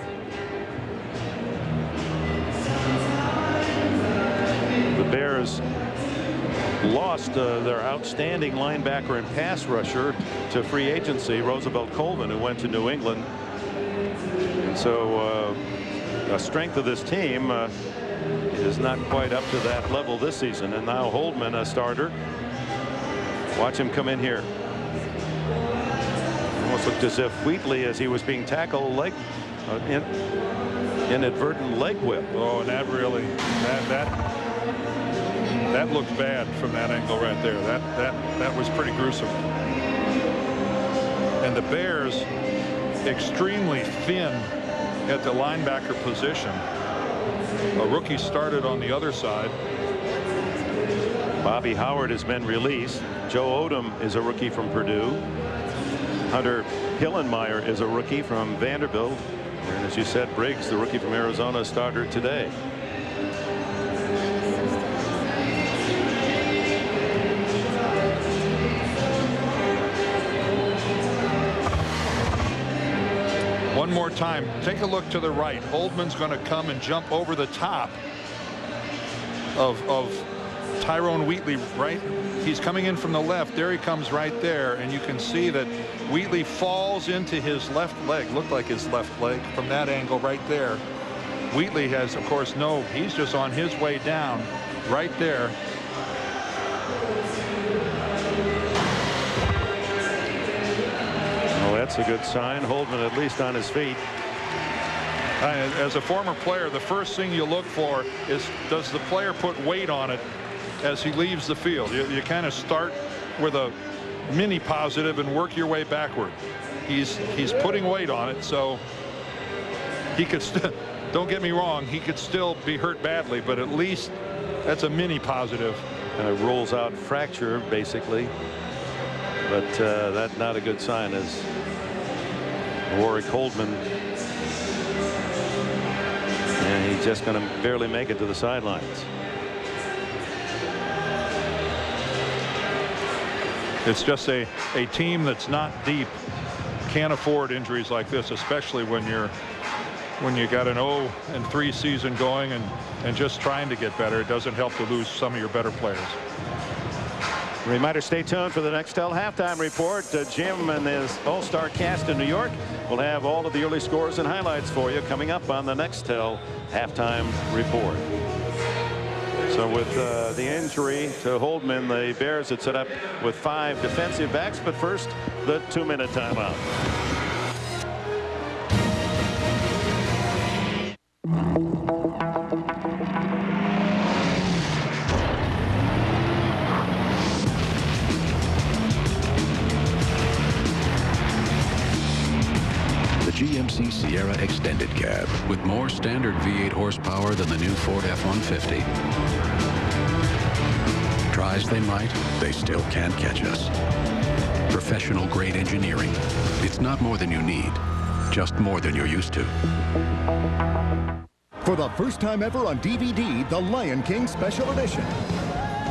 The Bears lost their outstanding linebacker and pass rusher to free agency, Roosevelt Colvin, who went to New England. And so the strength of this team is not quite up to that level this season. And now Holdman, a starter. Watch him come in here. Almost looked as if Wheatley, as he was being tackled, like inadvertent leg whip. Oh, and that really that looks bad from that angle right there. That was pretty gruesome. And the Bears extremely thin at the linebacker position. A rookie started on the other side. Bobby Howard has been released. Joe Odom is a rookie from Purdue. Hunter Hillenmeyer is a rookie from Vanderbilt. And as you said, Briggs, the rookie from Arizona, starter today. more time. Take a look to the right. Holdman's going to come and jump over the top of Tyrone Wheatley, right? He's coming in from the left. There he comes right there, and you can see that Wheatley falls into his left leg. Looked like his left leg from that angle right there. Wheatley has, of course, he's just on his way down right there. Well, that's a good sign. Holdman at least on his feet. As a former player, the first thing you look for is, does the player put weight on it as he leaves the field? You kind of start with a mini positive and work your way backward. He's putting weight on it, so he could still, don't get me wrong, he could still be hurt badly, but at least that's a mini positive. And it rolls out fracture, basically. But that's not a good sign, as Warwick Holdman, and he's just going to barely make it to the sidelines. It's just a team that's not deep can't afford injuries like this, especially when you got an 0-3 season going and just trying to get better. It doesn't help to lose some of your better players. Reminder, stay tuned for the Nextel halftime report. Jim and his all-star cast in New York will have all of the early scores and highlights for you coming up on the Nextel halftime report. So with the injury to Holdman, the Bears had set up with 5 defensive backs, but first the 2-minute timeout. GMC Sierra Extended Cab with more standard V8 horsepower than the new Ford F-150. Try as they might, they still can't catch us. Professional grade engineering. It's not more than you need, just more than you're used to. For the first time ever on DVD, The Lion King Special Edition.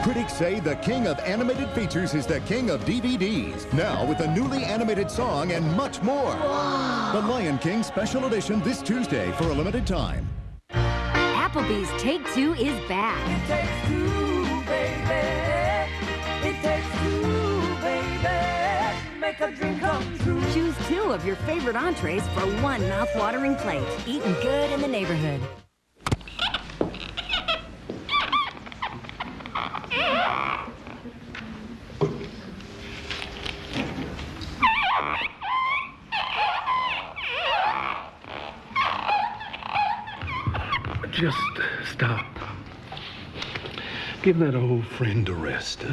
Critics say the king of animated features is the king of DVDs. Now with a newly animated song and much more. Whoa. The Lion King Special Edition this Tuesday for a limited time. Applebee's Take Two is back. It takes two, baby. It takes two, baby. Make a dream come true. Choose 2 of your favorite entrees for one mouth-watering plate. Eating good in the neighborhood. Just stop. Give that old friend a rest.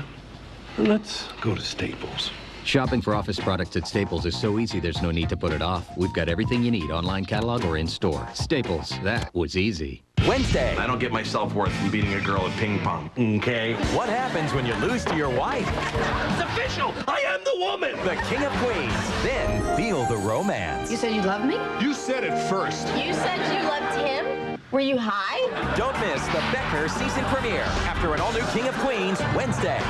Let's go to Staples. Shopping for office products at Staples is so easy there's no need to put it off. We've got everything you need online catalog or in store. Staples, that was easy. Wednesday. I don't get my self-worth from beating a girl at ping pong, okay? What happens when you lose to your wife? It's official! I am the woman! The King of Queens. Then feel the romance. You said you loved me? You said it first. You said you loved him? Were you high? Don't miss the Becker season premiere after an all-new King of Queens Wednesday.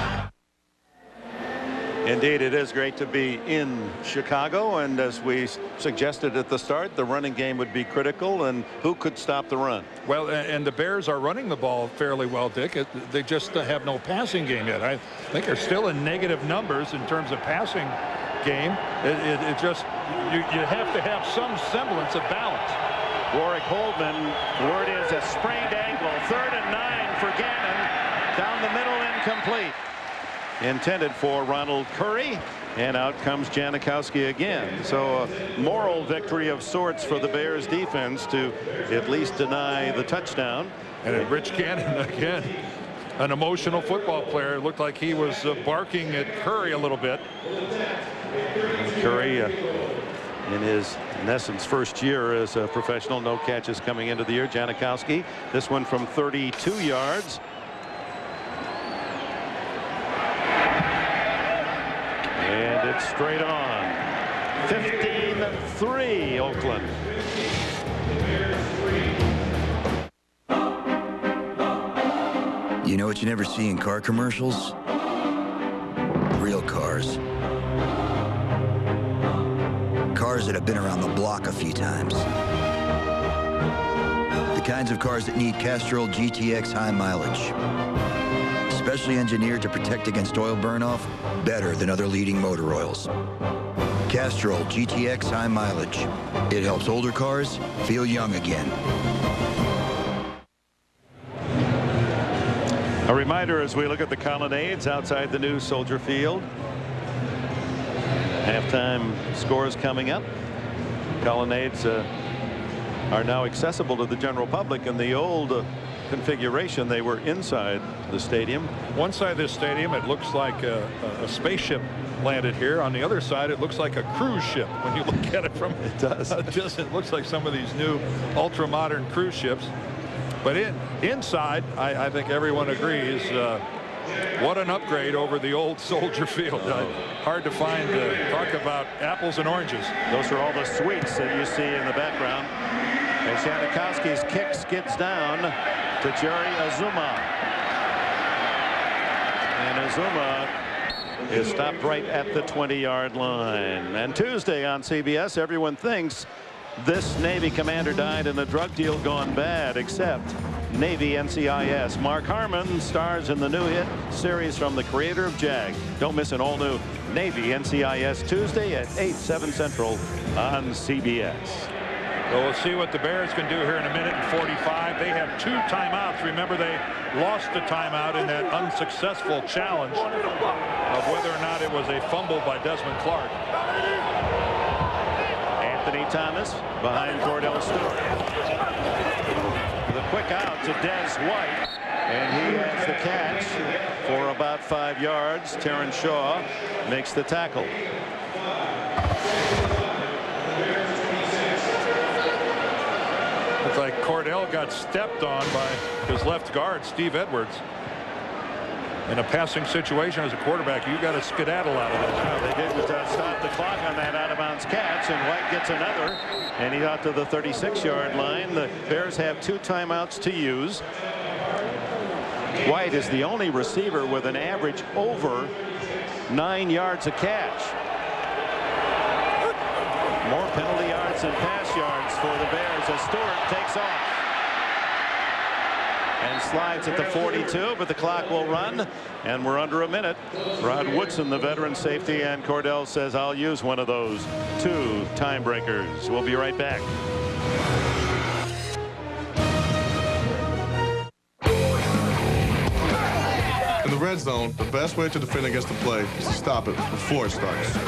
Indeed, it is great to be in Chicago, and as we suggested at the start, the running game would be critical, and who could stop the run? Well, and the Bears are running the ball fairly well, Dick. They just have no passing game yet. I think they're still in negative numbers in terms of passing game. It just, you have to have some semblance of balance. Warwick Holdman, word is a sprained ankle. 3rd and 9 for Gannon. Down the middle, incomplete. Intended for Ronald Curry, and out comes Janikowski again. So a moral victory of sorts for the Bears defense to at least deny the touchdown. And Rich Gannon again, an emotional football player. It looked like he was barking at Curry a little bit. Curry in his, in essence, first year as a professional, no catches coming into the year. Janikowski, this one from 32 yards. And it's straight on. 15-3 Oakland. You know what you never see in car commercials? Real cars. Cars cars that have been around the block a few times. The kinds of cars that need Castrol GTX high mileage. Specially engineered to protect against oil burn-off better than other leading motor oils. Castrol GTX high mileage. It helps older cars feel young again. A reminder as we look at the colonnades outside the new Soldier Field. Halftime scores coming up. Colonnades are now accessible to the general public. In the old configuration, they were inside the stadium. One side of this stadium, it looks like a spaceship landed here. On the other side, it looks like a cruise ship when you look at it from it does. It looks like some of these new ultra-modern cruise ships. But inside, I think everyone agrees, what an upgrade over the old Soldier Field. Hard to find, talk about apples and oranges. Those are all the suites that you see in the background. As Janikowski's kick skids down to Jerry Azuma. And Azuma is stopped right at the 20-yard line. And Tuesday on CBS, everyone thinks this Navy commander died in a drug deal gone bad, except Navy NCIS. Mark Harmon stars in the new hit series from the creator of JAG. Don't miss an all-new Navy NCIS Tuesday at 8/7 Central on CBS. So we'll see what the Bears can do here in 1:45. They have 2 timeouts. Remember, they lost a timeout in that unsuccessful challenge of whether or not it was a fumble by Desmond Clark. Anthony Thomas behind Cordell Stewart. The quick out to Des White, and he has the catch for about 5 yards. Terrence Shaw makes the tackle. Looks like Cordell got stepped on by his left guard, Steve Edwards. In a passing situation as a quarterback, you got to skedaddle out of it. Well, they didn't stop the clock on that out-of-bounds catch, and White gets another, and he got to the 36-yard line. The Bears have 2 timeouts to use. White is the only receiver with an average over 9 yards a catch. More penalty yards than pass yards for the Bears as Stewart takes off and slides at the 42, but the clock will run, and we're under a minute. Rod Woodson, the veteran safety, and Cordell says, I'll use one of those 2 time breakers. We'll be right back. In the red zone, the best way to defend against the play is to stop it before it starts.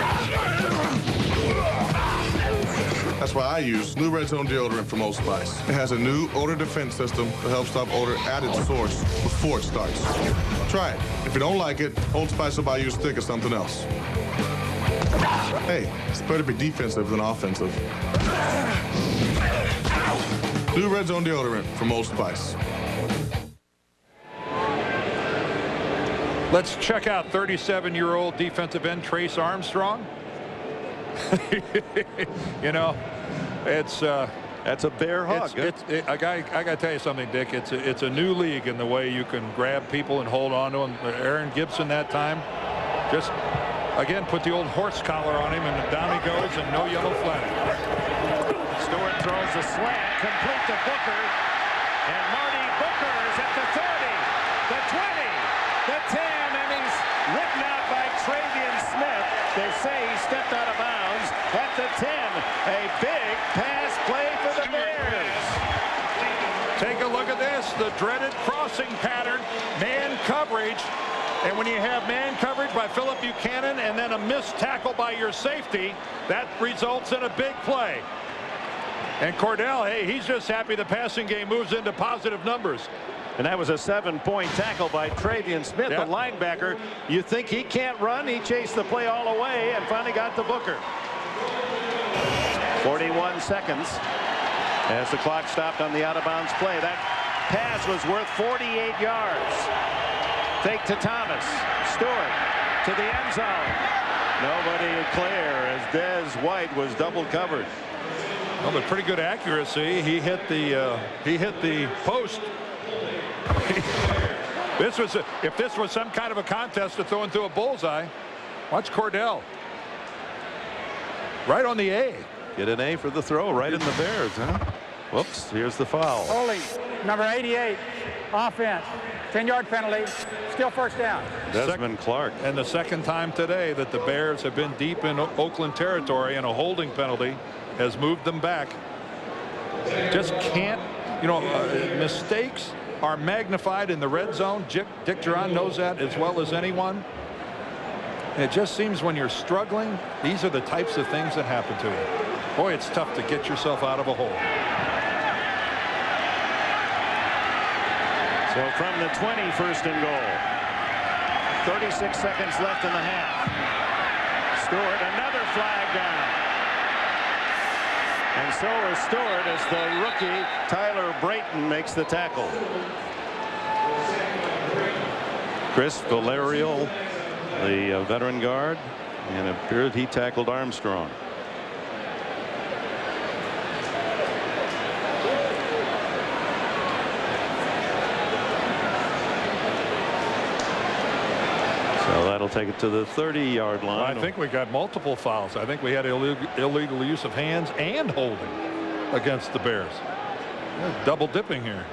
That's why I use new Red Zone deodorant from Old Spice. It has a new odor defense system that helps stop odor at its source before it starts. Try it. If you don't like it, Old Spice will buy you a stick or something else. Hey, it's better to be defensive than offensive. New Red Zone deodorant from Old Spice. Let's check out 37-year-old defensive end Trace Armstrong. You know, it's that's a bear hug. I got to tell you something, Dick. It's a new league in the way you can grab people and hold on to them. Aaron Gibson that time just again put the old horse collar on him, and down he goes, and no yellow flag. Stewart throws a slant complete to Booker, and Marty Booker is at the 30, the 20, the 10, and he's written out by Travian Smith. They say he stepped out of bounds at the 10. A big pass play for the Bears. Take a look at this, the dreaded crossing pattern, man coverage. And when you have man coverage by Philip Buchanan and then a missed tackle by your safety, that results in a big play. And Cordell, hey, he's just happy the passing game moves into positive numbers. And that was a 7-point tackle by Travian Smith, the linebacker. You think he can't run? He chased the play all the way and finally got to Booker. 41 seconds as the clock stopped on the out-of-bounds play. That pass was worth 48 yards. Fake to Thomas. Stewart to the end zone. Nobody clear as Des White was double covered. Well, but pretty good accuracy. He hit the post. If this was some kind of a contest to throw into a bullseye, watch Cordell. Right on the A. Get an A for the throw right in the Bears, huh? Whoops, here's the foul. Holding, number 88, offense. 10-yard penalty, still first down. Desmond Clark. And the second time today that the Bears have been deep in Oakland territory, and a holding penalty has moved them back. Just can't, you know, mistakes are magnified in the red zone. Dick Duran knows that as well as anyone. And it just seems when you're struggling, these are the types of things that happen to you. Boy, it's tough to get yourself out of a hole. So from the 20, first and goal. 36 seconds left in the half. Stewart, another flag down. And so is Stewart as the rookie Tyler Brayton makes the tackle. Chris Valerio, the veteran guard, and it appeared he tackled Armstrong. So that'll take it to the 30-yard line. Well, I think we got multiple fouls. I think we had illegal use of hands and holding against the Bears. They're double dipping here.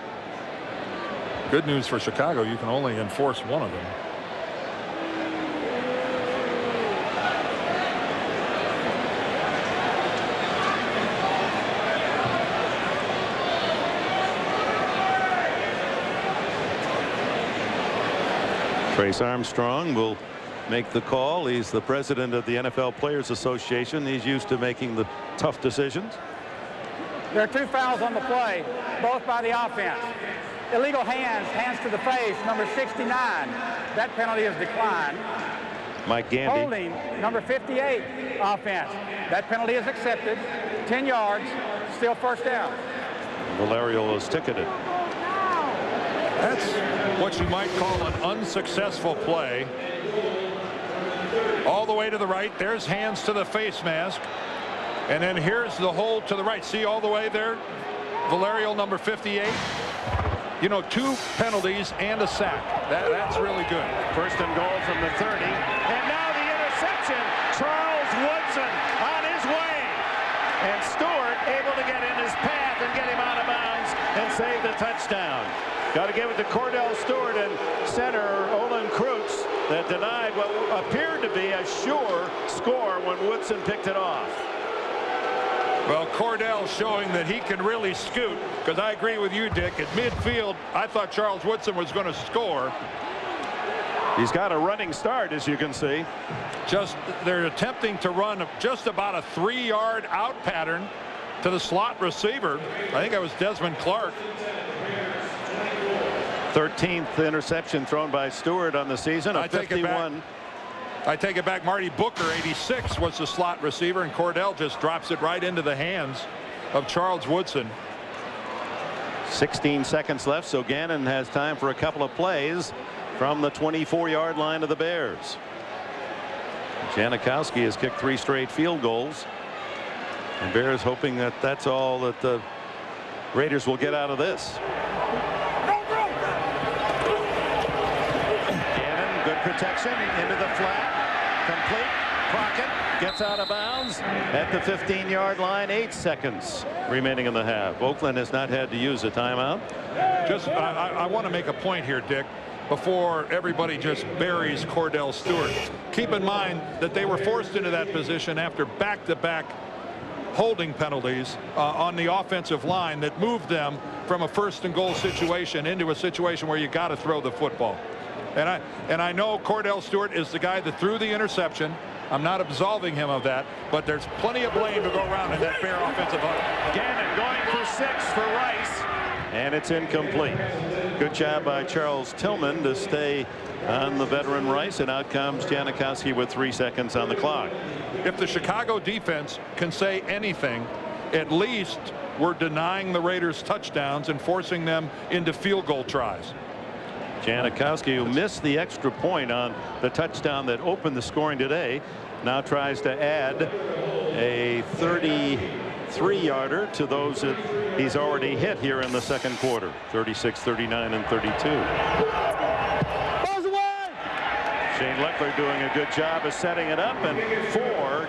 Good news for Chicago, you can only enforce one of them. Trace Armstrong will make the call. He's the president of the NFL Players Association. He's used to making the tough decisions. There are 2 fouls on the play, both by the offense. Illegal hands to the face, number 69. That penalty is declined. Mike Gandy. Holding, number 58, offense. That penalty is accepted. 10 yards, still first down. Valerio is ticketed. That's what you might call an unsuccessful play. All the way to the right. There's hands to the face mask. And then here's the hold to the right. See all the way there? Valerio, number 58. You know, 2 penalties and a sack. That's really good. First and goal from the 30. And now the interception. Charles Woodson on his way. And Stewart able to get in his path and get him out of bounds and save the touchdown. Got to give it to Cordell Stewart and center Olin Kreutz that denied what appeared to be a sure score when Woodson picked it off. Well, Cordell showing that he can really scoot, because I agree with you, Dick. At midfield, I thought Charles Woodson was going to score. He's got a running start, as you can see. Just they're attempting to run just about a 3-yard out pattern to the slot receiver. I think that was Desmond Clark. 13th interception thrown by Stewart on the season. A 51. I take it back. Marty Booker, 86, was the slot receiver, and Cordell just drops it right into the hands of Charles Woodson. 16 seconds left, so Gannon has time for a couple of plays from the 24-yard line of the Bears. Janikowski has kicked 3 straight field goals. And Bears hoping that that's all that the Raiders will get out of this. Gannon, good protection into the flat. Complete. Crockett gets out of bounds at the 15-yard line. 8 seconds remaining in the half. Oakland has not had to use a timeout. Just I want to make a point here, Dick, before everybody just buries Cordell Stewart. Keep in mind that they were forced into that position after back-to-back holding penalties on the offensive line that moved them from a first and goal situation into a situation where you got to throw the football. And I know Cordell Stewart is the guy that threw the interception. I'm not absolving him of that, but there's plenty of blame to go around in that Bear offensive line. Gannon going for 6 for Rice, and it's incomplete. Good job by Charles Tillman to stay on the veteran Rice, and out comes Janikowski with 3 seconds on the clock. If the Chicago defense can say anything, at least we're denying the Raiders touchdowns and forcing them into field goal tries. Janikowski, who missed the extra point on the touchdown that opened the scoring today, now tries to add a 33-yarder to those that he's already hit here in the second quarter. 36, 39, and 32. Shane Leckler doing a good job of setting it up, and 4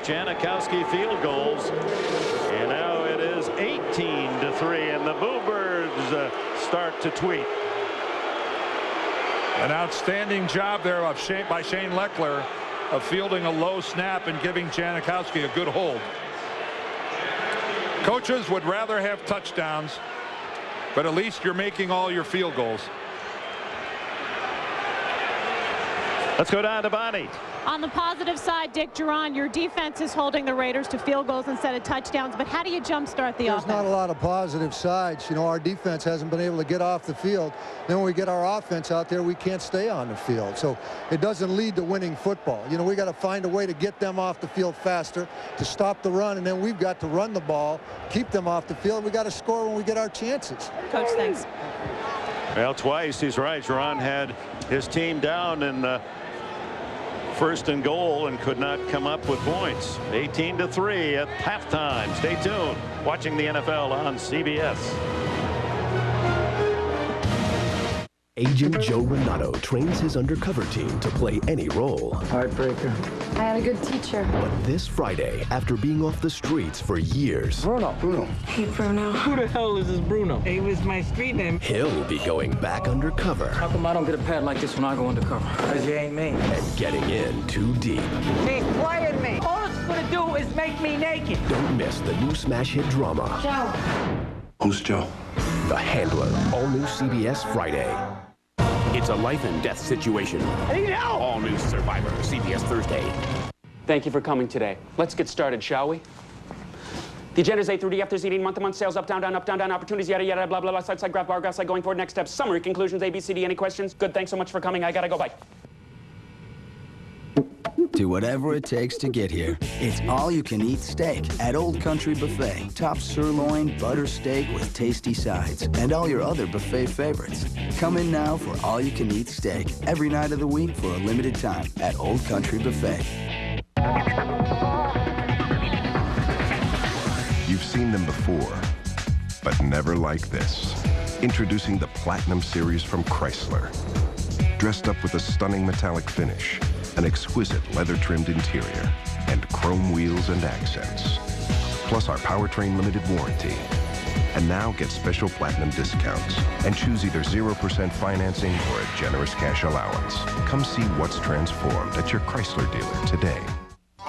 Janikowski field goals. And now it is 18-3, and the Boo Birds start to tweet. An outstanding job there by Shane Leckler of fielding a low snap and giving Janikowski a good hold. Coaches would rather have touchdowns, but at least you're making all your field goals. Let's go down to Bonnie. On the positive side, Dick Duran, your defense is holding the Raiders to field goals instead of touchdowns, but how do you jumpstart the offense? There's not a lot of positive sides. You know, our defense hasn't been able to get off the field. Then when we get our offense out there, we can't stay on the field. So it doesn't lead to winning football. You know, we got to find a way to get them off the field faster, to stop the run, and then we've got to run the ball, keep them off the field. We got to score when we get our chances. Coach, thanks. Well, twice, he's right. Duran had his team down in first and goal and could not come up with points. 18-3 at halftime. Stay tuned. Watching the NFL on CBS. Agent Joe Renato trains his undercover team to play any role. Heartbreaker. I had a good teacher. But this Friday, after being off the streets for years, Bruno. Hey, Bruno. Who the hell is this Bruno? It was my street name. he'll be going back undercover. How come I don't get a pad like this when I go undercover? Because you ain't me. And getting in too deep. She's playing me. All it's gonna do is make me naked. Don't miss the new smash hit drama. Joe. Who's Joe? The Handler. All new CBS Friday. It's a life and death situation. All new Survivor, CBS Thursday. Thank you for coming today. Let's get started, shall we? The agenda is A through D. After eating month-to-month sales, up, down, opportunities, yada, yada, blah, blah, blah, side, graph, bar, graph, side, going forward, next steps, summary, conclusions, A, B, C, D. Any questions? Good, thanks so much for coming. I gotta go, bye. Do whatever it takes to get here. It's all-you-can-eat steak at Old Country Buffet. Top sirloin, butter steak with tasty sides, and all your other buffet favorites. Come in now for all-you-can-eat steak every night of the week for a limited time at Old Country Buffet. You've seen them before, but never like this. Introducing the Platinum Series from Chrysler. Dressed up with a stunning metallic finish, an exquisite leather-trimmed interior, and chrome wheels and accents. Plus our powertrain limited warranty. And now get special platinum discounts and choose either 0% financing or a generous cash allowance. Come see what's transformed at your Chrysler dealer today.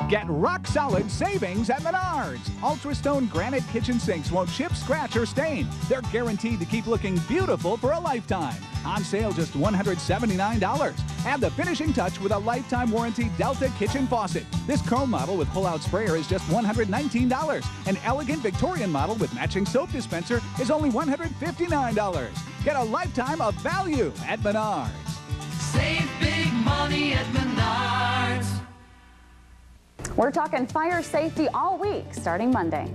Get rock-solid savings at Menards. Ultra-Stone granite kitchen sinks won't chip, scratch, or stain. They're guaranteed to keep looking beautiful for a lifetime. On sale just $179. Add the finishing touch with a lifetime warranty Delta kitchen faucet. This chrome model with pull-out sprayer is just $119. An elegant Victorian model with matching soap dispenser is only $159. Get a lifetime of value at Menards. Save big money at Menards. We're talking fire safety all week, starting Monday.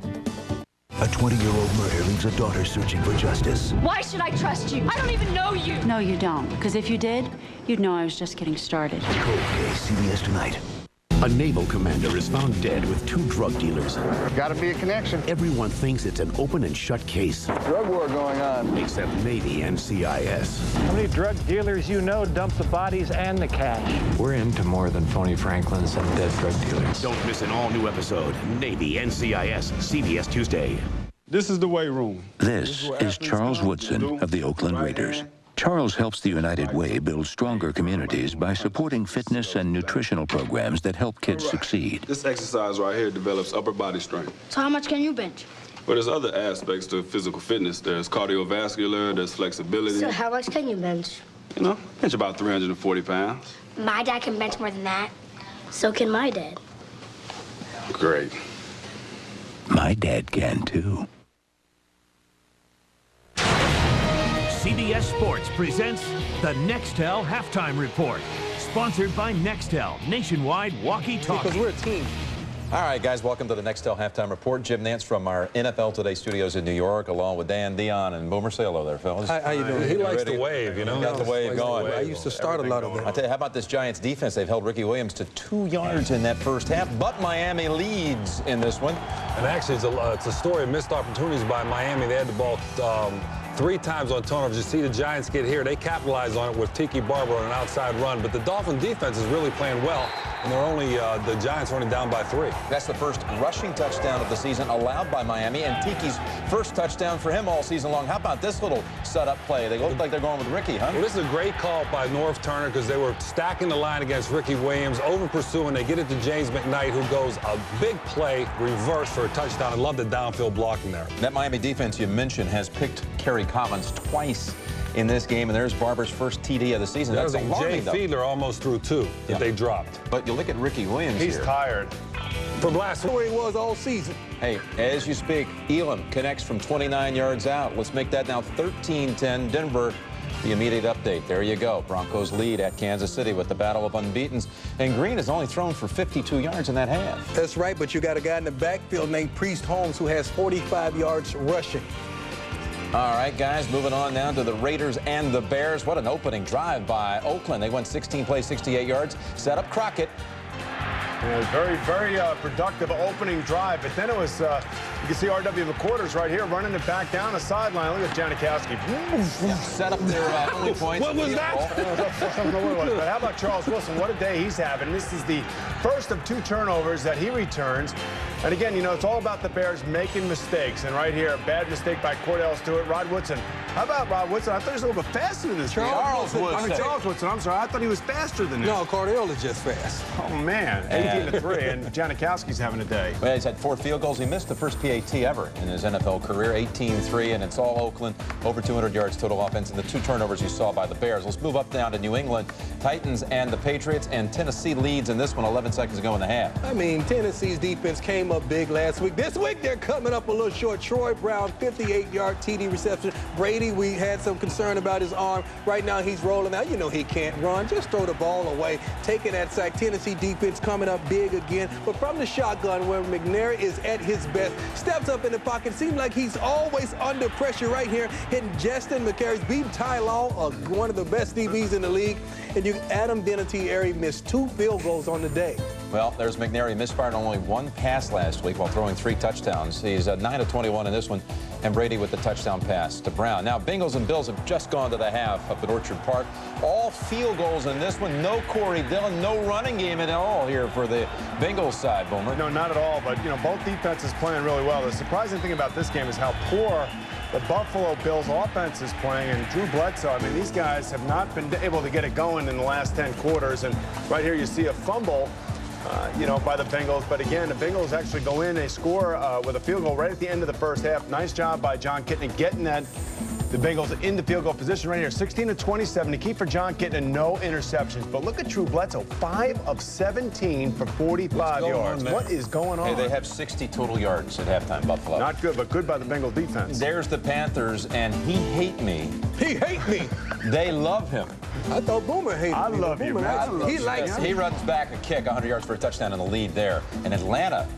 A 20-year-old murder leaves a daughter searching for justice. Why should I trust you? I don't even know you. No, you don't. Because if you did, you'd know I was just getting started. Cold Case, CBS tonight. A naval commander is found dead with 2 drug dealers. Gotta be a connection. Everyone thinks it's an open and shut case. Drug war going on. Except Navy and CIS. How many drug dealers you know dump the bodies and the cash? We're into more than phony Franklins and dead drug dealers. Don't miss an all-new episode, Navy and CIS, CBS Tuesday. This is the weight room. This is Charles Woodson of the Oakland Raiders. Charles helps the United Way build stronger communities by supporting fitness and nutritional programs that help kids succeed. This exercise right here develops upper body strength. So how much can you bench? But there's other aspects to physical fitness. There's cardiovascular, there's flexibility. So how much can you bench? You know, bench about 340 pounds. My dad can bench more than that. So can my dad. Great. My dad can too. CBS Sports presents the Nextel Halftime Report. Sponsored by Nextel, nationwide walkie-talkie. Because we're a team. All right, guys, welcome to the Nextel Halftime Report. Jim Nance from our NFL Today studios in New York, along with Dan Dion and Boomer. Say hello there, fellas. How you doing? He likes the wave, you know. Got the wave going. I used to start a lot of that. I'll tell you, how about this Giants defense? They've held Ricky Williams to 2 yards in that first half, but Miami leads in this one. And actually, it's a story of missed opportunities by Miami. They had the ball 3 times on turnovers. You see the Giants get here. They capitalize on it with Tiki Barber on an outside run. But the Dolphin defense is really playing well, and they're only the Giants running down by 3. That's the first rushing touchdown of the season allowed by Miami, and Tiki's first touchdown for him all season long. How about this little setup play? They look like they're going with Ricky, huh? Well, this is a great call by North Turner because they were stacking the line against Ricky Williams, over pursuing. They get it to James McKnight, who goes a big play, reverse for a touchdown. I love the downfield blocking there. That Miami defense you mentioned has picked Kerry Collins twice in this game, and there's Barber's first TD of the season. That's alarming, though. Jay Fiedler almost threw 2 that they dropped. But you look at Ricky Williams He's here. tired. From last where he was all season. Hey, as you speak, Elam connects from 29 yards out. Let's make that now 13-10 Denver. The immediate update. There you go. Broncos lead at Kansas City with the battle of unbeatens. And Green has only thrown for 52 yards in that half. That's right, but you got a guy in the backfield named Priest Holmes who has 45 yards rushing. All right, guys, moving on now to the Raiders and the Bears. What an opening drive by Oakland. They went 16 plays, 68 yards. Set up Crockett. Very, very productive opening drive, but then it was, you can see R.W. McQuarters right here running it back down the sideline. Look at Janikowski. Yeah, set up their only points. What was that? I don't know what it was, but how about Charles Wilson? What a day he's having. This is the first of 2 turnovers that he returns. And again, you know, it's all about the Bears making mistakes. And right here, a bad mistake by Cordell Stewart. Rod Woodson. How about Rod Woodson? I thought he was a little bit faster than this. Charles Woodson. Charles Woodson. I'm sorry. I thought he was faster than this. No, Cordell is just fast. Oh, man. 18-3, and Janikowski's having a day. Well, he's had 4 field goals. He missed the first PAT ever in his NFL career, 18-3, and it's all Oakland. Over 200 yards total offense, and the 2 turnovers you saw by the Bears. Let's move up down to New England. Titans and the Patriots, and Tennessee leads in this one 11 seconds ago in the half. I mean, Tennessee's defense came up big last week. This week, they're coming up a little short. Troy Brown, 58-yard TD reception. Brady, we had some concern about his arm. Right now, he's rolling out. You know he can't run. Just throw the ball away. Taking that sack. Tennessee defense coming up big again. But from the shotgun, where McNair is at his best, steps up in the pocket. Seems like he's always under pressure right here, hitting Justin McCary's, beating Ty Law, one of the best DBs in the league. And Adam Vinatieri missed 2 field goals on the day. Well, there's McNair. He misfired only 1 pass last week while throwing 3 touchdowns. He's 9 of 21 in this one, and Brady with the touchdown pass to Brown. Now, Bengals and Bills have just gone to the half up at Orchard Park. All field goals in this one. No Corey Dillon, no running game at all here for the Bengals side, Boomer. No, not at all, but, you know, both defenses playing really well. The surprising thing about this game is how poor the Buffalo Bills offense is playing, and Drew Bledsoe. I mean, these guys have not been able to get it going in the last 10 quarters, and right here you see a fumble, you know, by the Bengals. But again, the Bengals actually go in, they score with a field goal right at the end of the first half. Nice job by John Kitna getting that. The Bengals in the field goal position right here, 16-27 to keep for John Kitna, no interceptions. But look at Drew Bledsoe, 5 of 17 for 45 yards. What is going on? Hey, they have 60 total yards at halftime, Buffalo. Not good, but good by the Bengals defense. There's the Panthers, and he hate me. He hate me. They love him. I thought Boomer hated me. I love you, man. He likes He runs back a kick, 100 yards for a touchdown in the lead there. And Atlanta,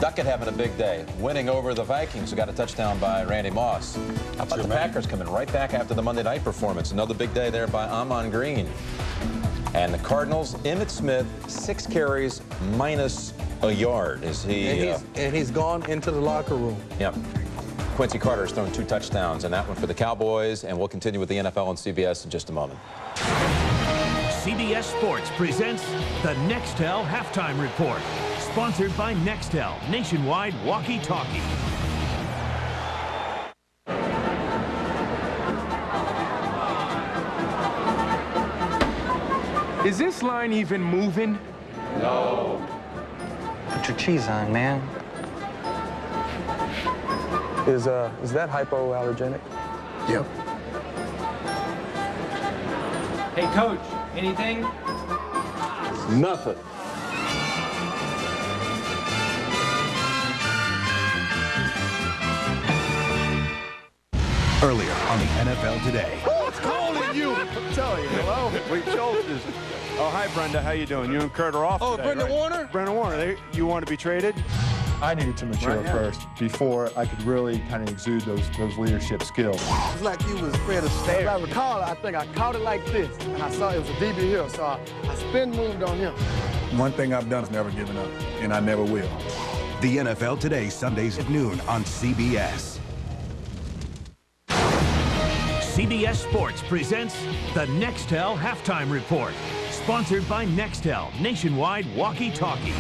Duckett having a big day, winning over the Vikings, who got a touchdown by Randy Moss. How about the Packers coming right back after the Monday night performance? Another big day there by Amon Green. And the Cardinals, Emmitt Smith, 6 carries, minus a yard. Is he? And he's gone into the locker room. Yep. Quincy Carter has thrown 2 touchdowns, and that one for the Cowboys. And we'll continue with the NFL on CBS in just a moment. CBS Sports presents the Nextel Halftime Report, sponsored by Nextel, nationwide walkie-talkie. Is this line even moving? No. Put your cheese on, man. Is that hypoallergenic? Yep. Hey, Coach, anything? Nothing. Earlier on the NFL Today. Who's calling you? I'm telling you. Hello, Reed Schultz. Oh, hi, Brenda. How you doing? You and Kurt are off today, Brenda right? Warner? Brenda Warner. You want to be traded? I needed to mature first before I could really kind of exude those leadership skills. It's like you was Fred Astaire. As I recall, I think I caught it like this, and I saw it was a DB Hill, so I spin moved on him. One thing I've done is never given up, and I never will. The NFL Today, Sundays at noon on CBS. CBS Sports presents the Nextel Halftime Report, sponsored by Nextel Nationwide Walkie-Talkie.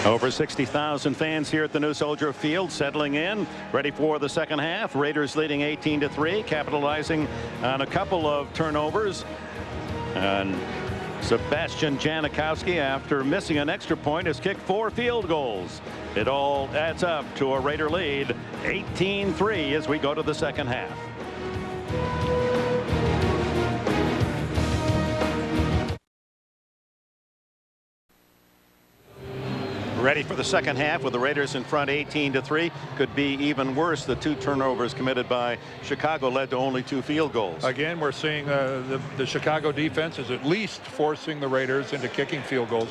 Over 60,000 fans here at the new Soldier Field, settling in, ready for the second half. Raiders leading 18-3, capitalizing on a couple of turnovers. And Sebastian Janikowski, after missing an extra point, has kicked 4 field goals. It all adds up to a Raider lead, 18-3, as we go to the second half. Ready for the second half with the Raiders in front 18-3. Could be even worse. The 2 turnovers committed by Chicago led to only 2 field goals. Again, we're seeing the Chicago defense is at least forcing the Raiders into kicking field goals.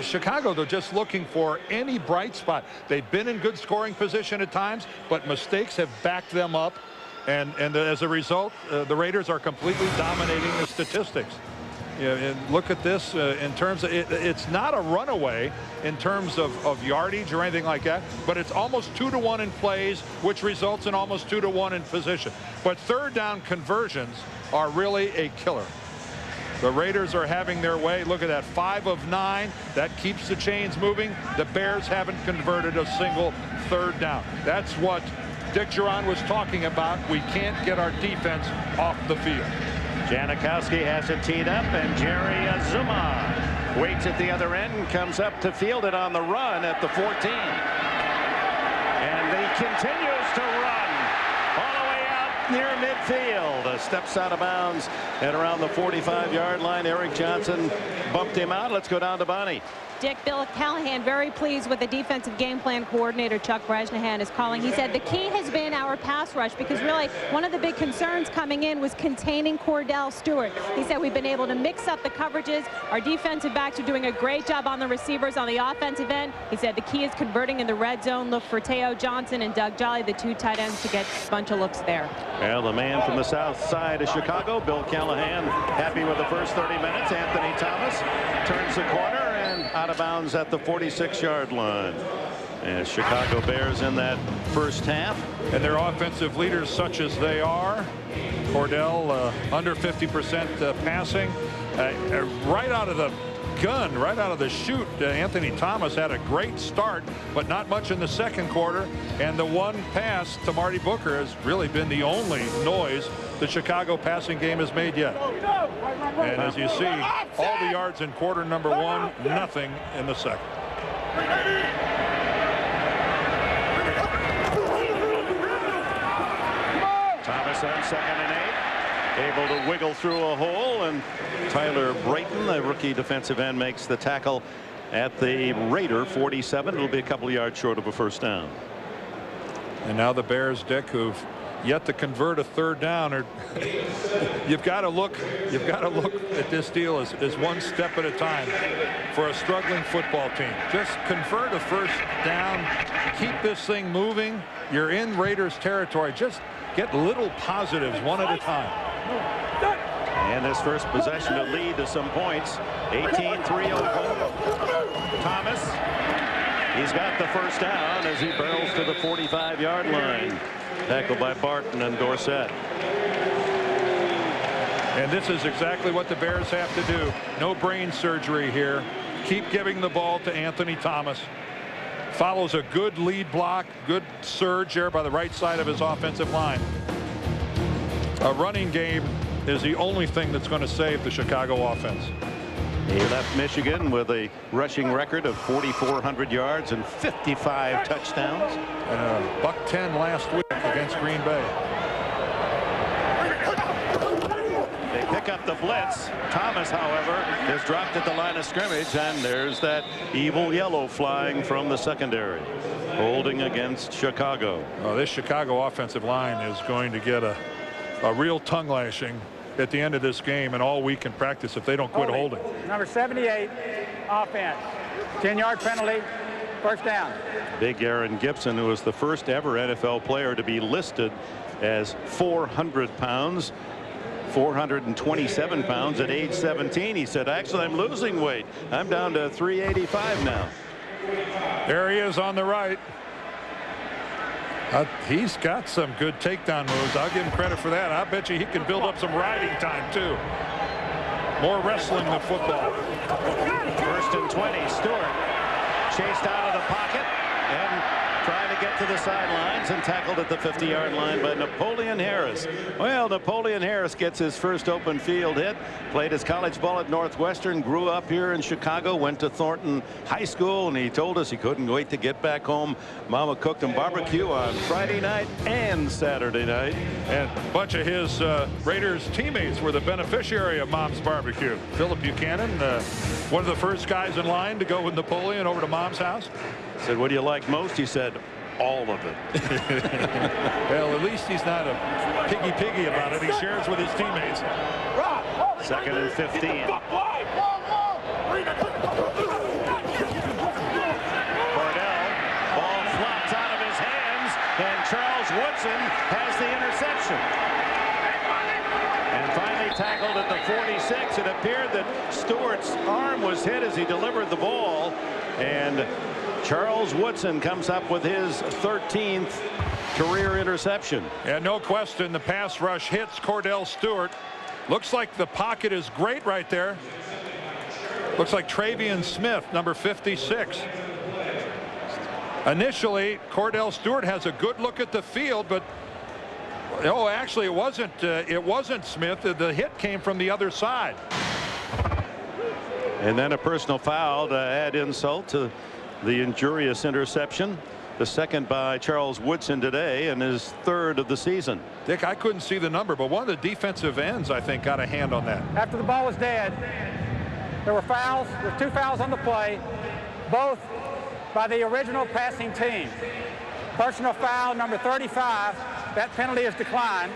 Chicago, they're just looking for any bright spot. They've been in good scoring position at times, but mistakes have backed them up. And as a result, the Raiders are completely dominating the statistics. And look at this in terms of it's not a runaway in terms of yardage or anything like that, but it's almost 2-to-1 in plays, which results in almost 2-to-1 in position. But third down conversions are really a killer. The Raiders are having their way. Look at that, 5 of 9. That keeps the chains moving. The Bears haven't converted a single third down. That's what Dick Geron was talking about. We can't get our defense off the field. Janikowski has it teed up, and Jerry Azuma waits at the other end, comes up to field it on the run at the 14. And he continues to run all the way out near midfield. Steps out of bounds at around the 45-yard line. Eric Johnson bumped him out. Let's go down to Bonnie. Dick, Bill Callahan very pleased with the defensive game plan coordinator Chuck Brashnahan is calling. He said the key has been our pass rush, because really one of the big concerns coming in was containing Cordell Stewart. He said we've been able to mix up the coverages. Our defensive backs are doing a great job on the receivers on the offensive end. He said the key is converting in the red zone. Look for Teo Johnson and Doug Jolly, the 2 tight ends, to get a bunch of looks there. Well, the man from the south side of Chicago, Bill Callahan, happy with the first 30 minutes. Anthony Thomas turns the corner and out of bounds at the 46-yard line. And Chicago Bears in that first half. And their offensive leaders, such as they are, Cordell under 50% passing. Right out of the gun, right out of the chute, Anthony Thomas had a great start, but not much in the second quarter. And the one pass to Marty Booker has really been the only noise the Chicago passing game has made yet. And as you see, all the yards in quarter number 1, nothing in the second. Thomas on 2nd and 8, able to wiggle through a hole, and Tyler Brighton, the rookie defensive end, makes the tackle at the Raider 47. It'll be a couple of yards short of a first down. And now the Bears, Dick, who've yet to convert a third down, or you've got to look at this deal as one step at a time for a struggling football team. Just convert a first down, keep this thing moving. You're in Raiders territory. Just get little positives one at a time. And this first possession to lead to some points. 18-3 Oakland. Thomas, he's got the first down as he barrels to the 45-yard line. Tackled by Barton and Dorsett. And this is exactly what the Bears have to do. No brain surgery here. Keep giving the ball to Anthony Thomas. Follows a good lead block, good surge there by the right side of his offensive line. A running game is the only thing that's going to save the Chicago offense. He left Michigan with a rushing record of 4,400 yards and 55 touchdowns. Buck 10 last week against Green Bay. They pick up the blitz. Thomas, however, is dropped at the line of scrimmage, and there's that evil yellow flying from the secondary. Holding against Chicago. Oh, this Chicago offensive line is going to get a real tongue lashing at the end of this game and all week in practice if they don't quit holding. Number 78, offense. 10-yard penalty, first down. Big Aaron Gibson, who was the first ever NFL player to be listed as 400 pounds, 427 pounds at age 17. He said, actually, I'm losing weight. I'm down to 385 now. There he is on the right. He's got some good takedown moves. I'll give him credit for that. I bet you he can build up some riding time, too. More wrestling than football. 1st and 20. Stewart chased out of the pocket and trying to get to the sidelines and tackled at the 50-yard line by Napoleon Harris. Well, Napoleon Harris gets his first open field hit. Played his college ball at Northwestern, grew up here in Chicago, went to Thornton High School, and he told us he couldn't wait to get back home. Mama cooked him barbecue on Friday night and Saturday night. And a bunch of his Raiders teammates were the beneficiary of Mom's barbecue. Philip Buchanan, one of the first guys in line to go with Napoleon over to Mom's house. Said, what do you like most? He said, all of it. Well, at least he's not a piggy about it. He shares with his teammates. 2nd and 15. Cordell, ball flops out of his hands, and Charles Woodson has the interception. And finally tackled at the 46. It appeared that Stewart's arm was hit as he delivered the ball, and Charles Woodson comes up with his 13th career interception. And no question, the pass rush hits Cordell Stewart. Looks like the pocket is great right there. Looks like Travion Smith, number 56. Initially, Cordell Stewart has a good look at the field, but actually it wasn't Smith. The hit came from the other side. And then a personal foul to add insult to the injurious interception. The second by Charles Woodson today, and his 3rd of the season. Dick, I couldn't see the number, but one of the defensive ends, I think, got a hand on that. After the ball was dead, there were fouls. There were 2 fouls on the play, both by the original passing team. Personal foul number 35, that penalty is declined.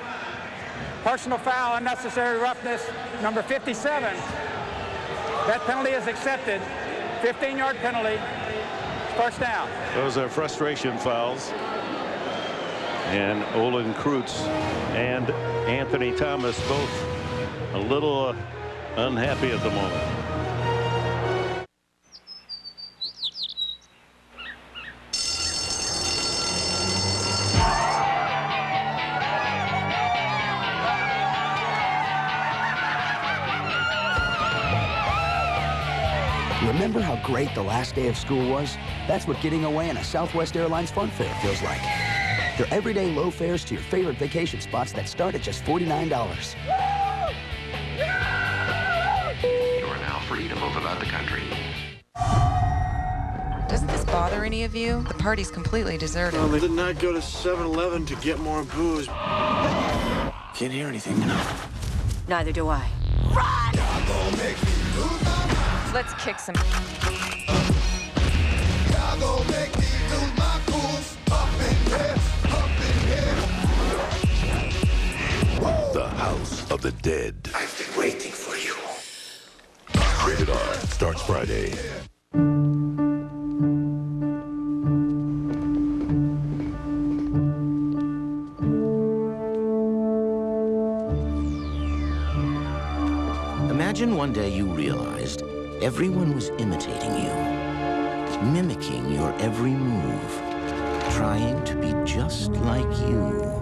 Personal foul, unnecessary roughness, number 57, that penalty is accepted. 15-yard penalty. First down. Those are frustration fouls. And Olin Kreutz and Anthony Thomas both a little unhappy at the moment. Remember how great the last day of school was? That's what getting away on a Southwest Airlines Fun Fare feels like. They're everyday low fares to your favorite vacation spots that start at just $49. You're now free to move about the country. Doesn't this bother any of you? The party's completely deserted. Well, they did not go to 7-Eleven to get more booze. Can't hear anything now. Neither do I. Let's kick some. The House of the Dead. I've been waiting for you. Rated R starts Friday. Imagine one day you realized everyone was imitating you, mimicking your every move, trying to be just like you.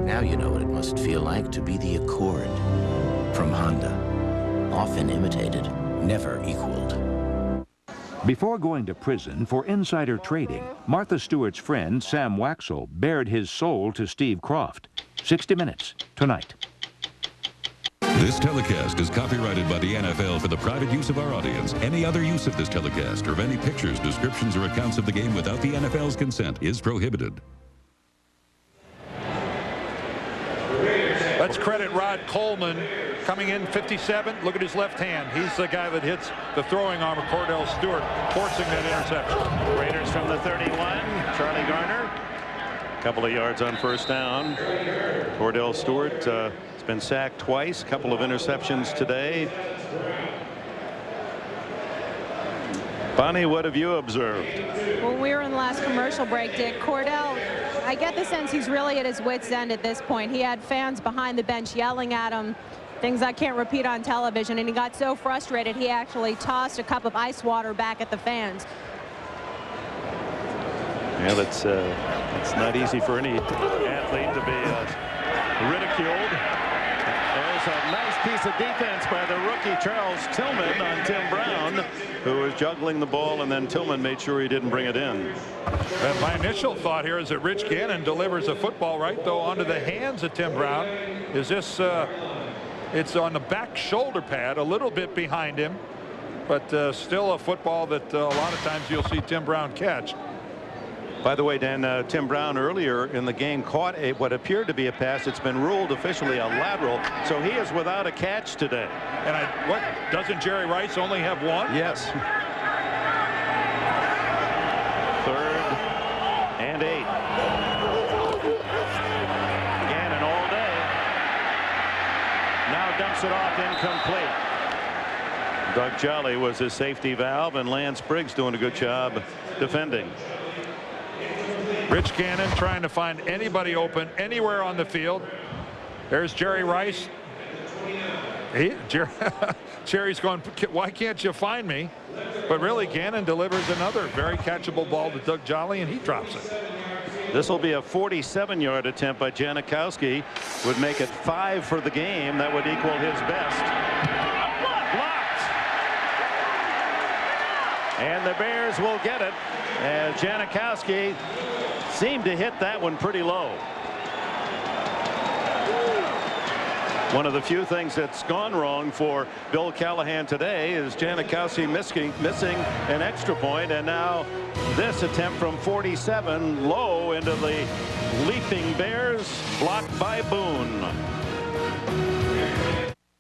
Now you know what it must feel like to be the Accord from Honda. Often imitated, never equaled. Before going to prison for insider trading, Martha Stewart's friend Sam Waxel bared his soul to Steve Kroft. 60 Minutes, tonight. This telecast is copyrighted by the NFL for the private use of our audience. Any other use of this telecast or of any pictures, descriptions, or accounts of the game without the NFL's consent is prohibited. Let's credit Rod Coleman coming in 57. Look at his left hand. He's the guy that hits the throwing arm of Cordell Stewart, forcing that interception. Raiders from the 31. Charlie Garner. A couple of yards on first down. Cordell Stewart has been sacked twice. A couple of interceptions today. Bonnie, what have you observed? Well, we were in the last commercial break, Dick. Cordell, I get the sense he's really at his wit's end at this point. He had fans behind the bench yelling at him, things I can't repeat on television, and he got so frustrated he actually tossed a cup of ice water back at the fans. Well, it's not easy for any athlete to be ridiculed. There's a nice piece of defense by the rookie Charles Tillman on Tim Brown, who was juggling the ball, and then Tillman made sure he didn't bring it in. And my initial thought here is that Rich Gannon delivers a football right though onto the hands of Tim Brown. Is this it's on the back shoulder pad a little bit behind him, but still a football that a lot of times you'll see Tim Brown catch. By the way, Dan, Tim Brown earlier in the game caught what appeared to be a pass. It's been ruled officially a lateral, so he is without a catch today. And what doesn't Jerry Rice only have one? Yes. 3rd and 8. Gannon all day. Now dumps it off incomplete. Doug Jolly was his safety valve, and Lance Briggs doing a good job defending. Rich Gannon trying to find anybody open anywhere on the field. There's Jerry Rice. Jerry's going, why can't you find me? But really, Gannon delivers another very catchable ball to Doug Jolly, and he drops it. This will be a 47-yard attempt by Janikowski. Would make it 5 for the game. That would equal his best. Blocked. And the Bears will get it, as Janikowski seemed to hit that one pretty low. One of the few things that's gone wrong for Bill Callahan today is Janikowski missing an extra point, and now this attempt from 47 low into the leaping Bears, blocked by Boone.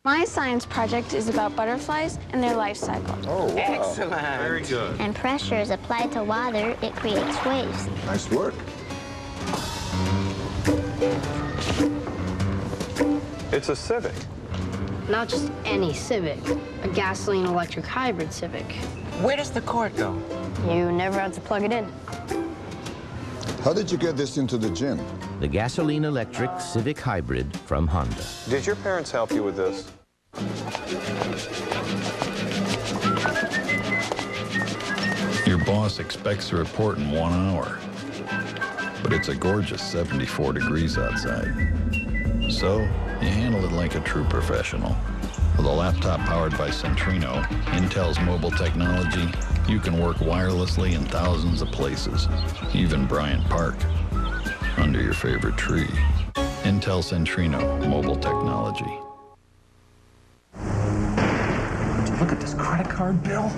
My science project is about butterflies and their life cycle. Oh, wow. Excellent. Very good. And pressure is applied to water, it creates waves. Nice work. It's a Civic. Not just any Civic, a gasoline electric hybrid Civic. Where does the cord go? You never have to plug it in. How did you get this into the gym? The gasoline electric Civic Hybrid from Honda. Did your parents help you with this? Your boss expects a report in 1 hour, but it's a gorgeous 74 degrees outside. So you handle it like a true professional. With a laptop powered by Centrino, Intel's mobile technology, you can work wirelessly in thousands of places, even Bryant Park, under your favorite tree. Intel Centrino mobile technology. Look at this credit card bill.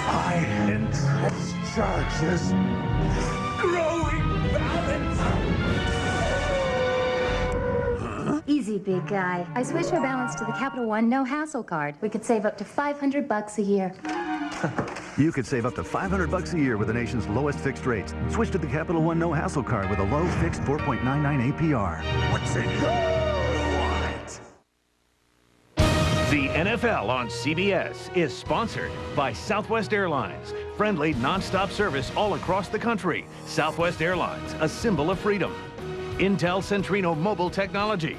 High interest charges. Growing balance. Easy, big guy. I switched our balance to the Capital One No Hassle card. We could save up to $500 a year. You could save up to $500 a year with the nation's lowest fixed rates. Switch to the Capital One No Hassle card with a low fixed 4.99 APR. What's in your wallet? The NFL on CBS is sponsored by Southwest Airlines. Friendly, nonstop service all across the country. Southwest Airlines, a symbol of freedom. Intel Centrino mobile technology.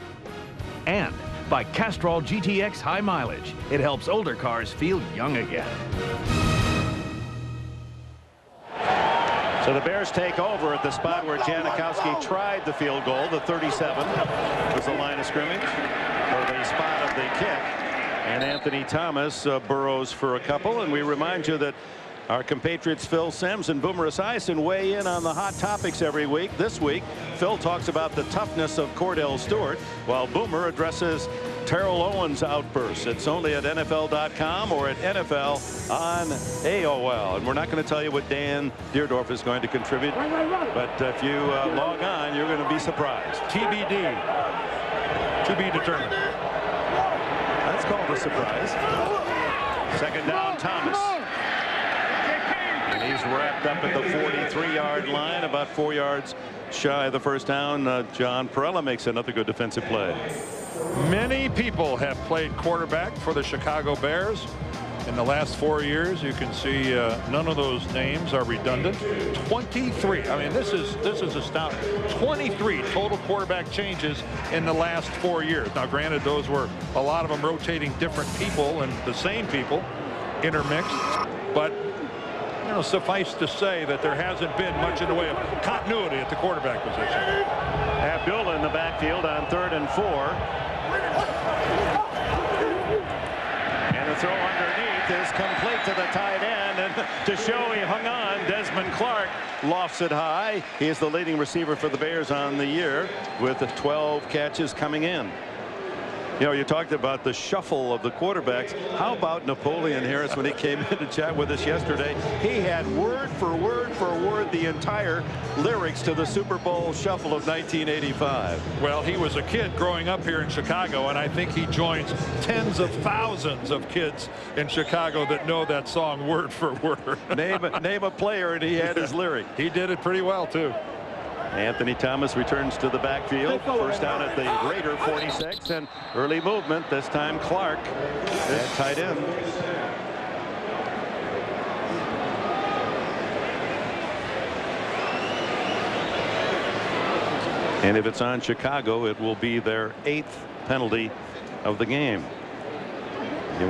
And by Castrol GTX high mileage. It helps older cars feel young again. So the Bears take over at the spot where Janikowski tried the field goal. The 37 was the line of scrimmage, or the spot of the kick. And Anthony Thomas burrows for a couple. And we remind you that our compatriots Phil Simms and Boomer Esiason weigh in on the hot topics every week. This week, Phil talks about the toughness of Cordell Stewart, while Boomer addresses Terrell Owens' outbursts. It's only at NFL.com or at NFL on AOL. And we're not going to tell you what Dan Deerdorf is going to contribute. But if you log on, you're going to be surprised. TBD. To be determined. That's called a surprise. Second down, Thomas. And he's wrapped up at the 43-yard line, about 4 yards shy of the first down. John Perella makes another good defensive play. Many people have played quarterback for the Chicago Bears in the last 4 years. You can see none of those names are redundant. 23. I mean, this is astounding. 23 total quarterback changes in the last 4 years. Now, granted, those were a lot of them rotating different people and the same people intermixed, but know, suffice to say that there hasn't been much in the way of continuity at the quarterback position. Abdullah in the backfield on 3rd and 4. And the throw underneath is complete to the tight end. And to show he hung on, Desmond Clark lofts it high. He is the leading receiver for the Bears on the year with 12 catches coming in. You know, you talked about the shuffle of the quarterbacks. How about Napoleon Harris when he came in to chat with us yesterday? He had word for word the entire lyrics to the Super Bowl shuffle of 1985. Well, he was a kid growing up here in Chicago, and I think he joins tens of thousands of kids in Chicago that know that song word for word. Name a player, and he had his lyric. He did it pretty well, too. Anthony Thomas returns to the backfield. First down at the Raider 46, and early movement. This time Clark at tight end. And if it's on Chicago, it will be their 8th penalty of the game.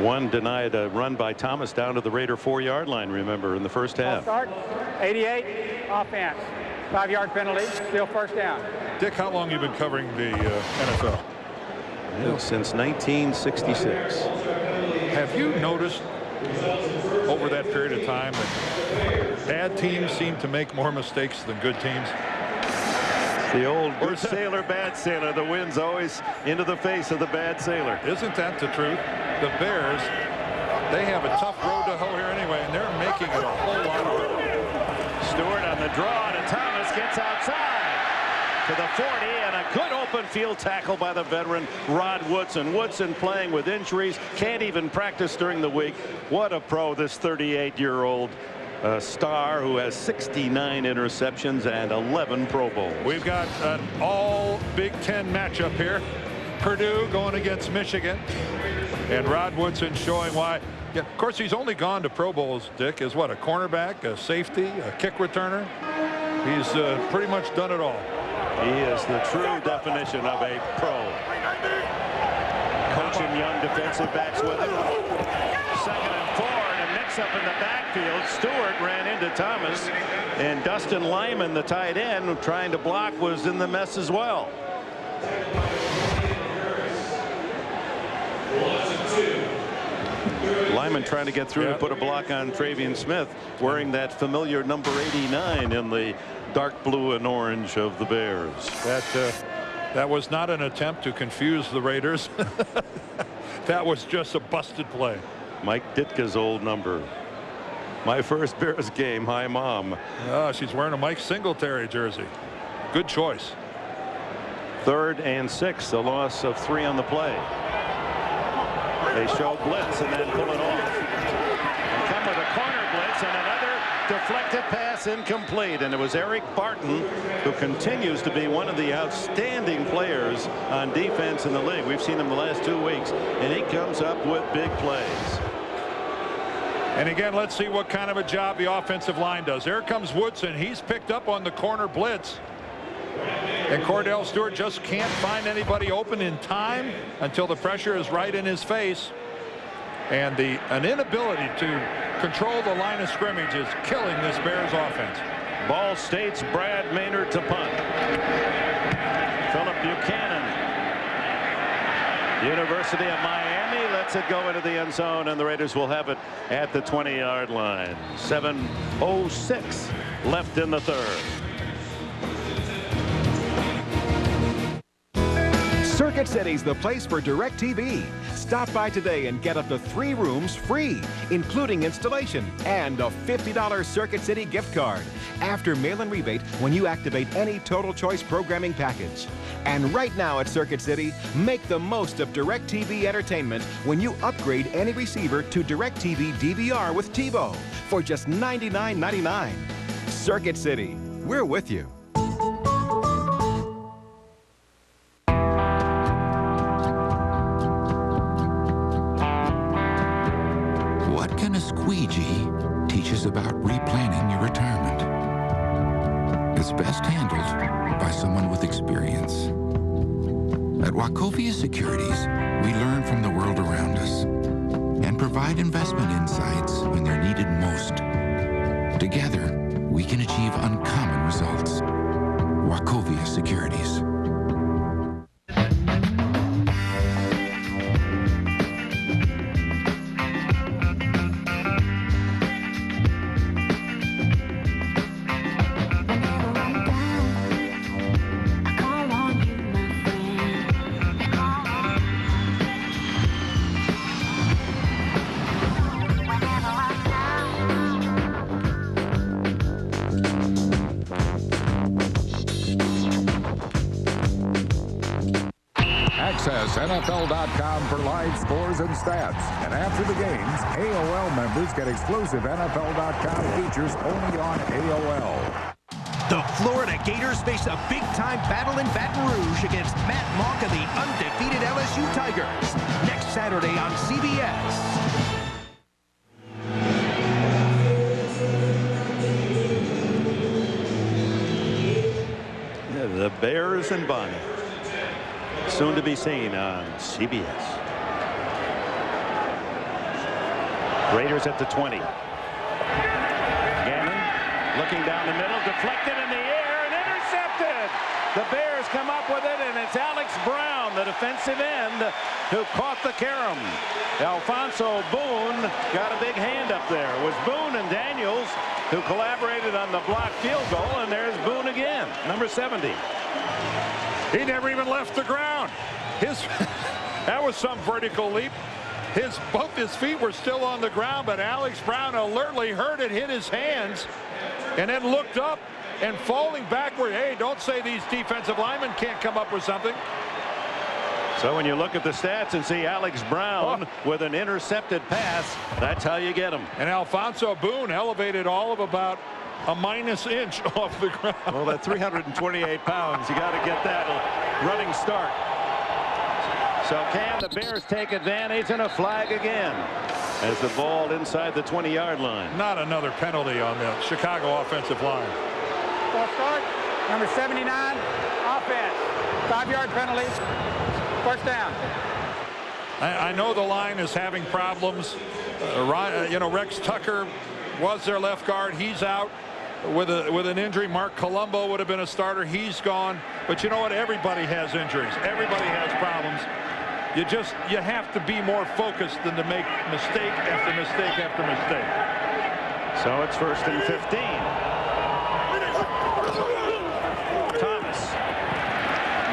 One denied a run by Thomas down to the Raider 4-yard line, remember, in the first half. Start 88 offense. 5-yard penalty, still first down. Dick, how long have you been covering the NFL? Well, since 1966. Have you noticed over that period of time that bad teams seem to make more mistakes than good teams? The old good sailor, bad sailor. The wind's always into the face of the bad sailor. Isn't that the truth? The Bears, they have a tough road to hoe here anyway, and they're making it a whole lot harder. Stewart on the draw, and Thomas gets outside to the 40, and a good open field tackle by the veteran Rod Woodson. Woodson playing with injuries, can't even practice during the week. What a pro, this 38-year-old star who has 69 interceptions and 11 Pro Bowls. We've got an all Big Ten matchup here. Purdue going against Michigan, and Rod Woodson showing why. Yeah, of course, he's only gone to Pro Bowls, Dick, as what, a cornerback, a safety, a kick returner. He's pretty much done it all. He is the true definition of a pro. Coaching young defensive backs with him. 2nd and 4, and a mix-up in the backfield. Stewart ran into Thomas, and Dustin Lyman, the tight end, trying to block, was in the mess as well. Lyman trying to get through to put a block on Travian Smith, wearing that familiar number 89 in the dark blue and orange of the Bears. That was not an attempt to confuse the Raiders. That was just a busted play. Mike Ditka's old number. My first Bears game. Hi, Mom. She's wearing a Mike Singletary jersey. Good choice. 3rd and 6, a loss of 3 on the play. They show blitz and then pull it off. And come with a corner blitz and another deflected pass incomplete. And it was Eric Barton, who continues to be one of the outstanding players on defense in the league. We've seen him the last 2 weeks, and he comes up with big plays. And again, let's see what kind of a job the offensive line does. Here comes Woodson. He's picked up on the corner blitz. And Cordell Stewart just can't find anybody open in time until the pressure is right in his face. And an inability to control the line of scrimmage is killing this Bears offense. Ball State's Brad Maynard to punt. Philip Buchanan, University of Miami, lets it go into the end zone, and the Raiders will have it at the 20-yard line. 7:06 left in the 3rd. Circuit City's the place for DirecTV. Stop by today and get up to 3 rooms free, including installation and a $50 Circuit City gift card after mail-in rebate when you activate any Total Choice programming package. And right now at Circuit City, make the most of DirecTV entertainment when you upgrade any receiver to DirecTV DVR with TiVo for just $99.99. Circuit City, we're with you. Squeegee teaches about replanning your retirement. It's best handled by someone with experience. At Wachovia Securities, we learn from the world around us and provide investment insights when they're needed most. Together, we can achieve uncommon results. Wachovia Securities. Access NFL.com for live scores and stats. And after the games, AOL members get exclusive NFL.com features only on AOL. The Florida Gators face a big-time battle in Baton Rouge against Matt Monk and the undefeated LSU Tigers next Saturday on CBS. The Bears and Bonnie. Soon to be seen on CBS. Raiders at the 20. Gannon looking down the middle, deflected in the air and intercepted. The Bears come up with it, and it's Alex Brown, the defensive end, who caught the carom. Alfonso Boone got a big hand up there. It was Boone and Daniels who collaborated on the blocked field goal, and there's Boone again, number 70. He never even left the ground. That was some vertical leap. Both his feet were still on the ground, but Alex Brown alertly heard it hit his hands and then looked up and falling backward. Hey, don't say these defensive linemen can't come up with something. So when you look at the stats and see Alex Brown with an intercepted pass, that's how you get him. And Alfonso Boone elevated all of about a -inch off the ground. Well, at 328 pounds, you got to get that running start. So can the Bears take advantage, and a flag again as the ball inside the 20-yard line. Not another penalty on the Chicago offensive line. False start, number 79, offense. 5-yard penalty, first down. I know the line is having problems. Rex Tucker was their left guard. He's out with an injury. Mark Colombo would have been a starter. He's gone. But you know what? Everybody has injuries. Everybody has problems. You have to be more focused than to make mistake after mistake after mistake. So it's 1st and 15. Thomas.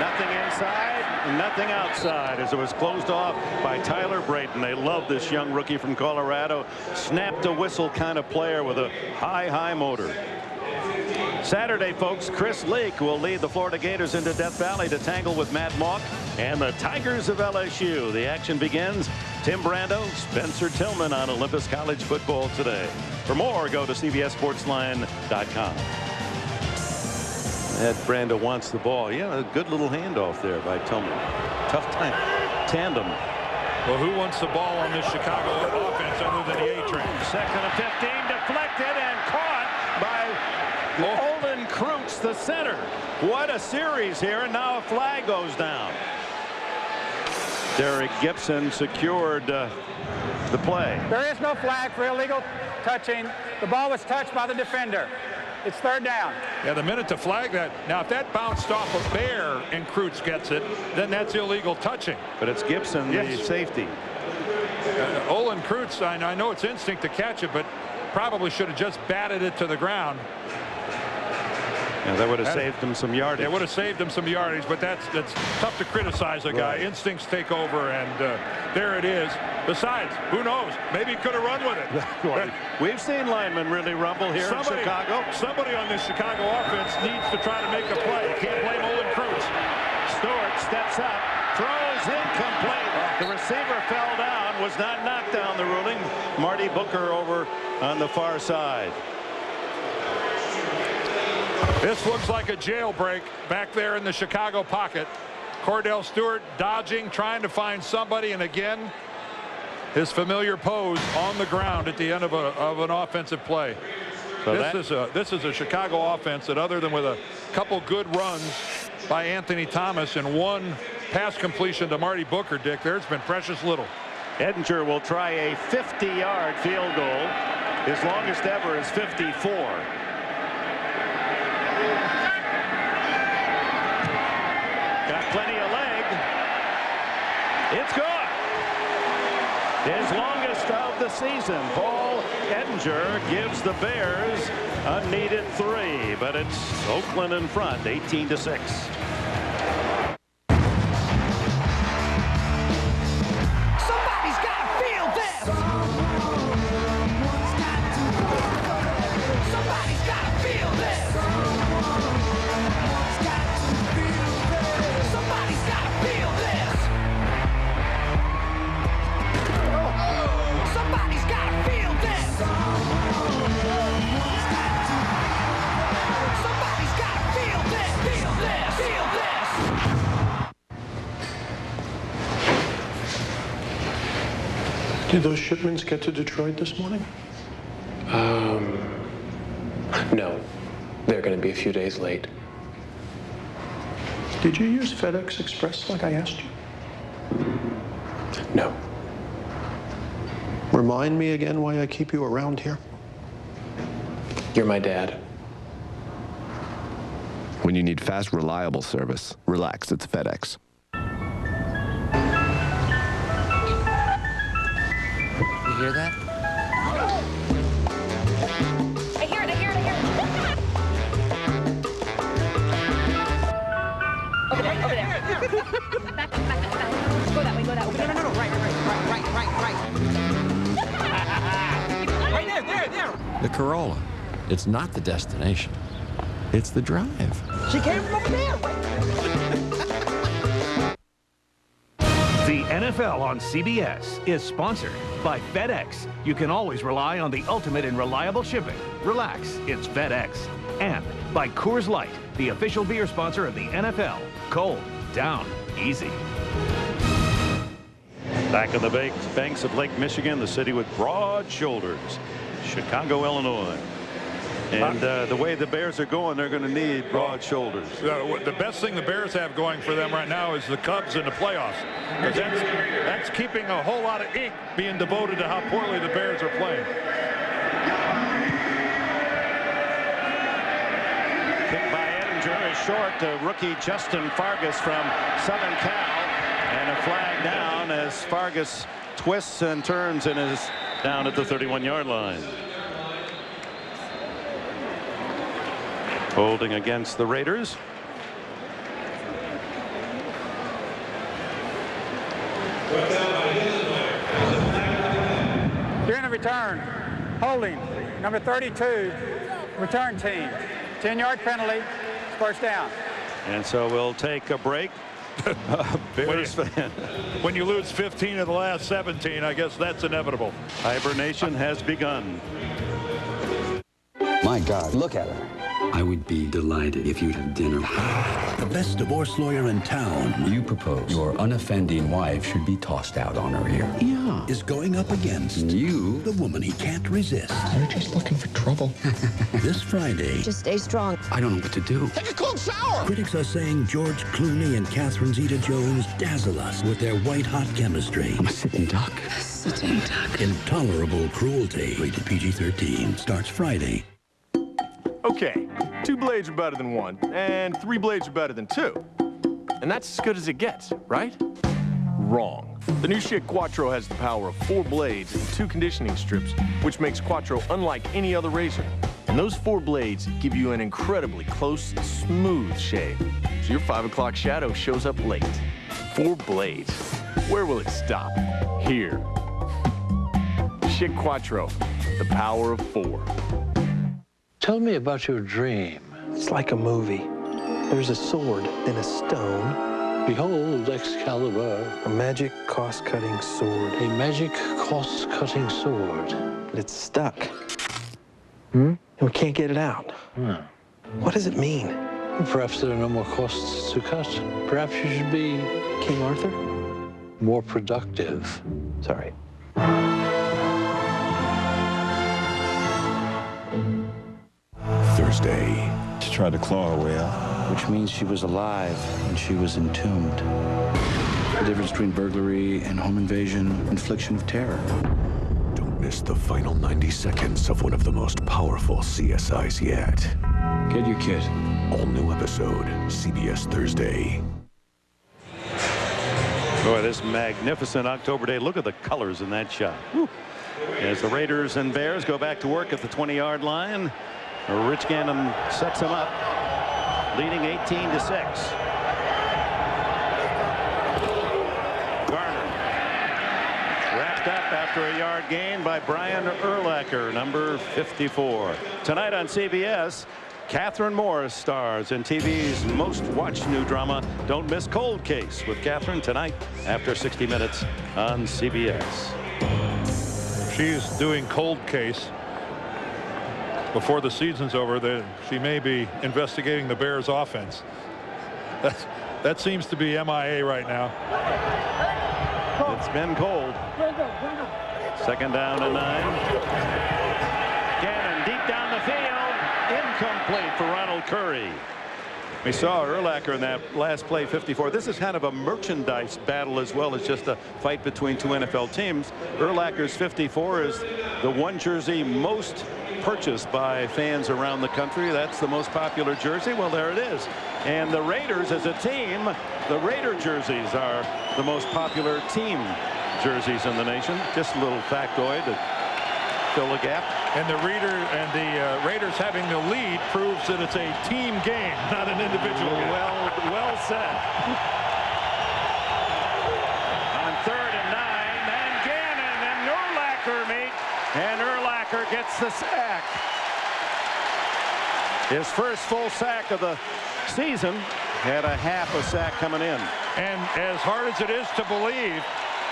Nothing inside, nothing outside, as it was closed off by Tyler Brayton. They love this young rookie from Colorado. Snapped a whistle kind of player with a high motor. Saturday, folks, Chris Leak will lead the Florida Gators into Death Valley to tangle with Matt Monk and the Tigers of LSU. The action begins. Tim Brando, Spencer Tillman on Olympus College football today. For more, go to CBSSportsline.com. Ed Brando wants the ball. Yeah, a good little handoff there by Tillman. Tough time. Tandem. Well, who wants the ball on this Chicago offense other than the A-Train? 2nd and 15, deflected and caught by Olin Kreutz, the center. What a series here, and now a flag goes down. Derek Gibson secured the play. There is no flag for illegal touching. The ball was touched by the defender. It's 3rd down. Yeah, the minute to flag that. Now, if that bounced off a Bear and Kreutz gets it, then that's illegal touching. But it's Gibson, the safety. Olin Kreutz, I know it's instinct to catch it, but probably should have just batted it to the ground. Yeah, that would have saved him some yardage. It would have saved him some yardage, but that's tough to criticize a guy. Right. Instincts take over, and there it is. Besides, who knows? Maybe he could have run with it. We've seen linemen really rumble here in Chicago. Somebody on this Chicago offense needs to try to make a play. You can't blame Olin Kreutz. Stewart steps up, throws incomplete. The receiver fell down, was not knocked down, the ruling. Marty Booker over on the far side. This looks like a jailbreak back there in the Chicago pocket. Cordell Stewart dodging, trying to find somebody, and again, his familiar pose on the ground at the end of an offensive play. So this is a Chicago offense that, other than with a couple good runs by Anthony Thomas and one pass completion to Marty Booker, Dick, there's been precious little. Edinger will try a 50-yard field goal. His longest ever is 54. Got plenty of leg. It's good. His longest of the season. Paul Ettinger gives the Bears a needed 3, but it's Oakland in front, 18-6. Did those shipments get to Detroit this morning? No. They're going to be a few days late. Did you use FedEx Express like I asked you? No. Remind me again why I keep you around here? You're my dad. When you need fast, reliable service, relax, it's FedEx. You hear that? I hear it, I hear it, I hear it. Over there, over there. Back. Go that way, go that way. No, right. Right there. The Corolla. It's not the destination. It's the drive. She came from over there. The NFL on CBS is sponsored by FedEx. You can always rely on the ultimate in reliable shipping. Relax, it's FedEx. And by Coors Light, the official beer sponsor of the NFL. Cold, down, easy. Back on the banks of Lake Michigan, the city with broad shoulders, Chicago, Illinois. And the way the Bears are going, they're going to need broad shoulders. The best thing the Bears have going for them right now is the Cubs in the playoffs. Because that's keeping a whole lot of ink being devoted to how poorly the Bears are playing. Kick by Ettinger is short. Rookie Justin Fargas from Southern Cal. And a flag down as Fargas twists and turns and is down at the 31-yard line. Holding against the Raiders. During the return, holding, number 32, return team. 10-yard penalty, first down. And so we'll take a break. Bears fan. When you lose 15 of the last 17, I guess that's inevitable. Hibernation has begun. My God, look at her. I would be delighted if you'd have dinner. The best divorce lawyer in town. You propose your unoffending wife should be tossed out on her ear. Yeah. Is going up against you, the woman he can't resist. You're just looking for trouble. This Friday. Just stay strong. I don't know what to do. Take a cold shower. Critics are saying George Clooney and Catherine Zeta-Jones dazzle us with their white-hot chemistry. I'm a sitting duck. Sitting duck. Intolerable cruelty. Rated PG-13. Starts Friday. Okay, 2 blades are better than 1, and 3 blades are better than 2. And that's as good as it gets, right? Wrong. The new Schick Quattro has the power of 4 blades and 2 conditioning strips, which makes Quattro unlike any other razor. And those 4 blades give you an incredibly close, smooth shave. So your 5 o'clock shadow shows up late. 4 blades. Where will it stop? Here. Schick Quattro, the power of 4. Tell me about your dream. It's like a movie. There's a sword in a stone. Behold, Excalibur. A magic cost-cutting sword. A magic cost-cutting sword. But it's stuck. And we can't get it out. What does it mean? Perhaps there are no more costs to cut. Perhaps you should be King Arthur? more productive. Sorry. Thursday. She tried to claw her way out. Which means she was alive and she was entombed. The difference between burglary and home invasion, infliction of terror. Don't witness the final 90 seconds of one of the most powerful CSIs yet. Get your kit. All new episode, CBS Thursday. Boy, this magnificent October day. Look at the colors in that shot. Woo. As the Raiders and Bears go back to work at the 20-yard line, Rich Gannon sets him up, leading 18-6. Up after a yard gain by Brian Urlacher, number 54. Tonight on CBS, Catherine Morris stars in TV's most watched new drama, Don't Miss Cold Case, with Catherine tonight after 60 Minutes on CBS. She's doing Cold Case before the season's over. She may be investigating the Bears offense. That seems to be MIA right now. It's been cold. Second down and 9. Gannon deep down the field. Incomplete for Ronald Curry. We saw Urlacher in that last play, 54. This is kind of a merchandise battle as well as just a fight between two NFL teams. Urlacher's 54 is the one jersey most purchased by fans around the country. That's the most popular jersey. Well, there it is. And the Raiders as a team, the Raider jerseys are the most popular team jerseys in the nation. Just a little factoid to fill the gap. And the Raiders having the lead proves that it's a team game, not an individual game. Well said. On 3rd and 9, and Gannon and Urlacher meet, and Urlacher gets the sack. His first full sack of the season. Had a half a sack coming in. And as hard as it is to believe,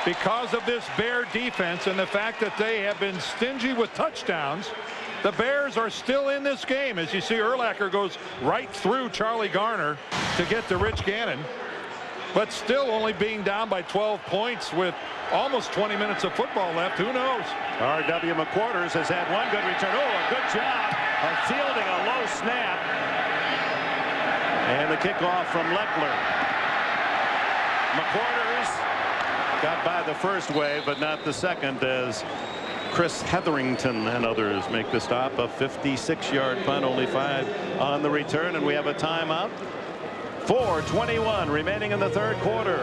because of this Bear defense and the fact that they have been stingy with touchdowns, the Bears are still in this game. As you see, Urlacher goes right through Charlie Garner to get to Rich Gannon, but still only being down by 12 points with almost 20 minutes of football left. Who knows? R.W. McQuarters has had one good return. Oh, a good job of fielding a low snap. And the kickoff from Leckler. McQuarters got by the first wave, but not the second, as Chris Hetherington and others make the stop. A 56-yard punt, only 5 on the return, and we have a timeout. 4:21 remaining in the third quarter.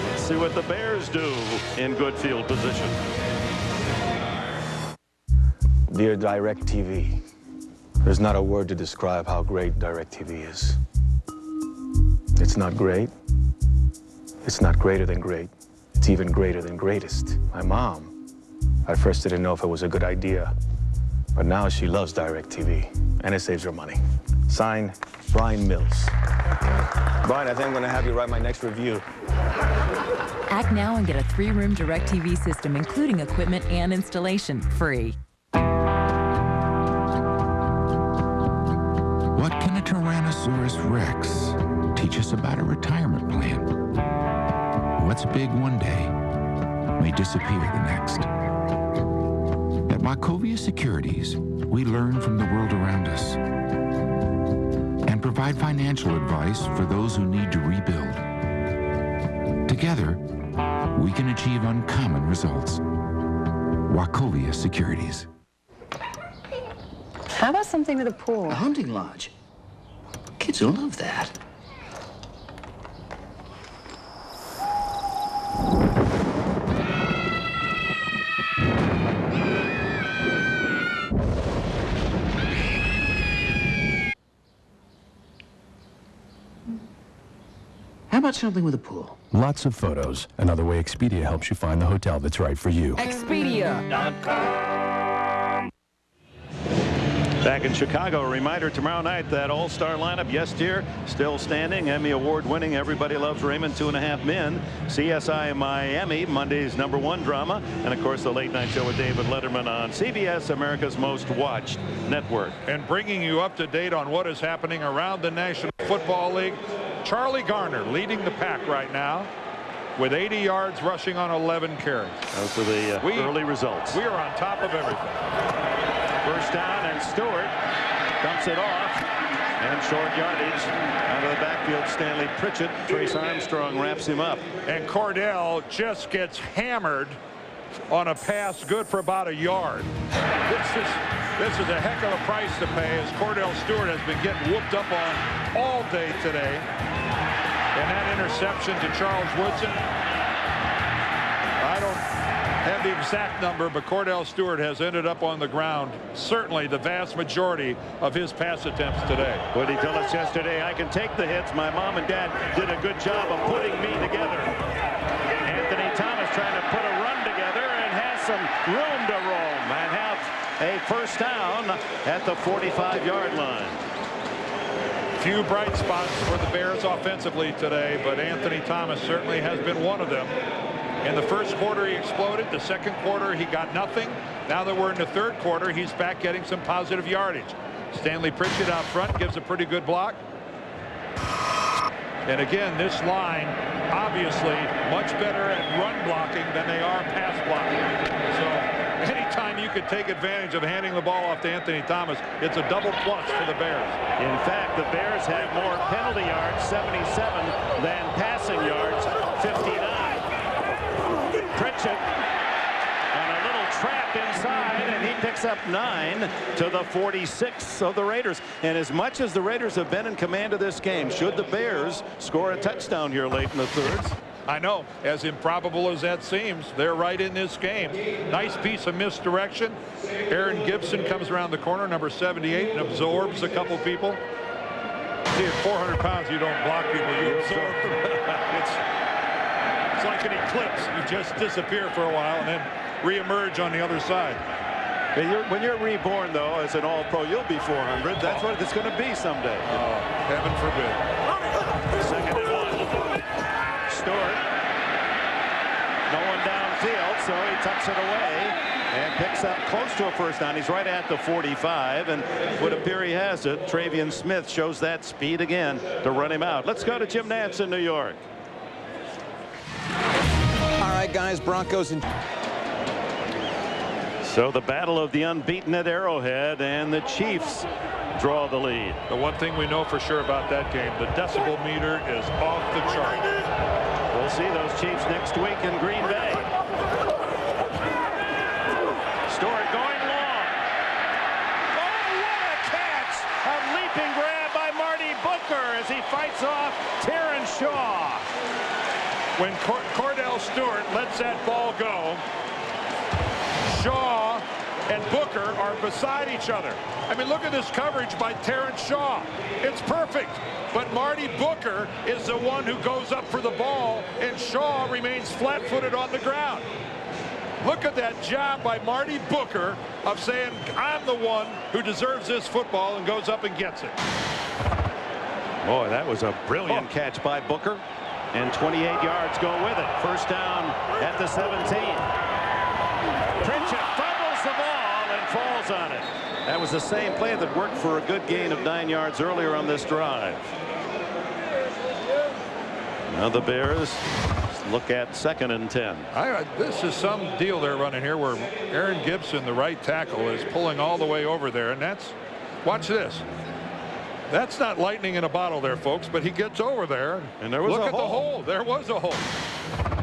Let's see what the Bears do in good field position. Dear DirecTV, there's not a word to describe how great DirecTV is. It's not great. It's not greater than great. It's even greater than greatest. My mom, at first didn't know if it was a good idea, but now she loves DirecTV, and it saves her money. Signed, Brian Mills. Brian, I think I'm going to have you write my next review. Act now and get a 3-room DirecTV system, including equipment and installation, free. What can a Tyrannosaurus Rex teach us about a retirement plan? What's big one day may disappear the next. At Wachovia Securities, we learn from the world around us and provide financial advice for those who need to rebuild. Together, we can achieve uncommon results. Wachovia Securities. How about something with a pool? A hunting lodge. Kids will love that. How about something with a pool? Lots of photos. Another way Expedia helps you find the hotel that's right for you. Expedia.com. Back in Chicago, a reminder tomorrow night that all-star lineup, yes dear, still standing. Emmy award winning Everybody Loves Raymond, 2.5 Men. CSI Miami, Monday's #1 drama. And of course the late night show with David Letterman on CBS, America's most watched network. And bringing you up to date on what is happening around the National Football League. Charlie Garner leading the pack right now with 80 yards rushing on 11 carries. Those are the early results. We are on top of everything. First down, and Stewart dumps it off. And short yardage out of the backfield. Stanley Pritchett. Trace Armstrong wraps him up. And Cordell just gets hammered on a pass good for about a yard. This is a heck of a price to pay, as Cordell Stewart has been getting whooped up on all day today. And that interception to Charles Woodson, I don't have the exact number, but Cordell Stewart has ended up on the ground certainly the vast majority of his pass attempts today. What did he tell us yesterday? I can take the hits. My mom and dad did a good job of putting me together. Anthony Thomas trying to put a run together and has some room to roam and have a first down at the 45-yard line. Few bright spots for the Bears offensively today, but Anthony Thomas certainly has been one of them. In the first quarter, he exploded. The second quarter, he got nothing. Now that we're in the third quarter, he's back getting some positive yardage. Stanley Pritchett out front gives a pretty good block. And again, this line obviously much better at run blocking than they are pass blocking. So anytime you could take advantage of handing the ball off to Anthony Thomas, it's a double plus for the Bears. In fact, the Bears have more penalty yards, 77, than passing yards, 59. Pritchett on a little trap inside, and he picks up 9 to the 46 of the Raiders. And as much as the Raiders have been in command of this game, should the Bears score a touchdown here late in the third? I know, as improbable as that seems, they're right in this game. Nice piece of misdirection. Aaron Gibson comes around the corner, number 78, and absorbs a couple people. See, at 400 pounds, you don't block people, you absorb them. It's like an eclipse. You just disappear for a while and then reemerge on the other side. When you're reborn, though, as an all-pro, you'll be 400. That's what it's going to be someday. Heaven forbid. Second and 1. Stewart. No one downfield, so he tucks it away and picks up close to a first down. He's right at the 45, and would appear he has it. Travion Smith shows that speed again to run him out. Let's go to Jim Nantz in New York. All right, guys, Broncos and so the battle of the unbeaten at Arrowhead, and the Chiefs draw the lead. The one thing we know for sure about that game, the decibel meter is off the chart. We'll see those Chiefs next week in Green Bay. Stewart going long. Oh, what a catch! A leaping grab by Marty Booker as he fights off Terrence Shaw. When Cordell Stewart lets that ball go, Shaw and Booker are beside each other. I mean, look at this coverage by Terrence Shaw. It's perfect. But Marty Booker is the one who goes up for the ball, and Shaw remains flat-footed on the ground. Look at that job by Marty Booker of saying, I'm the one who deserves this football, and goes up and gets it. Boy, that was a brilliant catch by Booker. And 28 yards go with it. First down at the 17. Pritchett fumbles the ball and falls on it. That was the same play that worked for a good gain of 9 yards earlier on this drive. Now the Bears look at 2nd and 10. This is some deal they're running here where Aaron Gibson, the right tackle, is pulling all the way over there. And that's, watch this. That's not lightning in a bottle there, folks, but he gets over there. And there was look a at hole. the hole. There was a hole.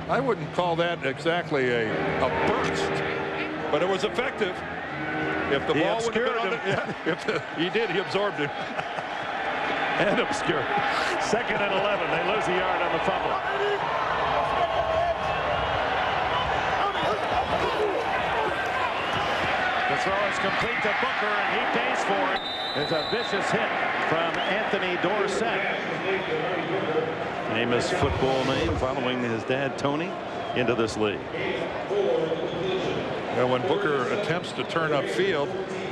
I wouldn't call that exactly a burst, but it was effective. If the ball would have been on he did. He absorbed him. And obscured. 2nd and 11. They lose a yard on the fumble. The throw is complete to Booker, and he pays for it. It's a vicious hit from Anthony Dorsett. Famous football name following his dad, Tony, into this league. Now, when Booker attempts to turn upfield,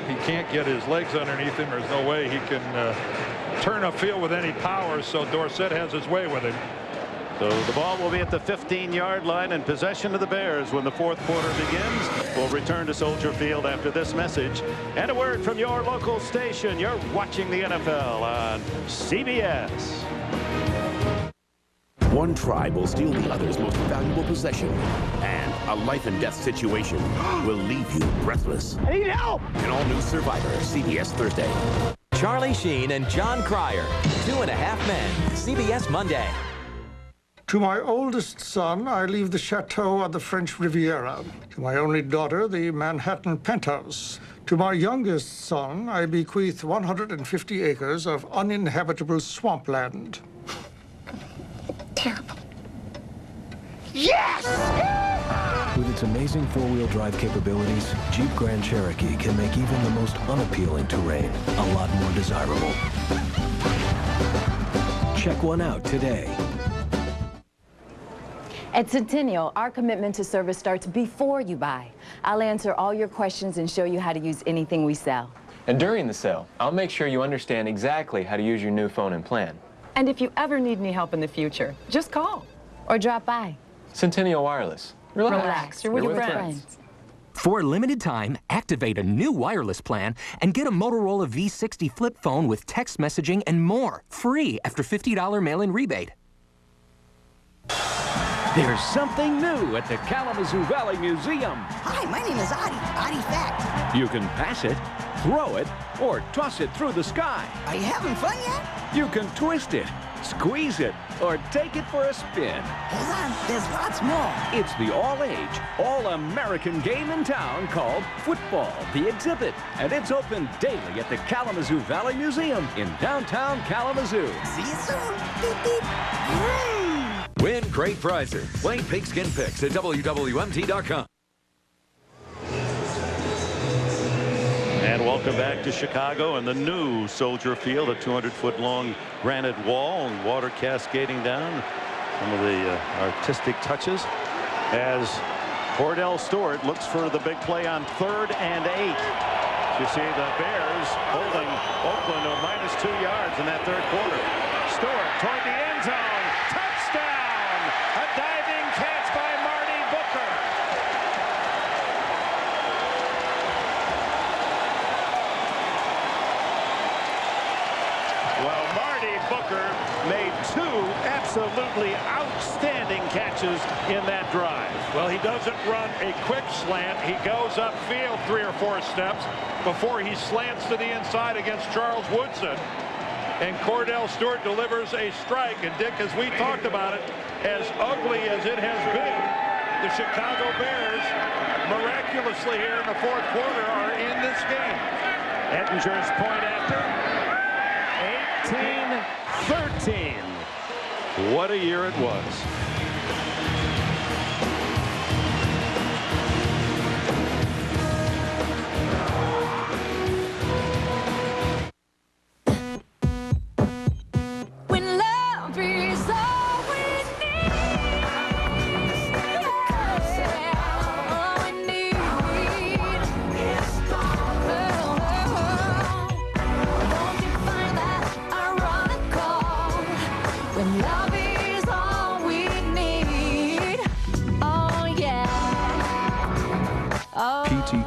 he can't get his legs underneath him. There's no way he can turn upfield with any power, so Dorsett has his way with him. So the ball will be at the 15-yard line and possession of the Bears when the fourth quarter begins. We'll return to Soldier Field after this message and a word from your local station. You're watching the NFL on CBS. One tribe will steal the other's most valuable possession, and a life-and-death situation will leave you breathless. I need help! An all-new Survivor, CBS Thursday. Charlie Sheen and John Cryer, 2.5 Men, CBS Monday. To my oldest son, I leave the chateau on the French Riviera. To my only daughter, the Manhattan penthouse. To my youngest son, I bequeath 150 acres of uninhabitable swampland. Terrible. Yes! With its amazing four-wheel drive capabilities, Jeep Grand Cherokee can make even the most unappealing terrain a lot more desirable. Check one out today. At Centennial, our commitment to service starts before you buy. I'll answer all your questions and show you how to use anything we sell. And during the sale, I'll make sure you understand exactly how to use your new phone and plan. And if you ever need any help in the future, just call. Or drop by. Centennial Wireless. Relax. You're with your friends. For a limited time, activate a new wireless plan and get a Motorola V60 flip phone with text messaging and more, free after $50 mail-in rebate. There's something new at the Kalamazoo Valley Museum. Hi, my name is Adi Fact. You can pass it, throw it, or toss it through the sky. Are you having fun yet? You can twist it, squeeze it, or take it for a spin. Hold on, there's lots more. It's the all-age, all-American game in town called Football, the Exhibit. And it's open daily at the Kalamazoo Valley Museum in downtown Kalamazoo. See you soon. Beep, beep. Win great prizes. Play Pigskin Picks at WWMT.com. And welcome back to Chicago and the new Soldier Field, a 200-foot-long granite wall and water cascading down. Some of the artistic touches as Cordell Stewart looks for the big play on 3rd and 8. You see the Bears holding Oakland to -2 yards in that third quarter. Stewart toward the end zone. Touchdown! A diving catch by Marty Booker. Well, Marty Booker made 2 absolutely outstanding catches in that drive. Well, he doesn't run a quick slant. He goes upfield 3 or 4 steps before he slants to the inside against Charles Woodson. And Cordell Stewart delivers a strike. And Dick, as we talked about it, as ugly as it has been, the Chicago Bears, miraculously here in the fourth quarter, are in this game. Ettinger's point after. 18-13. What a year it was.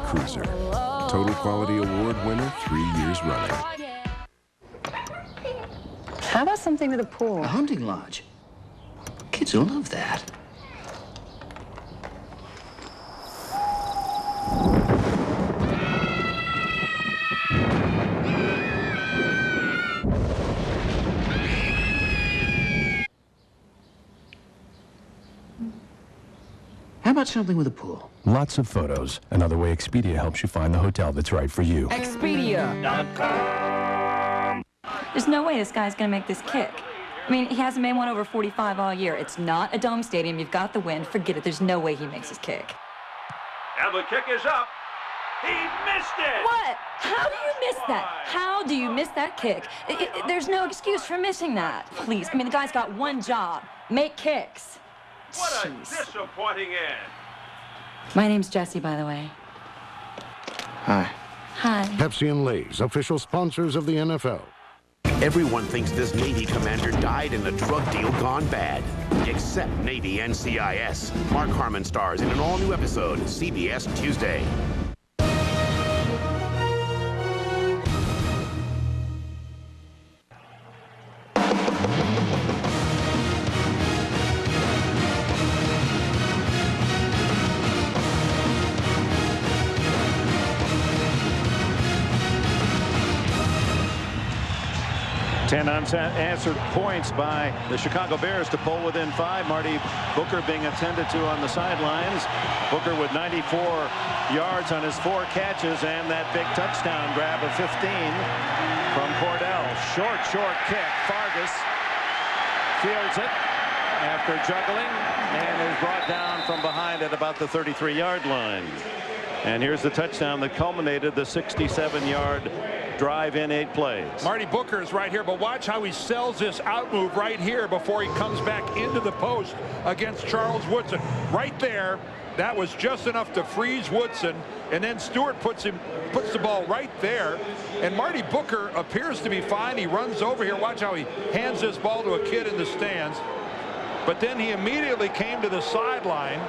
Cruiser. Total Quality Award winner 3 years running. How about something with a pool? A hunting lodge. Kids will love that. How about something with a pool? Lots of photos. Another way Expedia helps you find the hotel that's right for you. Expedia.com. There's no way this guy's gonna make this kick. I mean, he hasn't made one over 45 all year. It's not a dome stadium. You've got the wind. Forget it. There's no way he makes his kick. And the kick is up. He missed it! What? How do you miss that? How do you miss that kick? There's no excuse for missing that. Please. I mean, the guy's got one job. Make kicks. What a disappointing end. My name's Jessie, by the way. Hi. Hi. Pepsi and Lay's, official sponsors of the NFL. Everyone thinks this Navy commander died in a drug deal gone bad. Except Navy NCIS. Mark Harmon stars in an all-new episode, CBS Tuesday. 10 unanswered points by the Chicago Bears to pull within 5. Marty Booker being attended to on the sidelines. Booker with 94 yards on his 4 catches and that big touchdown grab of 15 from Cordell. Short kick. Fargas fields it after juggling and is brought down from behind at about the 33-yard line. And here's the touchdown that culminated the 67-yard drive in 8 plays. Marty Booker is right here, but watch how he sells this out move right here before he comes back into the post against Charles Woodson. Right there, that was just enough to freeze Woodson, and then Stewart puts the ball right there, and Marty Booker appears to be fine. He runs over here. Watch how he hands this ball to a kid in the stands, but then he immediately came to the sideline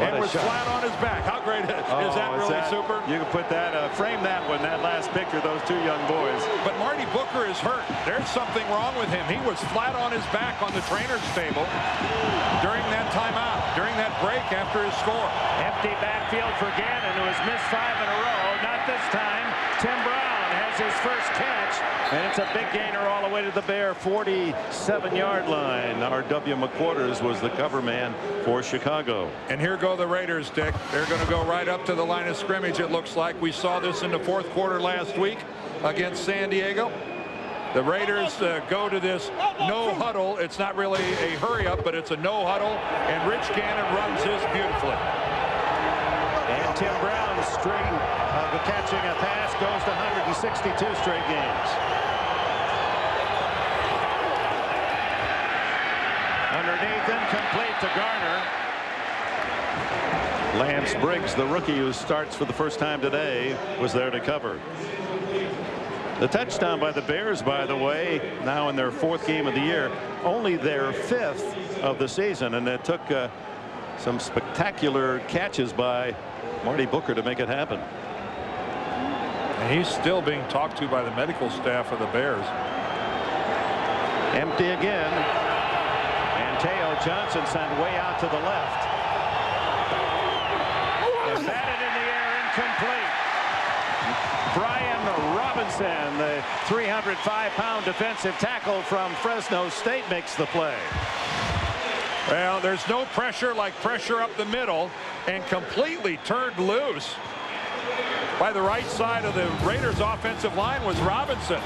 and was flat on his back. How great is that? Really super? You can put that, frame that one, that last picture, those 2 young boys. But Marty Booker is hurt. There's something wrong with him. He was flat on his back on the trainer's table during that timeout, during that break after his score. Empty backfield for Gannon, who has missed 5 in a row. Not this time. Tim Brown has his first catch, and it's a big gainer all the way to the Bear 47-yard line. R.W. McQuarters was the cover man for Chicago. And here go the Raiders, Dick. They're going to go right up to the line of scrimmage, it looks like. We saw this in the 4th quarter last week against San Diego. The Raiders go to this no huddle. It's not really a hurry up, but it's a no huddle, and Rich Gannon runs this beautifully. And Tim Brown's string of catching a pass goes to 162 straight games. Underneath, incomplete to Garner. Lance Briggs, the rookie who starts for the first time today, was there to cover. The touchdown by the Bears, by the way, now in their 4th game of the year, only their 5th of the season, and it took some spectacular catches by Marty Booker to make it happen. And he's still being talked to by the medical staff of the Bears. Empty again. And Teo Johnson sent way out to the left. And batted in the air, incomplete. Brian Robinson, the 305-pound defensive tackle from Fresno State, makes the play. Well, there's no pressure like pressure up the middle, and completely turned loose by the right side of the Raiders offensive line was Robinson.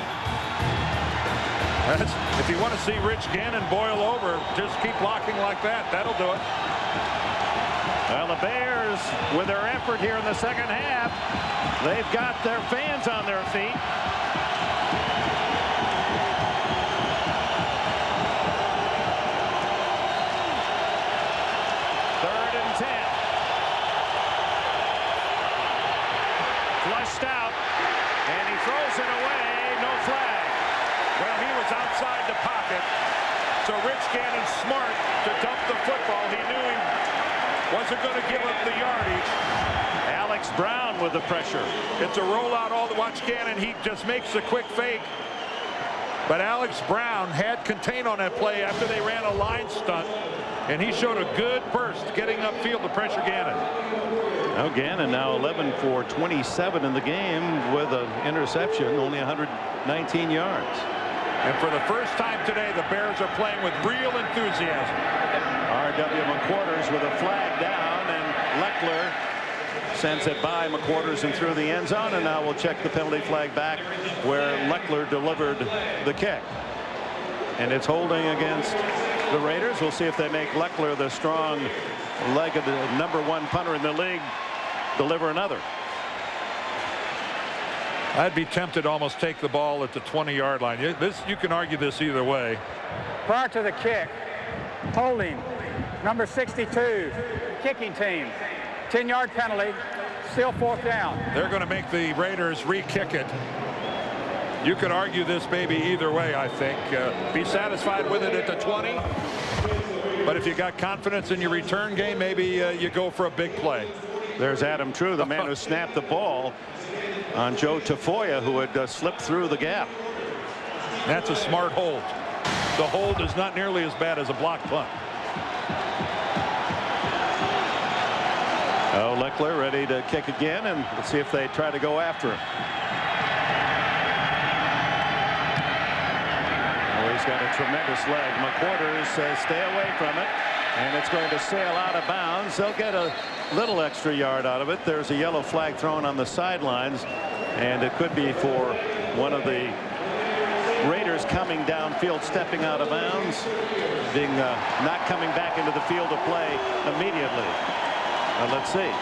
If you want to see Rich Gannon boil over, just keep blocking like that. That'll do it. Well, the Bears, with their effort here in the second half, they've got their fans on their feet. Flushed out, and he throws it away. No flag. Well, he was outside the pocket, so Rich Gannon's smart to dump the football. He knew he wasn't going to give up the yardage. Alex Brown with the pressure. It's a rollout. Watch Gannon. He just makes a quick fake. But Alex Brown had contained on that play after they ran a line stunt, and he showed a good burst getting upfield to pressure Gannon. Now Gannon now 11 for 27 in the game with an interception, only 119 yards. And for the first time today, the Bears are playing with real enthusiasm. R.W. McQuarters with a flag down, and Leckler sends it by McQuarters and through the end zone, and now we'll check the penalty flag back where Leckler delivered the kick. And it's holding against the Raiders. We'll see if they make Leckler, the strong-legged #1 punter in the league, deliver another. I'd be tempted to almost take the ball at the 20-yard line. You can argue this either way. Prior to the kick, holding, number 62, kicking team. 10-yard penalty, still 4th down. They're going to make the Raiders re-kick it. You could argue this maybe either way, I think. Be satisfied with it at the 20. But if you got confidence in your return game, maybe you go for a big play. There's Adam True, the man who snapped the ball on Joe Tafoya, who had slipped through the gap. That's a smart hold. The hold is not nearly as bad as a block punt. Oh, Leckler ready to kick again, and let's see if they try to go after him. He's got a tremendous leg. McQuarters says stay away from it. And it's going to sail out of bounds. They'll get a little extra yard out of it. There's a yellow flag thrown on the sidelines. And it could be for one of the Raiders coming downfield, stepping out of bounds, being not coming back into the field of play immediately. Let's see.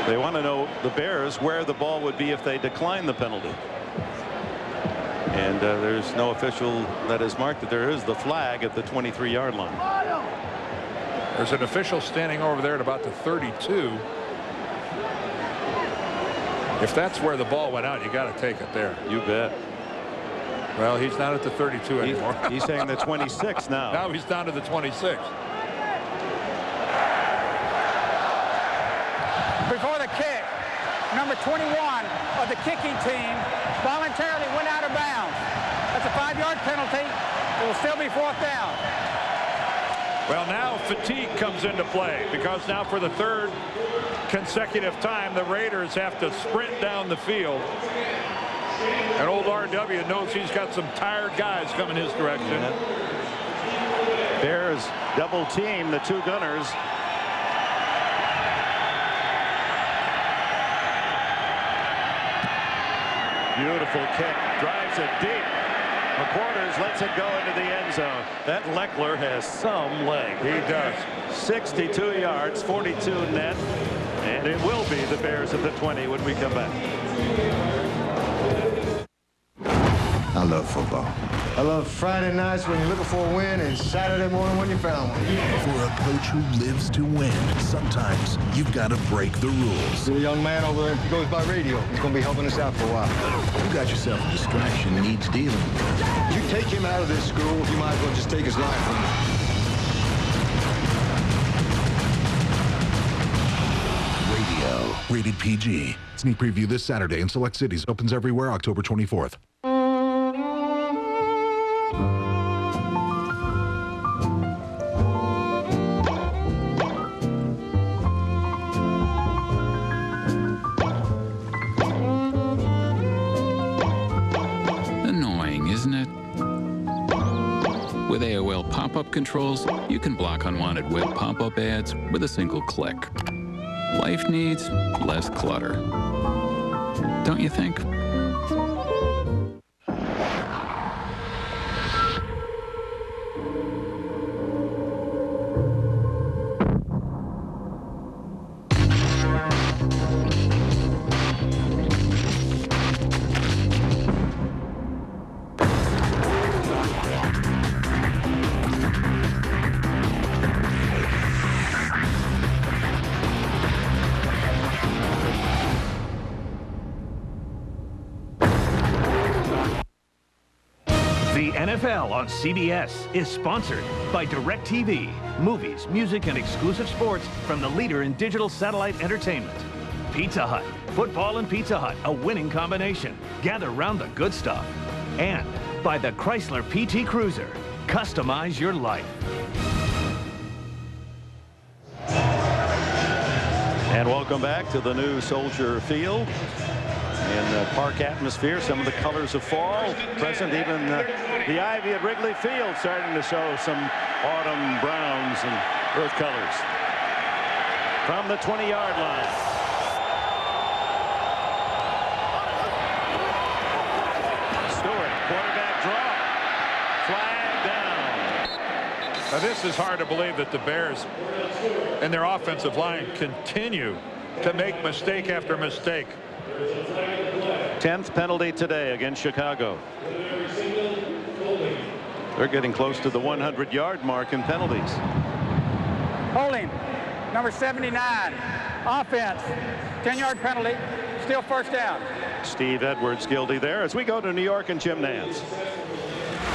They want to know, the Bears, where the ball would be if they decline the penalty. And there's no official that has marked that. There is the flag at the 23-yard line. There's an official standing over there at about the 32. If that's where the ball went out, you got to take it there. You bet. Well, he's not at the 32 anymore. He's saying the 26 now. Now he's down to the 26. Before the kick, number 21 of the kicking team voluntarily went out of bounds. That's a 5-yard penalty. It will still be 4th down. Well, now fatigue comes into play because now for the 3rd consecutive time the Raiders have to sprint down the field. And old RW knows he's got some tired guys coming his direction. Yeah. Bears double team the 2 gunners. Beautiful kick, drives it deep. McQuarters lets it go into the end zone. That Leckler has some leg. He does. 62 yards, 42 net, and it will be the Bears at the 20 when we come back. I love football. I love Friday nights when you're looking for a win and Saturday morning when you found one. For a coach who lives to win, sometimes you've got to break the rules. The young man over there, he goes by radio. He's going to be helping us out for a while. You got yourself a distraction needs dealing with. You take him out of this school, you might as well just take his life from him. Radio, rated PG. Sneak preview this Saturday in select cities. Opens everywhere October 24th. Annoying, isn't it? With AOL pop-up controls, you can block unwanted web pop-up ads with a single click. Life needs less clutter. Don't you think? The NFL on CBS is sponsored by DirecTV. Movies, music, and exclusive sports from the leader in digital satellite entertainment. Pizza Hut. Football and Pizza Hut, a winning combination. Gather round the good stuff. And by the Chrysler PT Cruiser. Customize your life. And welcome back to the new Soldier Field. In park atmosphere, some of the colors of fall present, even the ivy at Wrigley Field starting to show some autumn browns and earth colors. From the 20-yard line. Stewart, quarterback draw. Flag down. Now this is hard to believe that the Bears and their offensive line continue to make mistake after mistake. 10th penalty today against Chicago. They're getting close to the 100-yard mark in penalties. Holding, number 79. Offense, 10-yard penalty, still 1st down. Steve Edwards guilty there as we go to New York and Jim Nantz.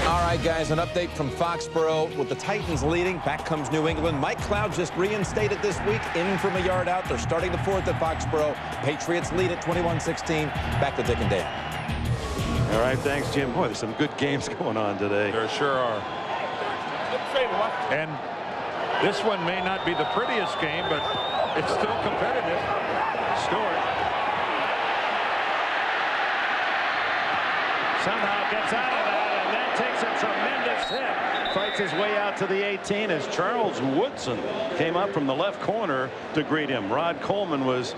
All right, guys, an update from Foxborough. With the Titans leading, back comes New England. Mike Cloud just reinstated this week, in from a yard out. They're starting the 4th at Foxborough. Patriots lead at 21-16. Back to Dick and Dan. All right, thanks, Jim. Boy, there's some good games going on today. There sure are. And this one may not be the prettiest game, but it's still competitive. Stewart. Somehow gets out of that and then takes a tremendous hit. Fights his way out to the 18 as Charles Woodson came up from the left corner to greet him. Rod Coleman was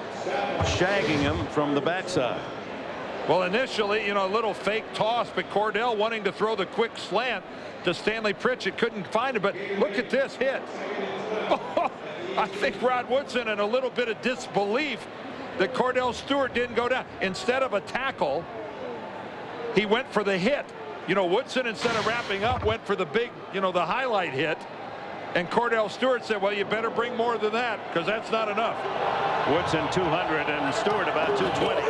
shagging him from the backside. Well, initially, a little fake toss, but Cordell wanting to throw the quick slant to Stanley Pritchett, couldn't find it, but look at this hit. I think Rod Woodson in a little bit of disbelief that Cordell Stewart didn't go down. Instead of a tackle, he went for the hit. Woodson, instead of wrapping up, went for the big, the highlight hit. And Cordell Stewart said, well, you better bring more than that, because that's not enough. Woodson 200 and Stewart about 220.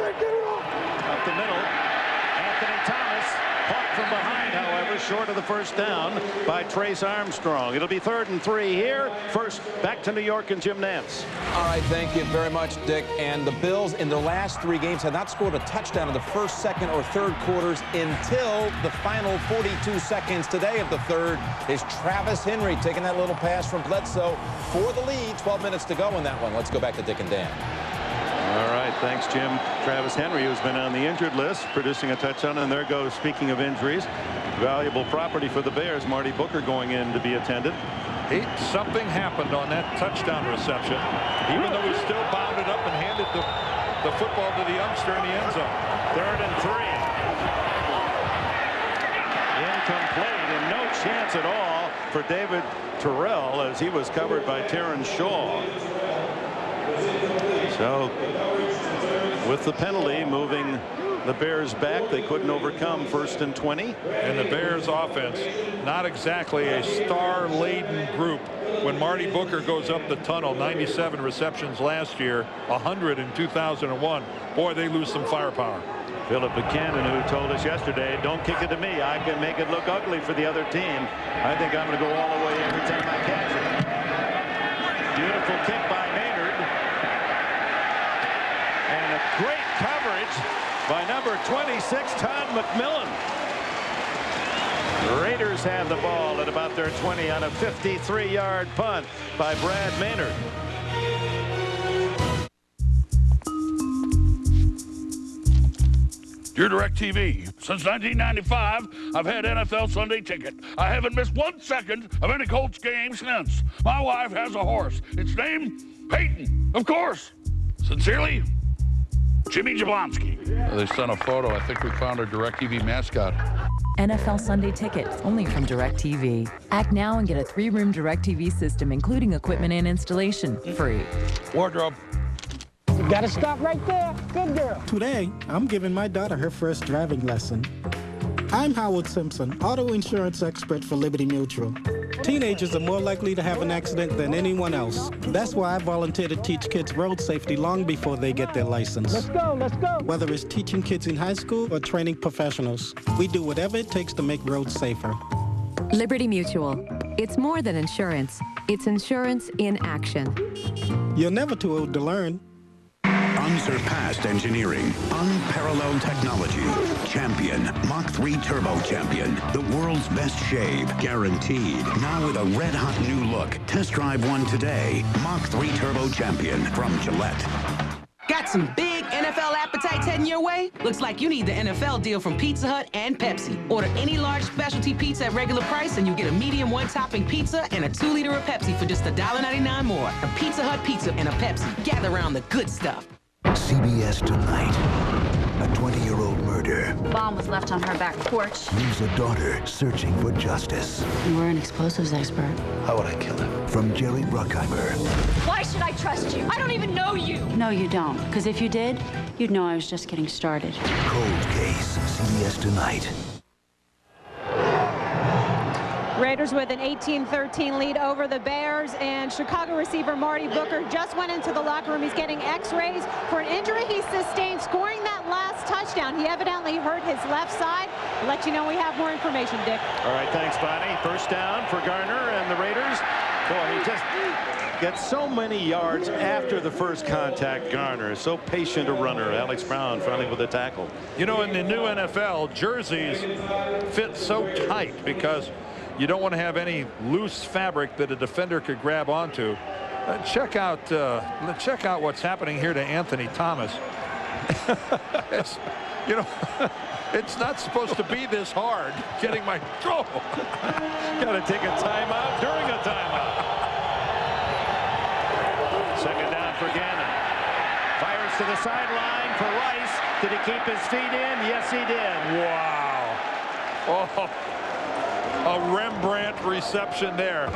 Up the middle, Anthony Thomas caught from behind, however, short of the first down by Trace Armstrong. It'll be 3rd and 3 here. First, back to New York and Jim Nantz. All right, thank you very much, Dick. And the Bills in their last 3 games have not scored a touchdown in the first, second, or third quarters until the final 42 seconds today of the third. Is Travis Henry taking that little pass from Bledsoe for the lead. 12 minutes to go in that one. Let's go back to Dick and Dan. All right, thanks, Jim. Travis Henry, who's been on the injured list, producing a touchdown. And there goes, speaking of injuries, valuable property for the Bears. Marty Booker going in to be attended. Something happened on that touchdown reception, even though he still bounded up and handed the football to the youngster in the end zone. 3rd and 3. Incomplete, and no chance at all for David Terrell as he was covered by Terrence Shaw. So with the penalty moving the Bears back, they couldn't overcome 1st and 20. And the Bears offense, not exactly a star-laden group. When Marty Booker goes up the tunnel, 97 receptions last year, 100 in 2001. Boy, they lose some firepower. Philip Buchanan, who told us yesterday, don't kick it to me. I can make it look ugly for the other team. I think I'm going to go all the way every time I catch it. Beautiful kick by Maynard. And a great coverage by number 26, Todd McMillan. The Raiders have the ball at about their 20 on a 53-yard punt by Brad Maynard. Dear DirecTV, since 1995, I've had NFL Sunday Ticket. I haven't missed 1 second of any Colts game since. My wife has a horse. It's named Peyton, of course. Sincerely, Jimmy Jablonski. They sent a photo. I think we found our DirecTV mascot. NFL Sunday Ticket, only from DirecTV. Act now and get a 3-room DirecTV system, including equipment and installation, free. Wardrobe. You gotta stop right there. Good girl. Today, I'm giving my daughter her first driving lesson. I'm Howard Simpson, auto insurance expert for Liberty Mutual. Teenagers are more likely to have an accident than anyone else. That's why I volunteer to teach kids road safety long before they get their license. Let's go, let's go. Whether it's teaching kids in high school or training professionals, we do whatever it takes to make roads safer. Liberty Mutual. It's more than insurance. It's insurance in action. You're never too old to learn. Unsurpassed engineering, unparalleled technology, champion, Mach 3 Turbo Champion, the world's best shave, guaranteed. Now with a red-hot new look. Test drive one today. Mach 3 Turbo Champion from Gillette. Got some big NFL appetites heading your way? Looks like you need the NFL deal from Pizza Hut and Pepsi. Order any large specialty pizza at regular price and you get a medium 1-topping pizza and a 2-liter of Pepsi for just $1.99 more. A Pizza Hut pizza and a Pepsi. Gather around the good stuff. CBS Tonight. A 20-year-old murder Bomb was left on her back porch. leaves a daughter searching for justice. We're an explosives expert. How would I kill her? From Jerry Bruckheimer. Why should I trust you? I don't even know you. No, you don't. Because if you did, you'd know I was just getting started. Cold Case. CBS Tonight. Raiders with an 18-13 lead over the Bears, and Chicago receiver Marty Booker just went into the locker room. He's getting x-rays for an injury he sustained scoring that last touchdown. He evidently hurt his left side. I'll let you know when we have more information, Dick. All right, thanks, Bonnie. First down for Garner and the Raiders. Boy, he just gets so many yards after the first contact. Garner is so patient a runner. Alex Brown finally with a tackle. You know, in the new NFL, jerseys fit so tight because you don't want to have any loose fabric that a defender could grab onto. Check out what's happening here to Anthony Thomas. You know, it's not supposed to be this hard getting my throw. Got to take a timeout during a timeout. Second down for Gannon. Fires to the sideline for Rice. Did he keep his feet in? Yes, he did. Wow. Oh, a Rembrandt reception there.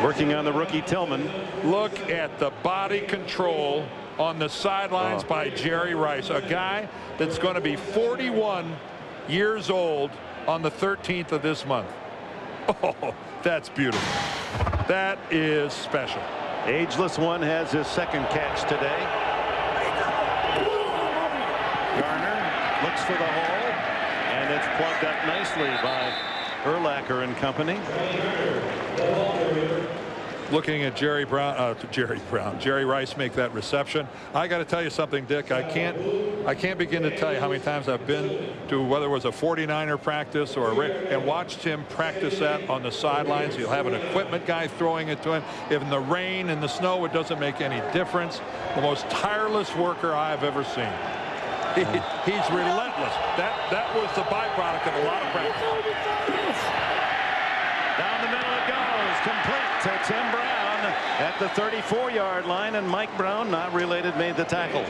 Working on the rookie Tillman. Look at the body control on the sidelines by Jerry Rice, a guy that's going to be 41 years old on the 13th of this month. Oh, that's beautiful. That is special. Ageless one has his second catch today. Garner looks for the hole, and it's plugged up nicely by Urlacher and company. Looking at Jerry Rice make that reception. I got to tell you something, Dick. I can't begin to tell you how many times I've been to, whether it was a 49er practice or and watched him practice that on the sidelines. He'll have an equipment guy throwing it to him. If in the rain and the snow, it doesn't make any difference. The most tireless worker I have ever seen. He's relentless. That was the byproduct of a lot of practice. Down the middle it goes, complete to Tim Brown at the 34-yard line, and Mike Brown, not related, made the tackle.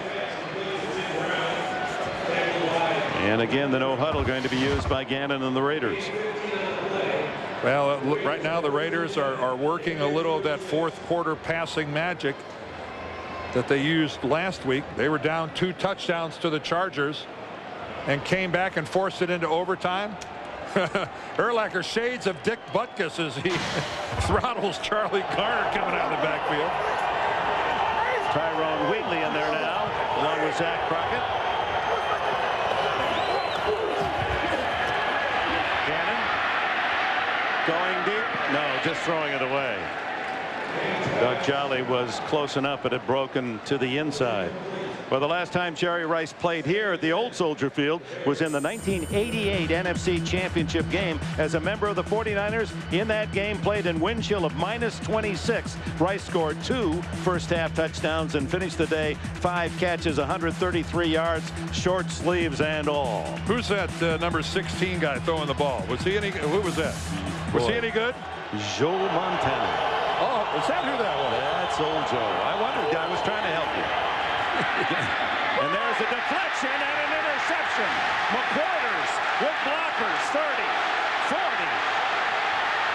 And again, the no huddle going to be used by Gannon and the Raiders. Well, right now the Raiders are working a little of that fourth quarter passing magic that they used last week. They were down 2 touchdowns to the Chargers and came back and forced it into overtime. Urlacher shades of Dick Butkus as he throttles Charlie Garner coming out of the backfield. Tyrone Wheatley in there now, along with Zach Crockett. Gannon going deep. No, just throwing it away. Doug Jolly was close enough, but it broken to the inside. Well, the last time Jerry Rice played here at the old Soldier Field was in the 1988 NFC Championship game as a member of the 49ers. In that game, played in wind chill of -26. Rice scored 2 first-half touchdowns and finished the day 5 catches, 133 yards, short sleeves and all. Who's that number 16 guy throwing the ball? Was he any? Who was that? Was he any good? Joe Montana. Oh, is that who that was? That's old Joe. I wondered. I was trying to help you. And there's a deflection and an interception. McQuarters with blockers. 30, 40,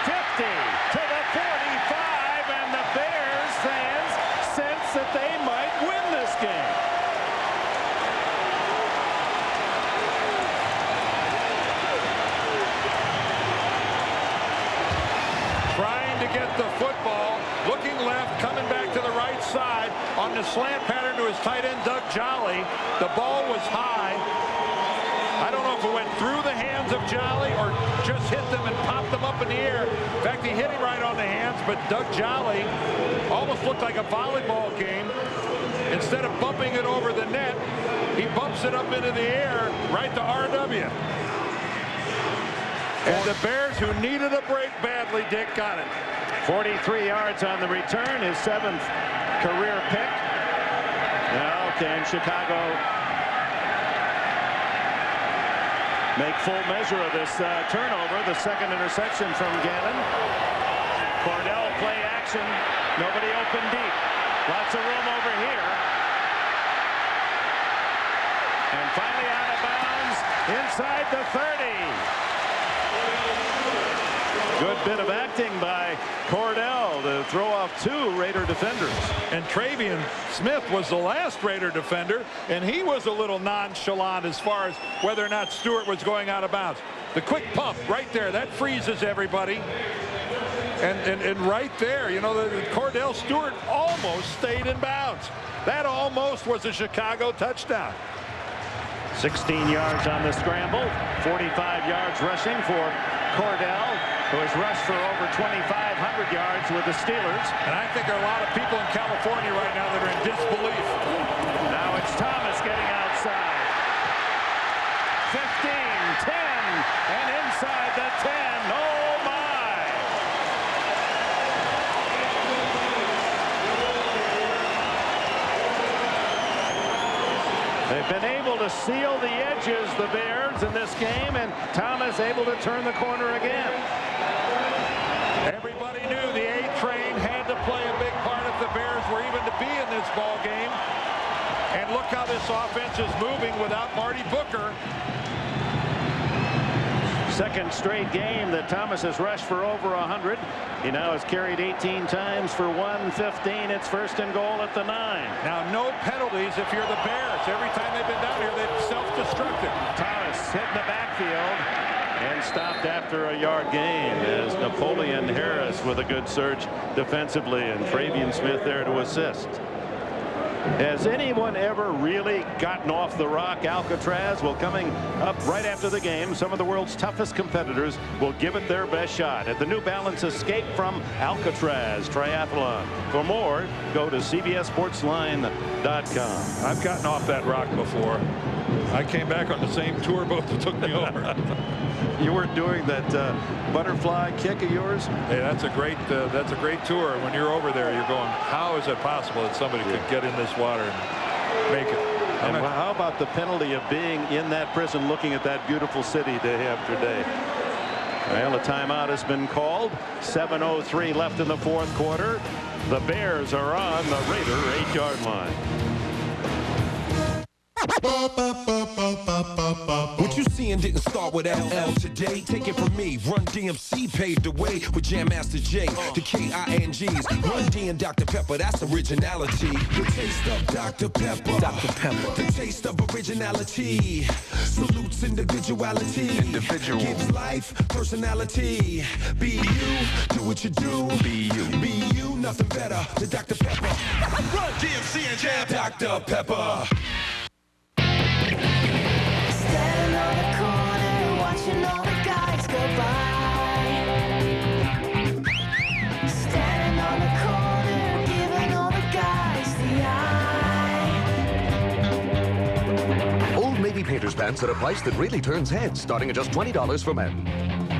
50 to the 45, and the Bears fans sense that they might win this game. Trying to get the football, looking left, coming back to the right side on the slant pattern to his tight end Doug Jolly. The ball was high. I don't know if it went through the hands of Jolly or just hit them and popped them up in the air. In fact, he hit him right on the hands, but Doug Jolly almost looked like a volleyball game. Instead of bumping it over the net, he bumps it up into the air right to RW. And the Bears, who needed a break badly, Dick, got it. 43 yards on the return, his 7th career pick. Now can Chicago make full measure of this turnover? The second interception from Gannon. Cordell play action. Nobody open deep. Lots of room over here. And finally out of bounds inside the 30. Good bit of acting by Cordell to throw off 2 Raider defenders. And Travion Smith was the last Raider defender, and he was a little nonchalant as far as whether or not Stewart was going out of bounds. The quick pump right there, that freezes everybody. And right there, you know, Cordell Stewart almost stayed in bounds. That almost was a Chicago touchdown. 16 yards on the scramble, 45 yards rushing for Cordell, who has rushed for over 2,500 yards with the Steelers. And I think there are a lot of people in California right now that are in disbelief. Now it's Thomas getting outside. 15, 10, and inside the 10. Oh, my. been able to seal the edges, the Bears, in this game, and Thomas able to turn the corner again. Everybody knew the A train had to play a big part if the Bears were even to be in this ball game. And look how this offense is moving without Marty Booker. Second straight game that Thomas has rushed for over 100. He now has carried 18 times for 115. It's first and goal at the 9. Now, no penalties if you're the Bears. Every time they've been down here, they've self-destructed. Thomas hit in the backfield and stopped after a yard gain as Napoleon Harris with a good surge defensively, and Travian Smith there to assist. Has anyone ever really gotten off the rock? Alcatraz? Well, coming up right after the game, some of the world's toughest competitors will give it their best shot at the New Balance Escape from Alcatraz Triathlon. For more, go to CBSSportsline.com. I've gotten off that rock before. I came back on the same tour boat that took me over. You weren't doing that butterfly kick of yours? Hey, that's a great tour. When you're over there, you're going, how is it possible that somebody could get in this water and make it? And how about the penalty of being in that prison looking at that beautiful city day after day? Well, a timeout has been called. 7:03 left in the fourth quarter. The Bears are on the Raider 8-yard line. What you seeing didn't start with LL today. Take it from me. Run DMC paved the way with Jam Master J. The KINGs. Run D and Dr. Pepper. That's originality. The taste of Dr. Pepper. Dr. Pepper. The taste of originality. Salutes individuality. Individual. Gives life personality. Be you. Do what you do. Be you. Be you. Nothing better than Dr. Pepper. Run DMC and Jam Dr. Pepper. Standing on the corner, watching all the guys go by. Standing on the corner, giving all the guys the eye. Old Navy painter's pants at a price that really turns heads, starting at just $20 for men.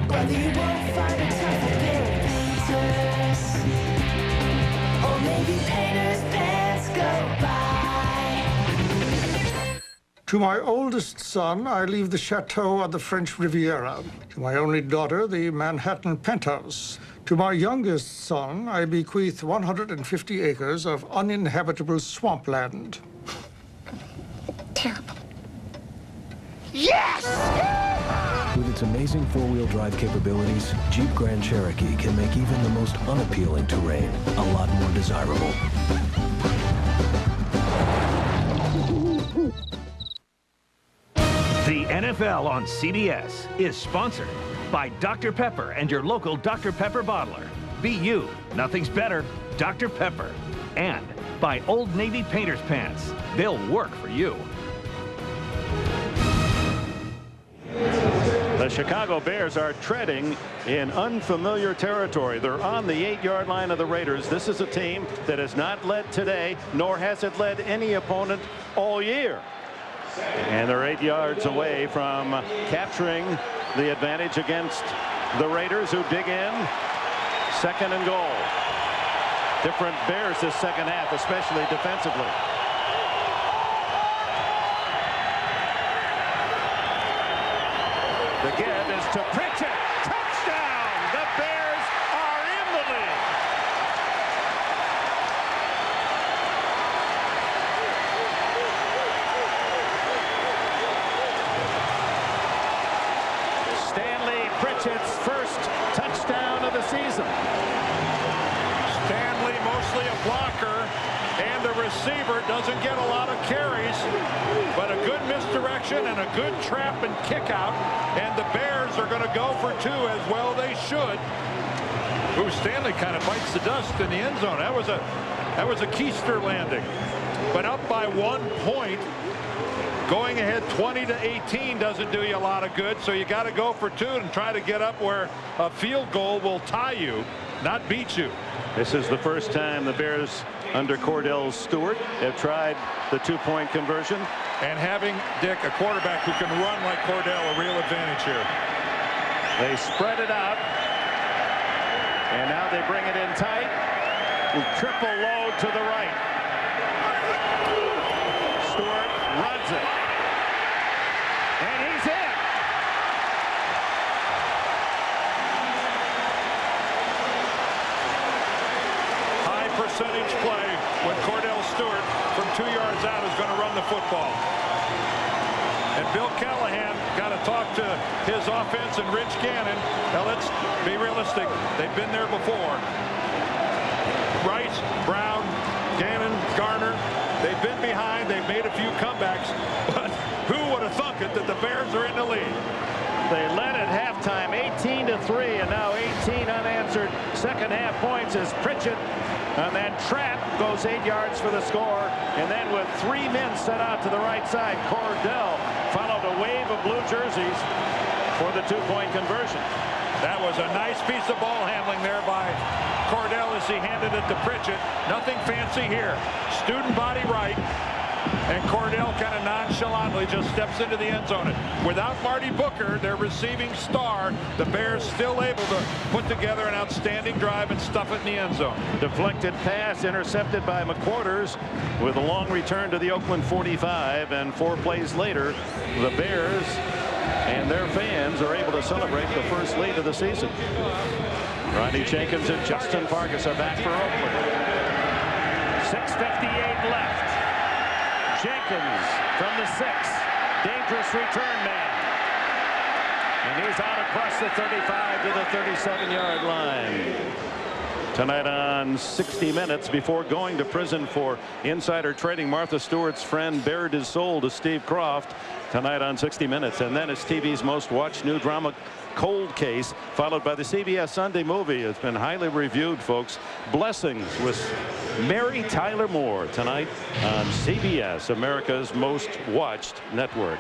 Brother, you won't find a tougher pair of painters. Old Navy painter's pants go by. To my oldest son, I leave the chateau on the French Riviera. To my only daughter, the Manhattan penthouse. To my youngest son, I bequeath 150 acres of uninhabitable swampland. Terrible. Yes! With its amazing four-wheel drive capabilities, Jeep Grand Cherokee can make even the most unappealing terrain a lot more desirable. The NFL on CBS is sponsored by Dr. Pepper and your local Dr. Pepper bottler. Be you. Nothing's better. Dr. Pepper. And by Old Navy Painter's Pants. They'll work for you. The Chicago Bears are treading in unfamiliar territory. They're on the 8-yard line of the Raiders. This is a team that has not led today, nor has it led any opponent all year. And they're 8 yards away from capturing the advantage against the Raiders, who dig in. Second and goal. Different Bears this second half, especially defensively. The give is to Pritchett. Touchdown! The Bears are in the lead. Stanley Pritchett's first touchdown of the season. Stanley mostly a blocker, and the receiver doesn't get a lot of carries, but a good misdirection and a good trap and kick out, and the Bears are going to go for 2 as well they should. Ooh, Stanley kind of bites the dust in the end zone. That was a keister landing, but up by 1 point. Going ahead 20-18 doesn't do you a lot of good, so you got to go for 2 and try to get up where a field goal will tie you, not beat you. This is the first time the Bears under Cordell Stewart have tried the 2-point conversion. And having, Dick, a quarterback who can run like Cordell, a real advantage here. They spread it out, and now they bring it in tight. Triple load to the right. Stewart runs it. percentage play when Cordell Stewart from 2 yards out is going to run the football. And Bill Callahan got to talk to his offense and Rich Gannon. Now let's be realistic. They've been there before. Rice, Brown, Gannon, Garner. They've been behind. They've made a few comebacks. But who would have thunk it that the Bears are in the lead? They led at halftime 18-3, and now 18 unanswered second half points as Pritchett on that trap goes 8 yards for the score. And then with 3 men set out to the right side, Cordell followed a wave of blue jerseys for the 2-point conversion. That was a nice piece of ball handling there by Cordell as he handed it to Pritchett. Nothing fancy here. Student body right. And Cordell kind of nonchalantly just steps into the end zone. Without Marty Booker, their receiving star, the Bears still able to put together an outstanding drive and stuff it in the end zone. Deflected pass intercepted by McQuarters with a long return to the Oakland 45. And 4 plays later, the Bears and their fans are able to celebrate the first lead of the season. Rodney Jenkins and Justin Fargas are back for Oakland. 6:58 left. Jenkins from the 6. Dangerous return man. And he's out across the 35 to the 37-yard line. Tonight on 60 Minutes, before going to prison for insider trading Martha Stewart's friend bared his soul to Steve Croft. Tonight on 60 Minutes. And then it's TV's most watched new drama, Cold Case, followed by the CBS Sunday movie. It's been highly reviewed, folks. Blessings with Mary Tyler Moore tonight on CBS, America's most watched network.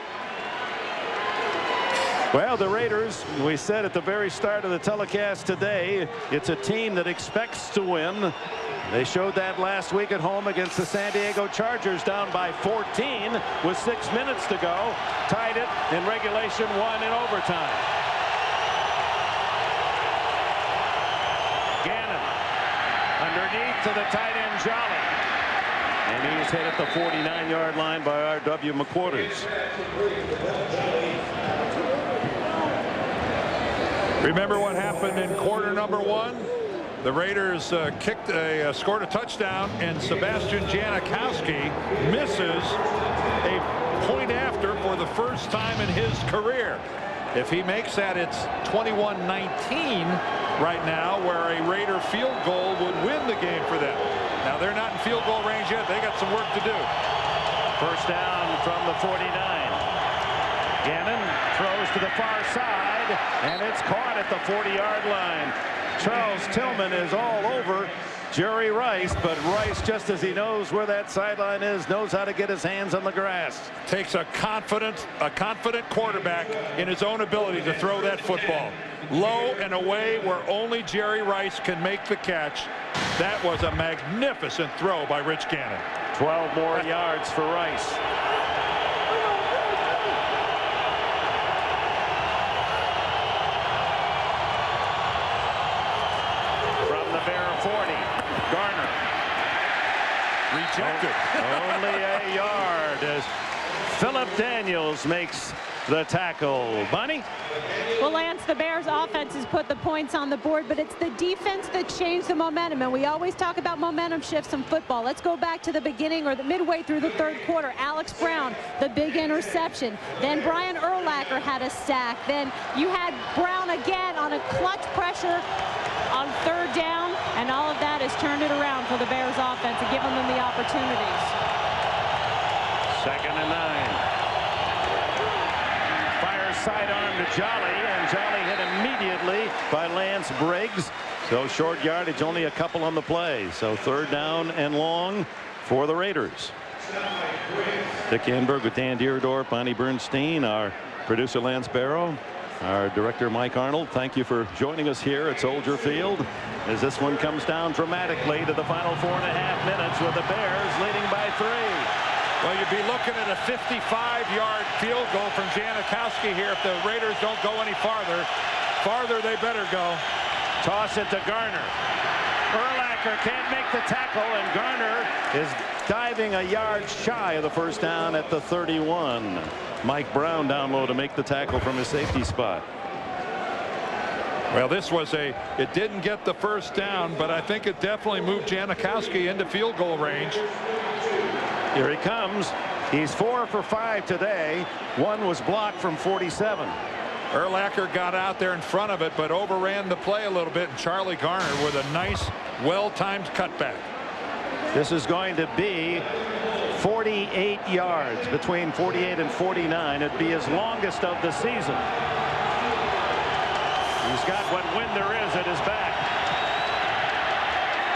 Well, the Raiders, we said at the very start of the telecast today, it's a team that expects to win. They showed that last week at home against the San Diego Chargers, down by 14 with 6 minutes to go. Tied it in regulation, won in overtime. Gannon underneath to the tight end Jolly. And he's hit at the 49-yard line by R.W. McQuarters. Remember what happened in quarter number 1? The Raiders scored a touchdown, and Sebastian Janikowski misses a point after for the first time in his career. If he makes that, it's 21-19 right now, where a Raider field goal would win the game for them. Now, they're not in field goal range yet. They got some work to do. First down from the 49. Gannon throws to the far side, and it's caught at the 40-yard line. Charles Tillman is all over Jerry Rice, but Rice, just as he knows where that sideline is, knows how to get his hands on the grass. Takes a confident quarterback in his own ability to throw that football. Low and away where only Jerry Rice can make the catch. That was a magnificent throw by Rich Gannon. 12 more yards for Rice. Rejected. Only a yard as Philip Daniels makes the tackle. Bonnie? Well, Lance, the Bears offense has put the points on the board, but it's the defense that changed the momentum. And we always talk about momentum shifts in football. Let's go back to the beginning or the midway through the third quarter. Alex Brown, the big interception. Then Brian Urlacher had a sack. Then you had Brown again on a clutch pressure on third down, and all of that has turned it around for the Bears offense and given them the opportunities. 2nd and 9. Fires sidearm to Jolly, and Jolly hit immediately by Lance Briggs. So short yardage, only a couple on the play. So 3rd down and long for the Raiders. Dick Enberg with Dan Deerdorf, Bonnie Bernstein, our producer Lance Barrow, our director Mike Arnold. Thank you for joining us here at Soldier Field as this one comes down dramatically to the final 4.5 minutes with the Bears leading by 3. Well, you'd be looking at a 55-yard field goal from Janikowski here if the Raiders don't go any farther. Farther they better go. Toss it to Garner. Urlacher can't make the tackle, and Garner is diving a yard shy of the first down at the 31. Mike Brown down low to make the tackle from his safety spot. Well, this was it didn't get the first down, but I think it definitely moved Janikowski into field goal range. Here he comes. He's 4 for 5 today. One was blocked from 47. Urlacher got out there in front of it, but overran the play a little bit, and Charlie Garner with a nice, well-timed cutback. This is going to be 48 yards, between 48 and 49. It'd be his longest of the season. He's got what wind there is at his back.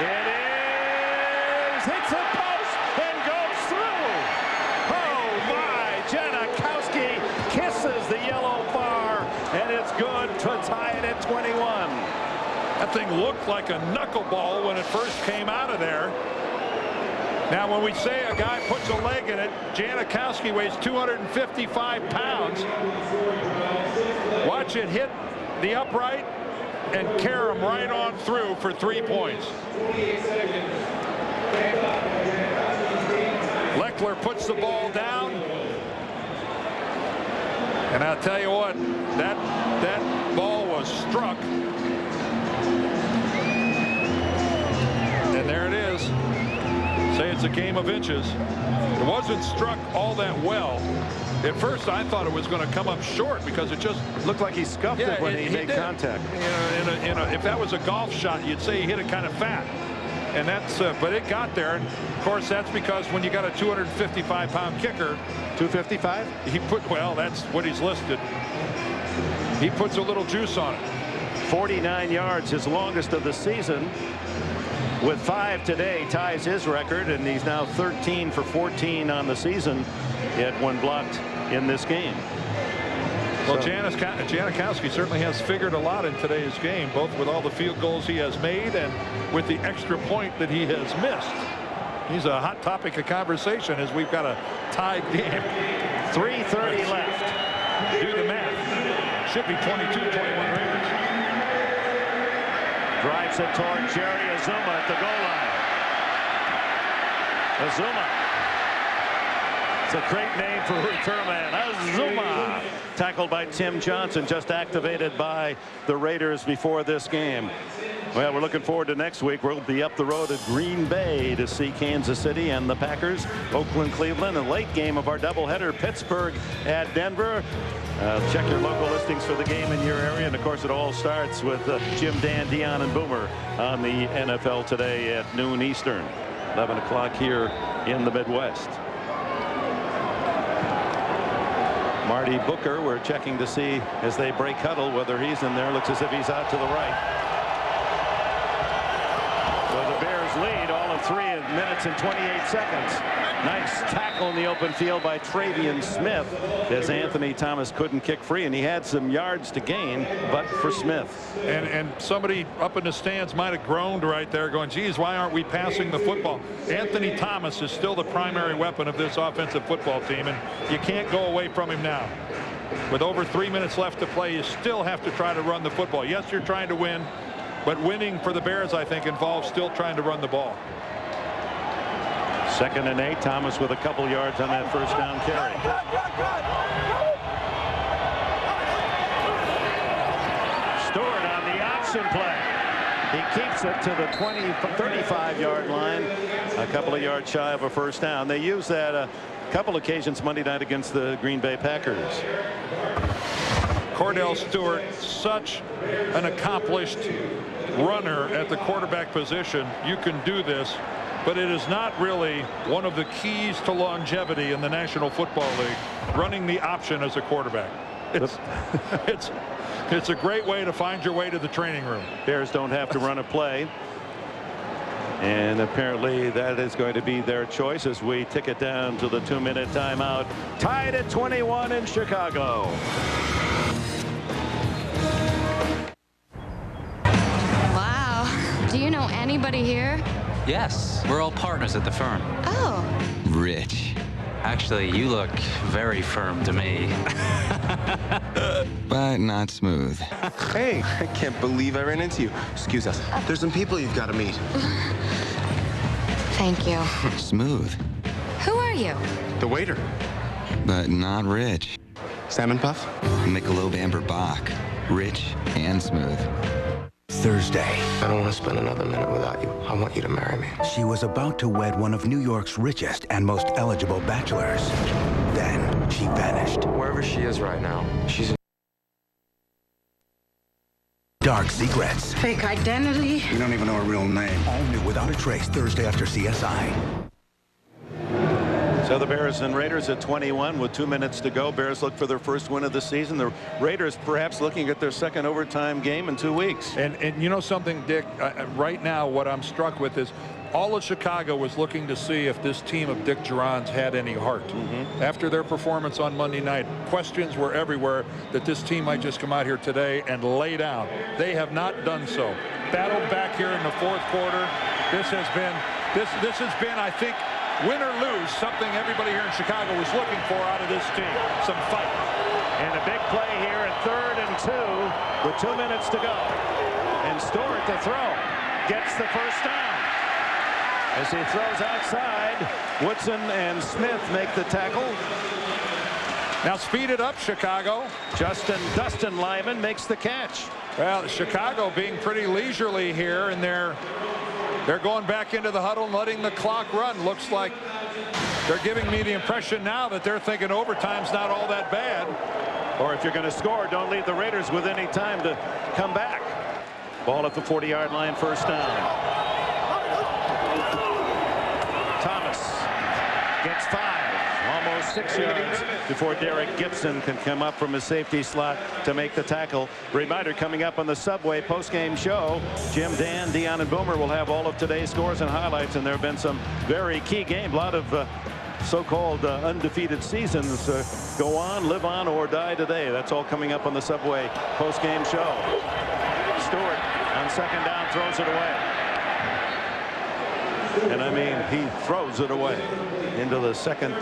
It is, hits a post and goes through. Oh my, Janikowski kisses the yellow bar, and it's good to tie it at 21. That thing looked like a knuckleball when it first came out of there. Now, when we say a guy puts a leg in it, Janikowski weighs 255 pounds. Watch it hit the upright and carry him right on through for 3 points. Leckler puts the ball down. And I'll tell you what, that ball was struck. And there it is. Say it's a game of inches. It wasn't struck all that well. At first, I thought it was going to come up short because it just looked like he scuffed it when he made contact. You know, if that was a golf shot, you'd say he hit it kind of fat. And that's, but it got there. And of course, that's because when you got a 255-pound kicker, 255, he put, well, that's what he's listed. He puts a little juice on it. 49 yards, his longest of the season. With 5 today, ties his record, and he's now 13 for 14 on the season. He had one blocked in this game. Well, Janikowski certainly has figured a lot in today's game, both with all the field goals he has made and with the extra point that he has missed. He's a hot topic of conversation as we've got a tied game. 3:30 left. Do the math. Should be 22-21 Raiders. Drives it toward Jerry Azuma at the goal line. Azuma. It's a great name for return man. Azuma. Tackled by Tim Johnson, just activated by the Raiders before this game. Well, we're looking forward to next week. We'll be up the road at Green Bay to see Kansas City and the Packers. Oakland, Cleveland, a late game of our doubleheader. Pittsburgh at Denver. Check your local listings for the game in your area. And, of course, it all starts with Jim, Dan, Dion, and Boomer on the NFL Today at noon Eastern. 11 o'clock here in the Midwest. Marty Booker, we're checking to see as they break huddle whether he's in there. Looks as if he's out to the right. So the Bears lead all of 3 minutes and 28 seconds. Nice tackle in the open field by Travion Smith as Anthony Thomas couldn't kick free, and he had some yards to gain, but for Smith. And somebody up in the stands might have groaned right there going, geez, why aren't we passing the football? Anthony Thomas is still the primary weapon of this offensive football team, and you can't go away from him now. With over 3 minutes left to play, you still have to try to run the football. Yes, you're trying to win, but winning for the Bears, I think, involves still trying to run the ball. 2nd and 8. Thomas with a couple yards on that first down carry. Stewart on the option play. He keeps it to the 35-yard line, a couple of yards shy of a first down. They used that a couple occasions Monday night against the Green Bay Packers. Cordell Stewart, such an accomplished runner at the quarterback position. You can do this, but it is not really one of the keys to longevity in the National Football League, running the option as a quarterback. It's a great way to find your way to the training room. Bears don't have to run a play. And apparently that is going to be their choice as we tick it down to the 2-minute timeout. Tied at 21 in Chicago. Wow. Do you know anybody here? Yes, we're all partners at the firm. Oh. Rich. Actually, you look very firm to me. But not smooth. Hey, I can't believe I ran into you. Excuse us. There's some people you've got to meet. Thank you. Smooth. Who are you? The waiter. But not rich. Salmon Puff? Michelob Amber Bach. Rich and smooth. Thursday. I don't want to spend another minute without you. I want you to marry me. She was about to wed one of New York's richest and most eligible bachelors. Then she vanished. Wherever she is right now, she's in Dark Secrets. Fake identity. You don't even know her real name. All new Without a Trace, Thursday after CSI. So the Bears and Raiders at 21 with 2 minutes to go. Bears look for their first win of the season. The Raiders perhaps looking at their second overtime game in 2 weeks. And you know something, Dick, right now what I'm struck with is all of Chicago was looking to see if this team of Dick Duran's had any heart. After their performance on Monday night, questions were everywhere that this team might just come out here today and lay down. They have not done so. Battled back here in the fourth quarter. This has been, I think, win or lose, something everybody here in Chicago was looking for out of this team. Some fight. And a big play here at 3rd and 2 with 2 minutes to go. And Stewart to throw. Gets the first down. As he throws outside, Woodson and Smith make the tackle. Now speed it up, Chicago. Dustin Lyman makes the catch. Well, Chicago being pretty leisurely here, and they're going back into the huddle and letting the clock run. Looks like they're giving me the impression now that they're thinking overtime's not all that bad. Or if you're going to score, don't leave the Raiders with any time to come back. Ball at the 40-yard line, first down. Thomas gets 5, almost 6 yards before Derek Gibson can come up from his safety slot to make the tackle. Reminder, coming up on the Subway postgame show, Jim, Dan, Dion, and Boomer will have all of today's scores and highlights, and there have been some very key games. A lot of so-called undefeated seasons go on, live on, or die today. That's all coming up on the Subway postgame show. Stewart on second down throws it away. And I mean, he throws it away into the second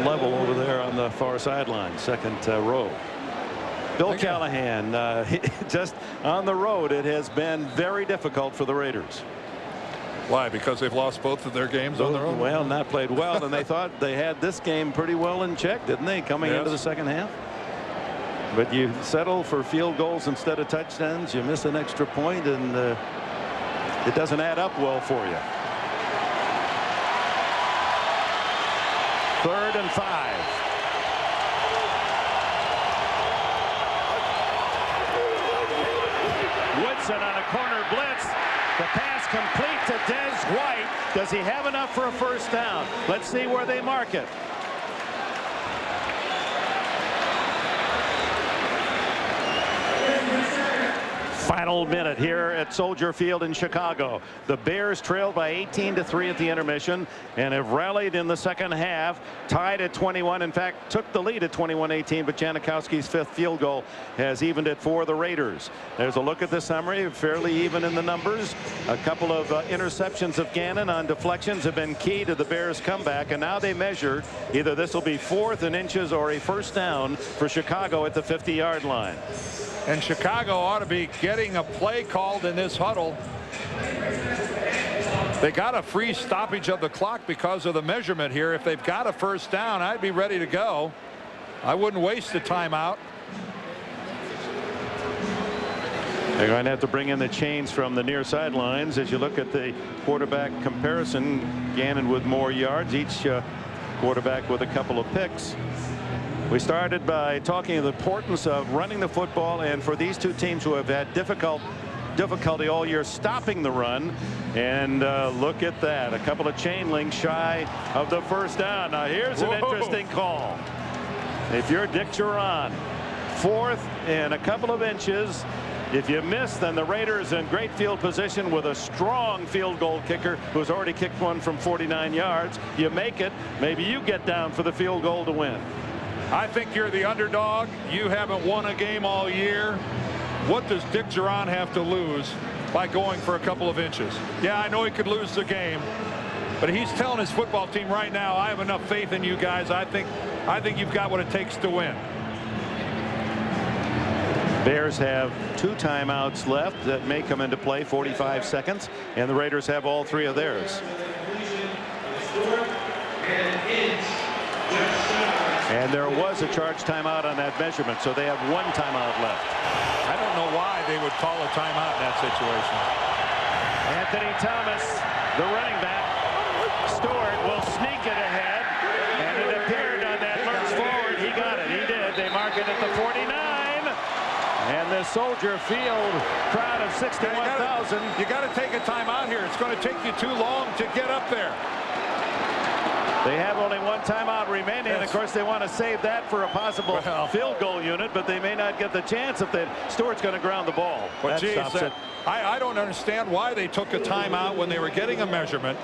level over there on the far sideline, second row. Bill Callahan, just on the road, it has been very difficult for the Raiders. Why? Because they've lost both of their games on the road? Well, not played well, and they thought they had this game pretty well in check, didn't they, coming into the second half? But you settle for field goals instead of touchdowns. You miss an extra point, and it doesn't add up well for you. 3rd and 5. Woodson on a corner blitz. The pass complete to Des White. Does he have enough for a first down? Let's see where they mark it. Final minute here at Soldier Field in Chicago. The Bears trailed by 18-3 at the intermission and have rallied in the second half, tied at 21. In fact, took the lead at 21-18, but Janikowski's 5th field goal has evened it for the Raiders. There's a look at the summary, fairly even in the numbers. A couple of interceptions of Gannon on deflections have been key to the Bears' comeback, and now they measure either this will be 4th and inches or a first down for Chicago at the 50-yard line. And Chicago ought to be getting a play called in this huddle. They got a free stoppage of the clock because of the measurement here. If they've got a first down, I'd be ready to go. I wouldn't waste the timeout. They're going to have to bring in the chains from the near sidelines. As you look at the quarterback comparison, Gannon with more yards, each quarterback with a couple of picks. We started by talking of the importance of running the football, and for these two teams who have had difficulty all year stopping the run. And look at that, a couple of chain links shy of the first down. Now here's an interesting call. If you're Dick Duran, 4th and a couple of inches. If you miss, then the Raiders in great field position with a strong field goal kicker who's already kicked one from 49 yards. You make it, maybe you get down for the field goal to win. I think you're the underdog. You haven't won a game all year. What does Dick Duran have to lose by going for a couple of inches? Yeah, I know he could lose the game, but he's telling his football team right now, I have enough faith in you guys. I think you've got what it takes to win. Bears have 2 timeouts left that may come into play, 45 seconds, and the Raiders have all 3 of theirs. As And there was a charge timeout on that measurement, so they have 1 timeout left. I don't know why they would call a timeout in that situation. Anthony Thomas, the running back. Stewart will sneak it ahead, and it appeared on that lurch forward. He got it. He did. They mark it at the 49. And the Soldier Field crowd of 61,000. You got to take a timeout here. It's going to take you too long to get up there. They have only 1 timeout remaining, and of course they want to save that for a possible field goal unit, but they may not get the chance if Stewart's going to ground the ball. But That I don't understand why they took a timeout when they were getting a measurement.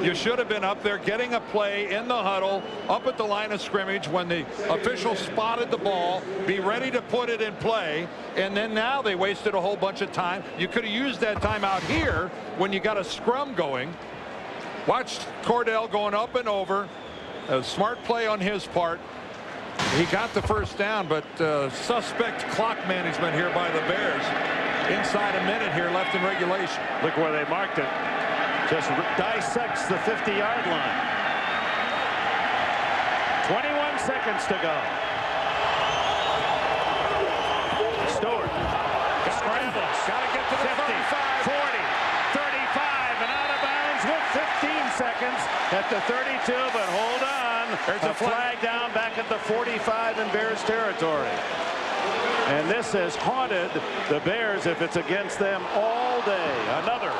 You should have been up there getting a play in the huddle, up at the line of scrimmage when the official spotted the ball, be ready to put it in play, and then now they wasted a whole bunch of time. You could have used that timeout here when you got a scrum going. Watch Cordell going up and over. A smart play on his part. He got the first down, but suspect clock management here by the Bears. Inside a minute here left in regulation. Look where they marked it. Just dissects the 50-yard line. 21 seconds to go. Stewart scrambles. Got to get to the 50, 40, 35, and out of bounds with 15 seconds at the 32, but hold on. There's a flag down back at the 45 in Bears territory. And this has haunted the Bears if it's against them all day. Another.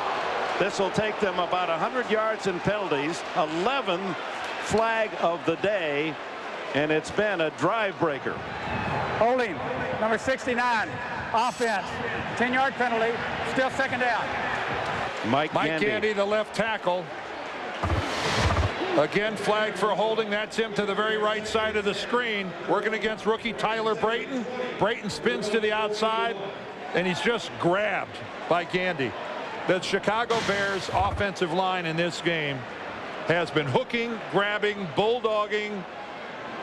This will take them about 100 yards in penalties. 11th flag of the day, and it's been a drive breaker. Holding, number 69, offense, 10-yard penalty, still second down. Mike Gandy, the left tackle. Again, flagged for holding. That's him to the very right side of the screen. Working against rookie Tyler Brayton. Brayton spins to the outside, and he's just grabbed by Gandy. The Chicago Bears offensive line in this game has been hooking, grabbing, bulldogging,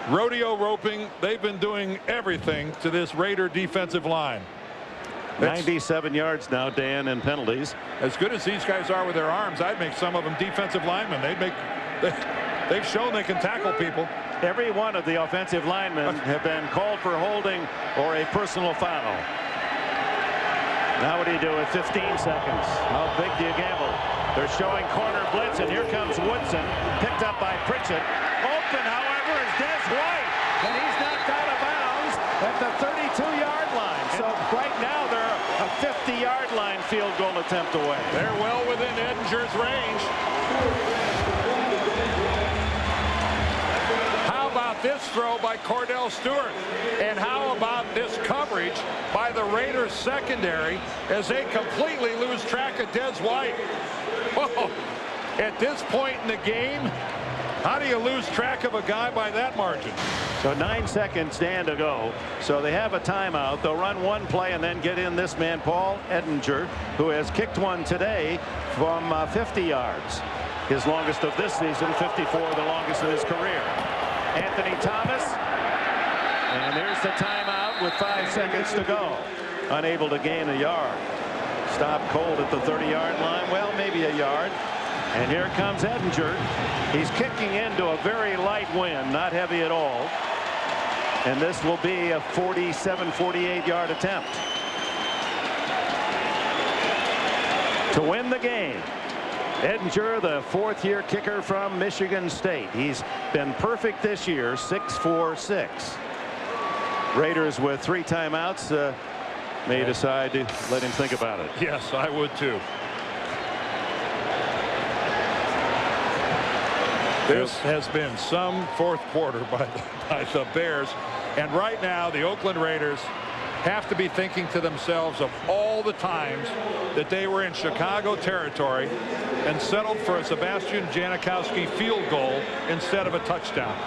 rodeo roping. They've been doing everything to this Raider defensive line. 97 yards now, Dan, in penalties. As good as these guys are with their arms, I'd make some of them defensive linemen. They've shown they can tackle people. Every one of the offensive linemen have been called for holding or a personal foul. Now what do you do with 15 seconds? How big do you gamble? They're showing corner blitz, and here comes Woodson, picked up by Pritchett. Open, however, is Des White, and he's knocked out of bounds at the 32-yard line. So right now they're a 50-yard line field goal attempt away. They're well within Edinger's range. How about this throw by Cordell Stewart? And how about this coverage by the Raiders secondary as they completely lose track of Des White? Whoa. At this point in the game, how do you lose track of a guy by that margin? So 9 seconds, Dan, to go. So they have a timeout. They'll run one play and then get in this man, Paul Edinger, who has kicked one today from 50 yards. His longest of this season, 54, the longest in his career. Anthony Thomas. And here's the timeout with 5 seconds to go. Unable to gain a yard. Stopped cold at the 30-yard line. Well, maybe a yard. And here comes Edinger. He's kicking into a very light wind, not heavy at all. And this will be a 47, 48-yard attempt to win the game. Edinger, the fourth-year kicker from Michigan State. He's been perfect this year, 6-4-6. Raiders with 3 timeouts may decide to let him think about it. Yes, I would too. This has been some fourth quarter by the Bears. And right now, the Oakland Raiders have to be thinking to themselves of all the times that they were in Chicago territory and settled for a Sebastian Janikowski field goal instead of a touchdown.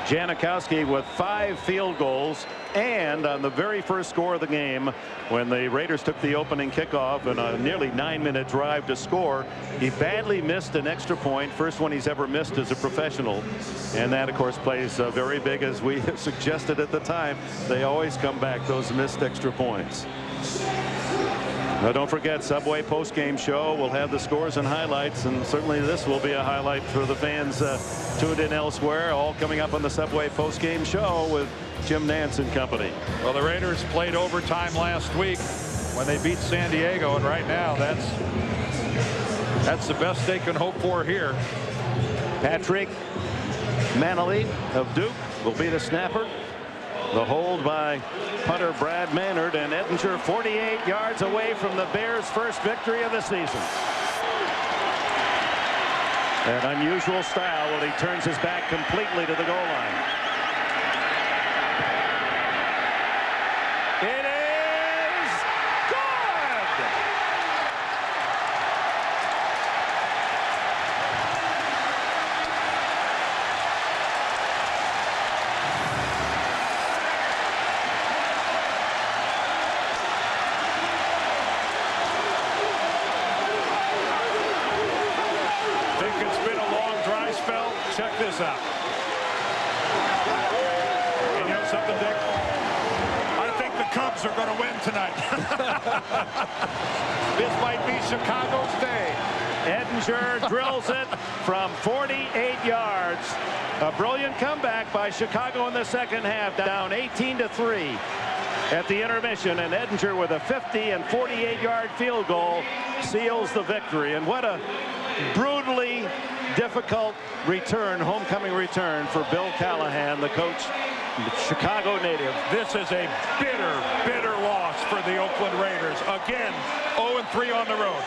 Janikowski with 5 field goals, and on the very first score of the game, when the Raiders took the opening kickoff and a nearly 9-minute drive to score, he badly missed an extra point, first one he's ever missed as a professional, and that of course plays very big, as we suggested at the time. They always come back, those missed extra points. Now, don't forget, Subway post-game show will have the scores and highlights, and certainly this will be a highlight for the fans tuned in elsewhere. All coming up on the Subway post-game show with Jim Nantz and company. Well, the Raiders played overtime last week when they beat San Diego, and right now that's the best they can hope for here. Patrick Manley of Duke will be the snapper. The hold by punter Brad Maynard, and Ettinger 48 yards away from the Bears' first victory of the season. An unusual style when he turns his back completely to the goal line. It is good! Check this out. And you know something, Dick? I think the Cubs are going to win tonight. This might be Chicago's day. Ettinger drills it from 48 yards. A brilliant comeback by Chicago in the second half, down 18-3 at the intermission, and Ettinger with a 50 and 48-yard field goal seals the victory. And what a brutally difficult return, homecoming return for Bill Callahan, the coach, the Chicago native. This is a bitter, bitter loss for the Oakland Raiders. Again, 0-3 on the road.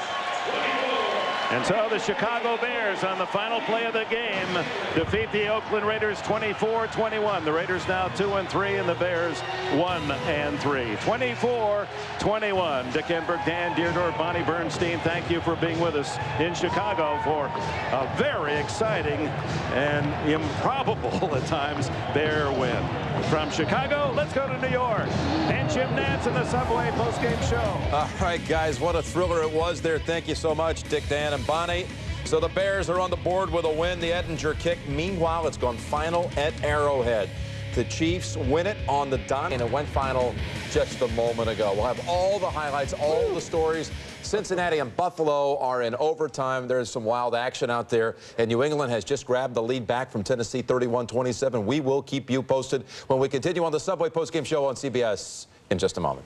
And so the Chicago Bears, on the final play of the game, defeat the Oakland Raiders 24-21. The Raiders now 2-3 and the Bears 1-3. 24-21. Dick Enberg, Dan Deardorff, Bonnie Bernstein, thank you for being with us in Chicago for a very exciting and improbable at times Bear win. From Chicago, let's go to New York. And Jim Nantz in the Subway postgame show. All right, guys, what a thriller it was there. Thank you so much, Dick, Dan, and Bonnie. So the Bears are on the board with a win. The Ettinger kick. Meanwhile, it's gone final at Arrowhead. The Chiefs win it on the dime, and it went final just a moment ago. We'll have all the highlights, all the stories. Cincinnati and Buffalo are in overtime. There's some wild action out there, and New England has just grabbed the lead back from Tennessee 31-27. We will keep you posted when we continue on the Subway postgame show on CBS in just a moment.